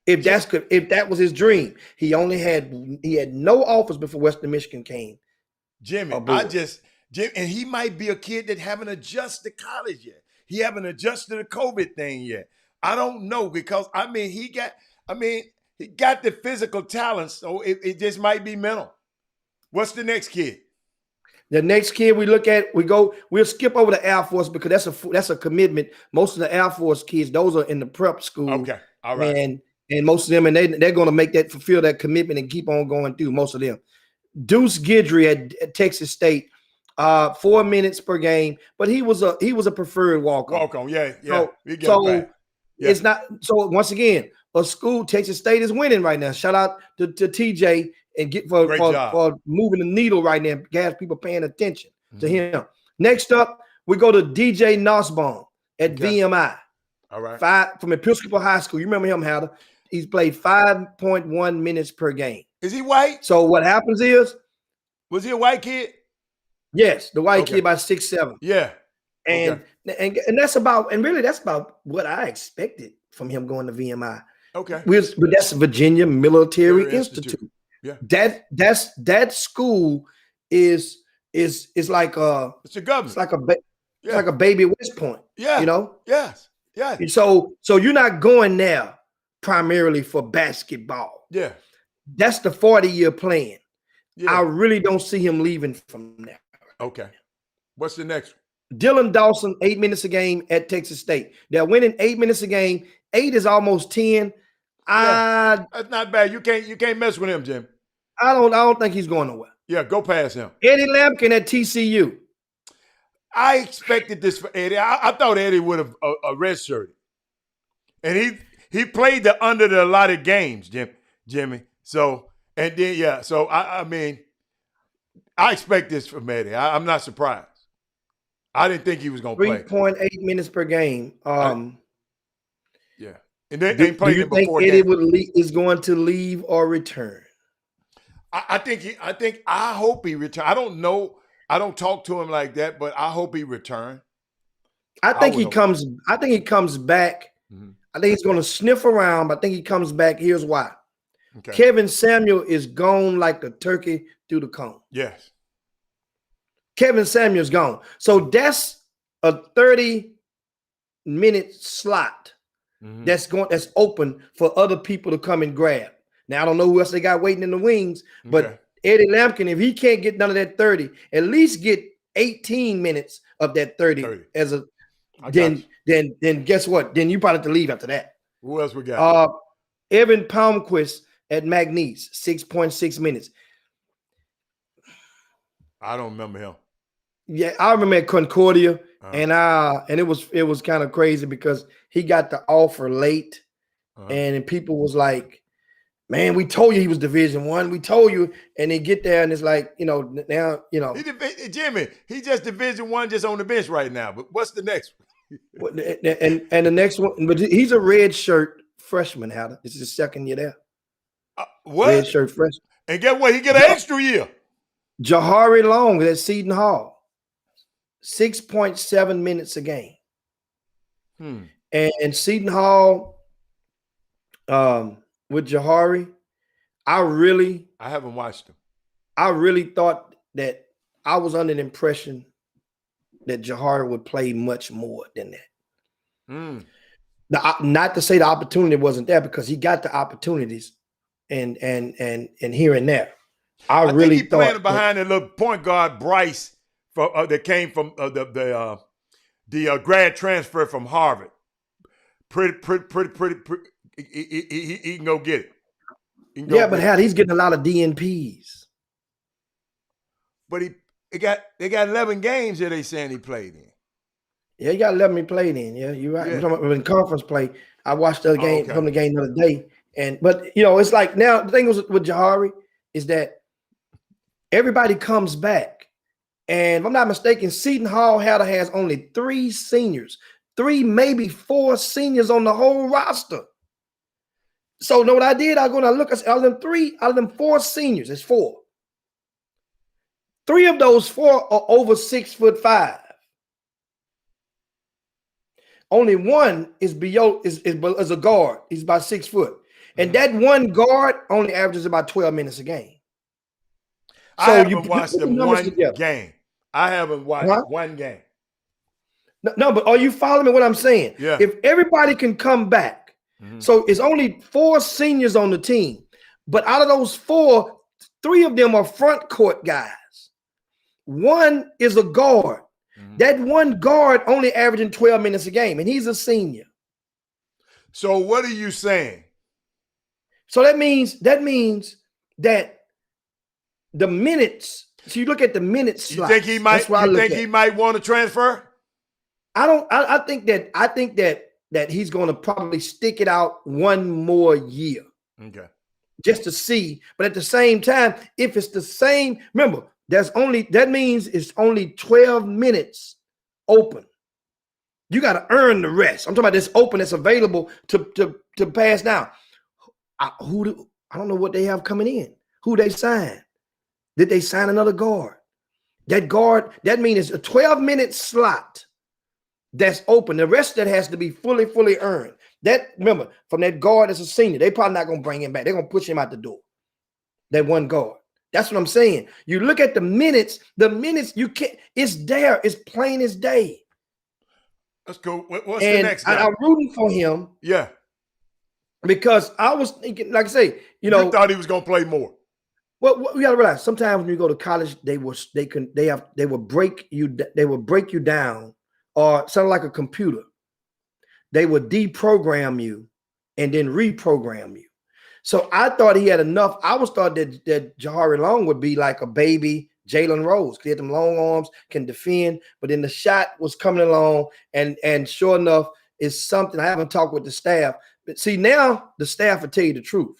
If that was his dream. He had no offers before Western Michigan came. Jimmy, and he might be a kid that haven't adjusted to college yet. He haven't adjusted to the COVID thing yet. I don't know, because he got the physical talent, so it just might be mental. What's the next kid? The next kid we look at, we'll skip over the Air Force because that's a commitment. Most of the Air Force kids, those are in the prep school. Okay, all right. And most of them, and they're going to fulfill that commitment and keep on going through. Most of them. Deuce Guidry at Texas State, 4 minutes per game, but he was a preferred walk-on. Walk-on, yeah. It's not. So once again, Texas State is winning right now. Shout out to TJ and for moving the needle right now. Gas people paying attention to him. Next up, we go to DJ Nussbaum at VMI. All right. From Episcopal High School. You remember him, Hatter? He's played 5.1 minutes per game. Is he white? So what happens is, was he a white kid? Yes, the white kid about 6'7". Yeah. And that's about what I expected from him going to VMI. Okay. But that's Virginia Military Institute. Yeah. That school is like it's a government. It's like a baby at West Point. Yeah. You know? Yes. Yeah. So you're not going there primarily for basketball. Yeah. That's the 40-year plan. Yeah. I really don't see him leaving from there. Okay. What's the next one? Dylan Dawson, 8 minutes a game at Texas State. They're winning 8 minutes a game. 8 is almost 10. That's not bad. You can't mess with him, Jim. I don't think he's going nowhere. Yeah, go past him. Eddie Lampkin at TCU. I expected this for Eddie. I thought Eddie would have redshirted. And he played under the allotted games, Jimmy. So, and then, so I expect this from Eddie. I'm not surprised. I didn't think he was going to play. 3.8 minutes per game. Yeah. And they played him before. Do you think Eddie is going to leave or return? I hope he return. I don't know. I don't talk to him like that, but I hope he return. I think would he hope. comes. I think he comes back. Mhm. I think he's going to sniff around, but I think he comes back. Here's why. Okay. Kevin Samuel is gone like the turkey through the cone. Yes. Kevin Samuel's gone. So that's a 30-minute slot that's open for other people to come and grab. Now, I don't know who else they got waiting in the wings, but Okay. Eddie Lampkin, if he can't get none of that 30, at least get 18 minutes of that 30. As a then guess what? Then you probably have to leave after that. Who else we got? Evan Palmquist at McNeese, 6.6 minutes. I don't remember him. Yeah, I remember at Concordia, and it was kind of crazy because he got the offer late, and people was like, "Man, we told you he was Division I. We told you," and they get there and it's like, now, Jimmy, he just Division I, just on the bench right now. But what's the next one? and the next one, but he's a red shirt freshman. How this is his second year there. What? Red shirt freshman. And get what? He get an extra year. Jahari Long at Seton Hall. 6.7 minutes a game. And Seton Hall with Jahari, I haven't watched him. I really thought that I was under the impression that Jahari would play much more than that. Not to say the opportunity wasn't there, because he got the opportunities and here and there. I really think he playing behind the little point guard Bryce that came from the grad transfer from Harvard. Pretty. He can go get it. But he's getting a lot of DNPs. But they got 11 games that they saying he played in. Yeah, he got 11 he played in. Yeah, you're right. Yeah. In conference play, I watched the game from the game the other day, but it's like now the thing with Jahari is that everybody comes back, and if I'm not mistaken, Seton Hall has only 3 seniors, 3 maybe 4 seniors on the whole roster. So know what I did? I go and I look. I said, out of them 4 seniors, it's 4. 3 of those 4 are over 6'5". Only one is a guard. He's about 6 foot, and that one guard only averages about 12 minutes a game. So I haven't watched them one game. I haven't watched one game. No, but are you following me? What I'm saying? Yeah. If everybody can come back, so it's only 4 seniors on the team, but out of those 4, 3 of them are front court guys. 1 is a guard. That one guard only averaging 12 minutes a game, and he's a senior. So what are you saying? So that means that the minutes. So you look at the minutes. You think he might? He might want to transfer? I think that he's going to probably stick it out one more year. Okay. Just to see, but at the same time, if it's the same, remember. That means it's only 12 minutes open. You got to earn the rest. I'm talking about this open that's available to pass down. I don't know what they have coming in. Who they signed? Did they sign another guard? That means it's a 12-minute slot that's open. The rest of that has to be fully earned. Remember, from that guard that's a senior, they probably not going to bring him back. They're going to push him out the door. That one guard. That's what I'm saying. You look at the minutes you can't, it's there, it's plain as day. Let's go. What's the next guy? I'm rooting for him. Yeah. Because I was thinking, like I say, you thought he was gonna play more. Well, we gotta realize sometimes when you go to college, they will break you down, or something like a computer. They would deprogram you and then reprogram you. So I thought he had enough. I was thought that Jahari Long would be like a baby Jalen Rose. He had them long arms, can defend, but then the shot was coming along, and sure enough, it's something. I haven't talked with the staff, but see, now the staff will tell you the truth.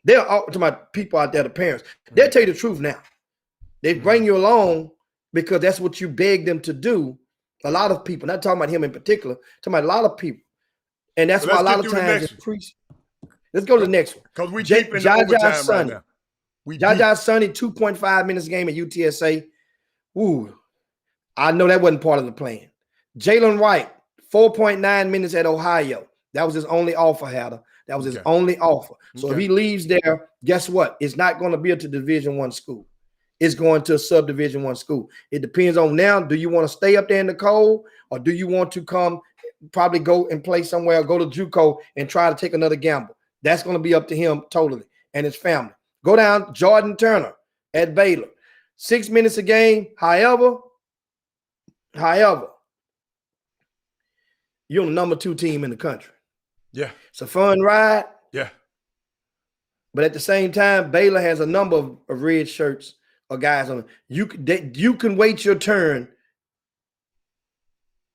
They're all to my people out there, the parents. They'll tell you the truth now. They bring you along because that's what you beg them to do. A lot of people, not talking about him in particular, talking about a lot of people, and that's why a lot of times. Let's go to the next one. Because we deep in the overtime right now. We deep. Jaja Sonny, 2.5 minutes a game at UTSA. Ooh, I know that wasn't part of the plan. Jalen Wright, 4.9 minutes at Ohio. That was his only offer, Hatter. That was his only offer. So if he leaves there, guess what? It's not going to be at the Division I school. It's going to a sub-Division I school. It depends on now, do you want to stay up there in the cold, or do you want to come probably go and play somewhere, go to JUCO and try to take another gamble? That's going to be up to him totally and his family. Go down, Jordan Turner at Baylor. 6 minutes a game. However, you're the number 2 team in the country. Yeah. It's a fun ride. Yeah. But at the same time, Baylor has a number of red shirts or guys on it. You can wait your turn,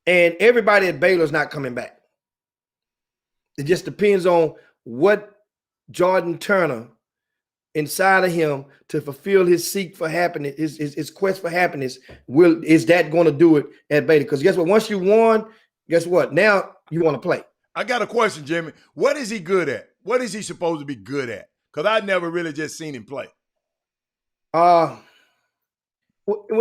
and everybody at Baylor is not coming back. It just depends on what Jordan Turner inside of him to fulfill his seek for happiness, his quest for happiness. Is that going to do it at Baylor? Because guess what? Once you won, guess what? Now you want to play. I got a question, Jimmy. What is he good at? What is he supposed to be good at? Because I never really just seen him play. When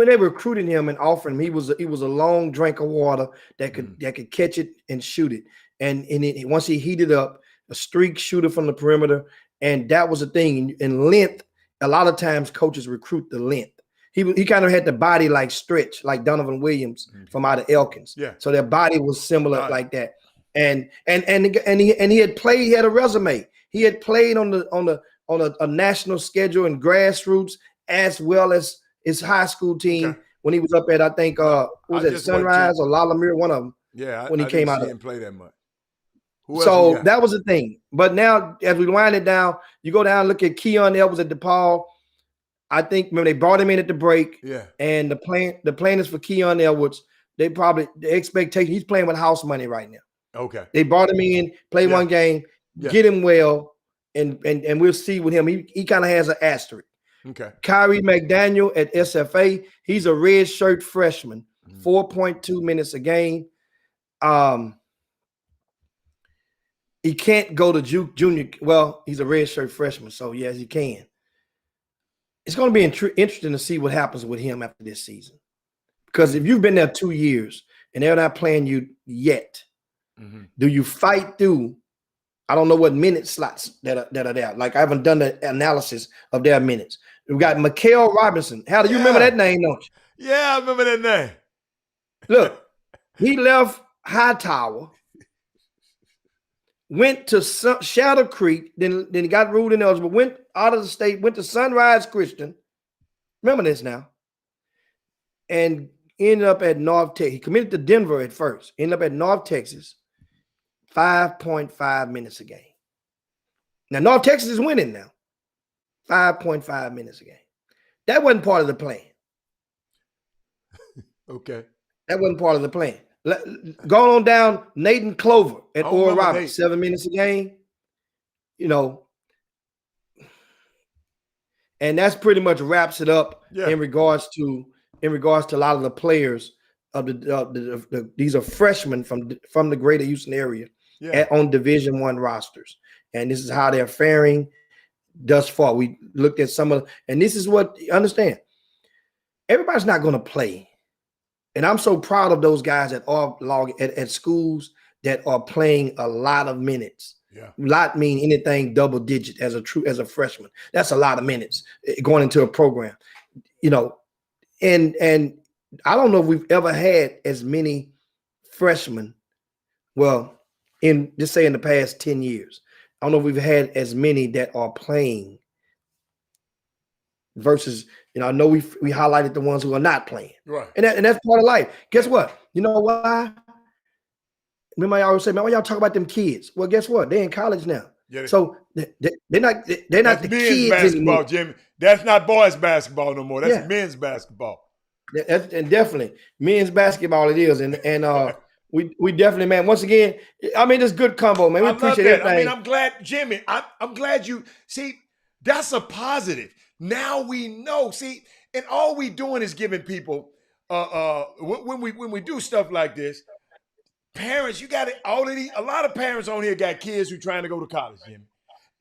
they recruited him and offered him, he was a long drink of water that could catch it and shoot it. And once he heated up, a streak shooter from the perimeter, and that was the thing. In length, a lot of times coaches recruit the length. He kind of had the body like Stretch, like Donovan Williams from out of Elkins. Yeah. So their body was similar like that. And he had played. He had a resume. He had played on a national schedule and grassroots as well as his high school team when he was up at, I think was it Sunrise or Lalamere, one of them. Yeah, when he came out. He didn't play that much. So that was the thing. But now, as we wind it down, you go down and look at Keon Edwards at DePaul. I think when they brought him in at the break, and the plan is for Keon Edwards. The expectation, he's playing with house money right now. Okay. They brought him in, play one game, get him well, and we'll see with him. He kind of has an asterisk. Okay. Kyrie McDaniel at SFA, he's a red shirt freshman, 4.2 minutes a game. He can't go to junior. Well, he's a red shirt freshman, so yes, he can. It's going to be interesting to see what happens with him after this season. Because if you've been there 2 years and they're not playing you yet, do you fight through? I don't know what minute slots that are there. Like, I haven't done the analysis of their minutes. We've got Mikael Robinson. How do you remember that name, don't you? Yeah, I remember that name. Look, he left Hightower, went to Shadow Creek, then he got ruled ineligible, went out of the state, went to Sunrise Christian. Remember this now. And ended up at North Texas. He committed to Denver at first. Ended up at North Texas, 5.5 minutes a game. Now, North Texas is winning now. 5.5 minutes a game. That wasn't part of the plan. Okay. That wasn't part of the plan. Going on down, Nathan Clover at Oral Roberts, 7 minutes a game. You know, and that's pretty much wraps it up in regards to a lot of the players of these are freshmen from the greater Houston area on Division I rosters. And this is how they're faring thus far. We looked at some of, and this is what, understand, everybody's not going to play. And I'm so proud of those guys that are at schools that are playing a lot of minutes. Yeah. Lot mean anything double digit as a freshman. That's a lot of minutes going into a program. You know, and I don't know if we've ever had as many freshmen. Well, in the past 10 years, I don't know if we've had as many that are playing versus, I know we highlighted the ones who are not playing. Right. And that's part of life. Guess what? You know why? Remember, I always say, man, why y'all talk about them kids? Well, guess what? They're in college now. Yeah, so they're not the kids basketball, anymore. Jimmy. That's not boys basketball no more. That's men's basketball. And definitely men's basketball it is. And we definitely, man, once again, I mean, it's good combo, man. We appreciate everything. I mean, I'm glad, Jimmy, I'm glad you see, that's a positive. Now we know. See, and all we doing is giving people when we do stuff like this, parents, you got it. A lot of parents on here got kids who trying to go to college, Jimmy,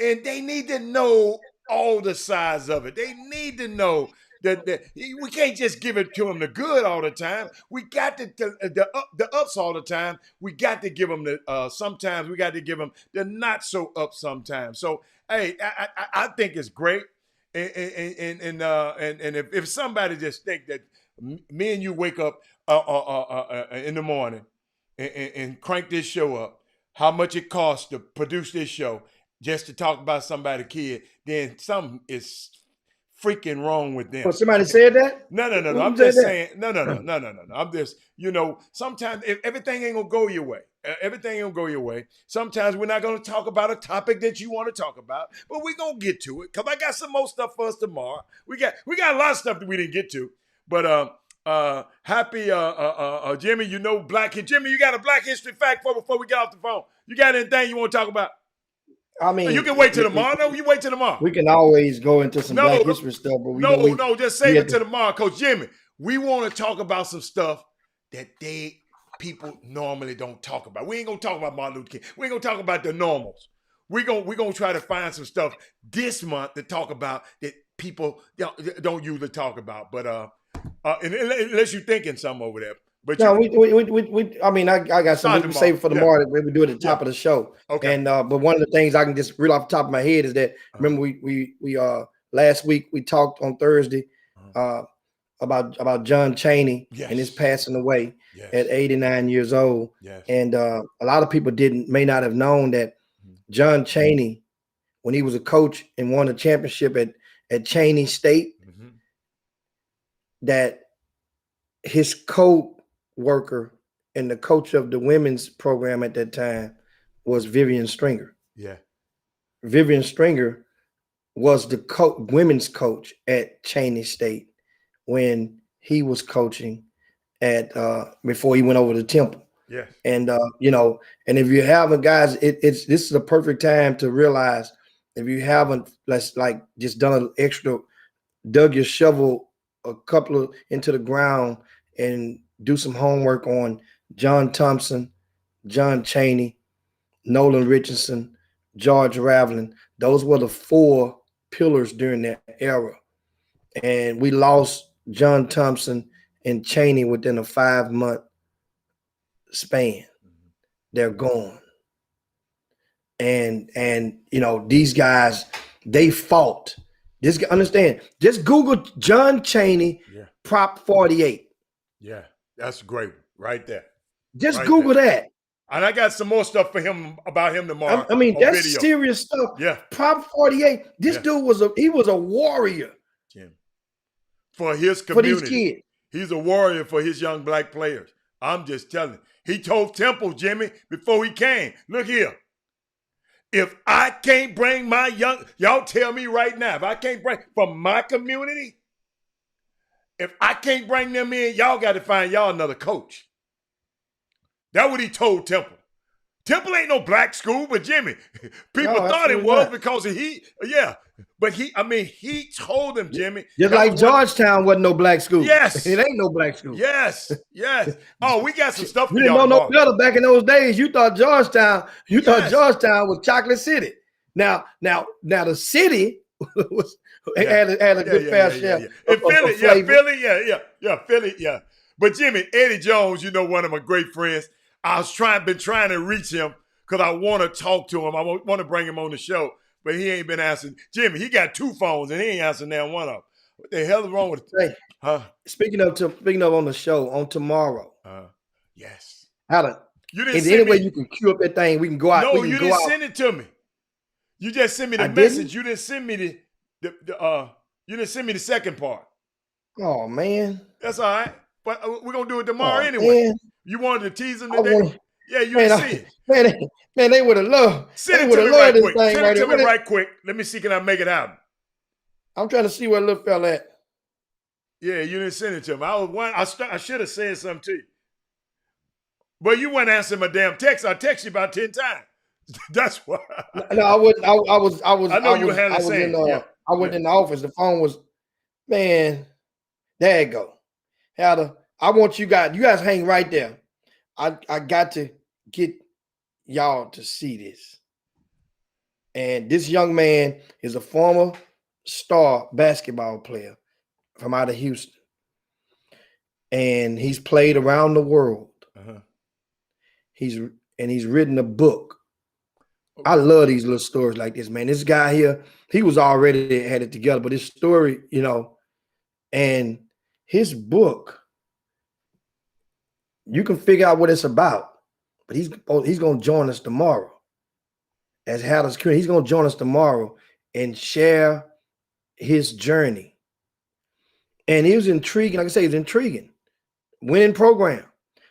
and they need to know all the sides of it. They need to know that we can't just give it to them the good all the time. We got the ups all the time. We got to give them the sometimes we got to give them the not so up sometimes. So hey, I think it's great. And if somebody just think that me and you wake up in the morning and crank this show up, how much it costs to produce this show just to talk about somebody's kid, then something is freaking wrong with them. Well, somebody said that? No. Who I'm said just that? saying, no. I'm just, sometimes everything ain't gonna go your way. Everything ain't gonna go your way. Sometimes we're not gonna talk about a topic that you want to talk about, but we're gonna get to it because I got some more stuff for us tomorrow. We got a lot of stuff that we didn't get to, but happy Jimmy, Jimmy, you got a Black History fact before we get off the phone. You got anything you want to talk about? I mean, You can wait till tomorrow. No, you wait till tomorrow. We can always go into some Black History stuff, but just save it till tomorrow, Coach Jimmy. We want to talk about some stuff that people normally don't talk about. We ain't gonna talk about Martin Luther King. We ain't gonna talk about the normals. We're gonna try to find some stuff this month to talk about that people don't usually talk about. But unless you're thinking something over there. But no, I mean, I got something to say for tomorrow that we do at the top of the show. Okay. And but one of the things I can just reel off the top of my head is that remember we last week we talked on Thursday about John Chaney and his passing away at 89 years old. Yes. And a lot of people may not have known that John Chaney, when he was a coach and won a championship at Chaney State, that his co-worker and the coach of the women's program at that time was Vivian Stringer. Yeah. Vivian Stringer was the women's coach at Chaney State when he was coaching at before he went over to Temple. Yeah. And and if you haven't, guys, this is a perfect time to realize if you haven't, just done an extra, dug your shovel a couple of into the ground and do some homework on John Thompson, John Chaney, Nolan Richardson, George Raveling. Those were the 4 pillars during that era. And we lost John Thompson and Chaney within a 5-month span. They're gone. And these guys, they fought. Understand, just Google John Chaney, Prop 48. Yeah, that's great right there. Just Google that. And I got some more stuff about him tomorrow. I mean, that's video. Serious stuff. Yeah. Prop 48. This dude was a warrior. Jim. For his community. For these kids. He's a warrior for his young Black players. I'm just telling you. He told Temple, Jimmy, before he came, look here. If I can't bring y'all tell me right now, if I can't bring from my community, if I can't bring them in, y'all got to find y'all another coach. That's what he told Temple. Temple ain't no black school, but Jimmy, people thought it was because but he told them, Jimmy. Just like Georgetown wasn't no black school. Yes. It ain't no black school. Yes. Oh, we got some stuff for you didn't y'all. know no better back in those days. You thought Georgetown was Chocolate City. Now the city had a good fair share. And Philly, yeah. But Jimmy, Eddie Jones, one of my great friends. I was been trying to reach him because I want to talk to him. I want to bring him on the show, but he ain't been answering. Jimmy, he got 2 phones and he ain't answering now one of them. What the hell is wrong with it? Hey, speaking of on the show on tomorrow. Yes. Alan, you didn't is there any way you can queue up that thing? We can go out. No, you didn't send it to me. You just sent me the message. You didn't send me you didn't send me the second part. Oh man. That's all right. But we're gonna do it tomorrow anyway. Man. You wanted to tease them today? Yeah, you didn't see it. Man, they would have loved. Send it to me right quick. Send it to me right quick. Let me see, can I make it happen? I'm trying to see where little fella at. Yeah, you didn't send it to me. I should have said something to you. But you weren't answering my damn text. I text you about 10 times. That's why. No, I wouldn't. I was. I know you had the same. I wasn't in the office. The phone was. Man, there you go. I want you guys hang right there. I got to get y'all to see this. And this young man is a former star basketball player from out of Houston. And he's played around the world. Uh-huh. He's written a book. I love these little stories like this, man. This guy here, he was already had it together, but his story, you know, and his book, you can figure out what it's about. But he's going to join us tomorrow. As Hatters Crew, he's going to join us tomorrow and share his journey. And he was intriguing. Like I say, it was intriguing. Winning program.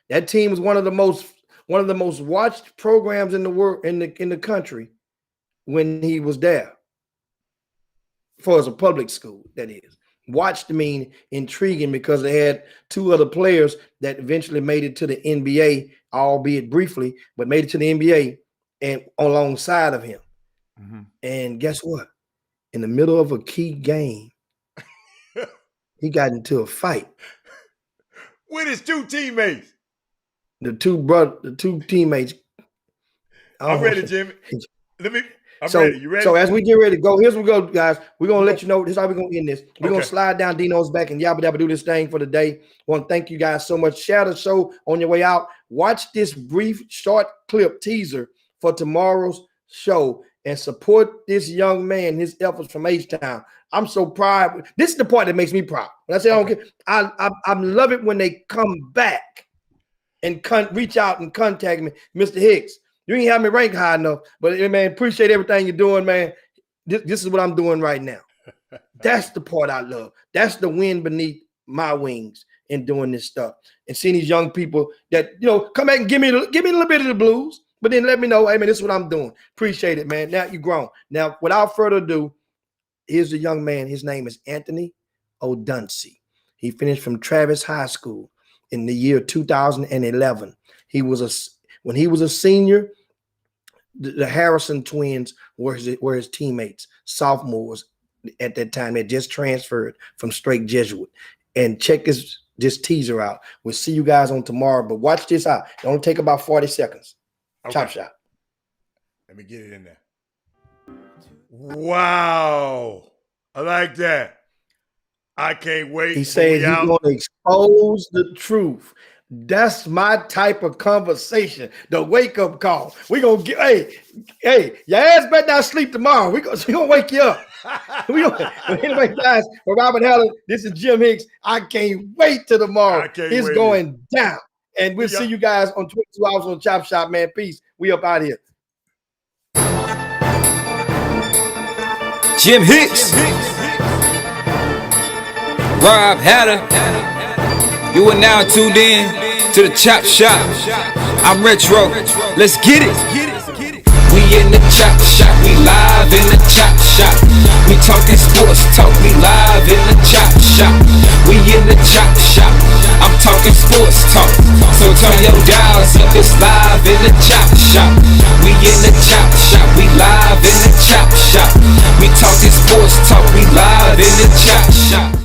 That team was one of the most watched programs in the world, in the country when he was there. For as a public school, that is. Watched mean intriguing because they had two other players that eventually made it to the NBA, albeit briefly, but made it to the NBA and alongside of him. Mm-hmm. And guess what? In the middle of a key game, he got into a fight with his two teammates. The two teammates. I'm ready, Jimmy. I'm ready. You ready? So as we get ready to go, here's what we go, guys. We're gonna let you know. This is how we're gonna end this. We're gonna slide down Dino's back and yabba dabba do this thing for the day. Want to thank you guys so much. Share the show on your way out. Watch this brief short clip teaser for tomorrow's show and support this young man, his efforts from H-Town. I'm so proud. This is the part that makes me proud. When I say I don't get, I love it when they come back and reach out and contact me, Mr. Hicks. You ain't have me rank high enough, but man, appreciate everything you're doing, man. This is what I'm doing right now. That's the part I love. That's the wind beneath my wings in doing this stuff and seeing these young people that, you know, come back and give me a little bit of the blues, but then let me know, hey man, this is what I'm doing. Appreciate it, man. Now you're grown. Now, without further ado, here's a young man. His name is Anthony O'Dunsey. He finished from Travis High School in the year 2011. When he was a senior, the Harrison twins were his teammates, sophomores at that time. They just transferred from straight Jesuit. And check this teaser out. We'll see you guys on tomorrow, but watch this out. It only take about 40 seconds. Okay. Chop shot. Let me get it in there. Wow. I like that. I can't wait. He said he's going to expose the truth. That's my type of conversation. The wake-up call. We're going to get, hey, your ass better not sleep tomorrow. We're going to wake you up. Anyway, guys, for Robert Heller, this is Jim Hicks. I can't wait till tomorrow. It's going down. And we'll see you guys on 22 Hours on Chop Shop, man. Peace. We up out here. Jim Hicks. Rob Hatter. You are now tuned in to the Chop Shop. I'm Retro. Let's get it. We in the Chop Shop. We live in the Chop Shop. We talking sports talk. We live in the Chop Shop. We in the Chop Shop. I'm talking sports talk. So turn your dials up. It's live in the Chop Shop. We in the Chop Shop. We live in the Chop Shop. We talking sports talk. We live in the Chop Shop.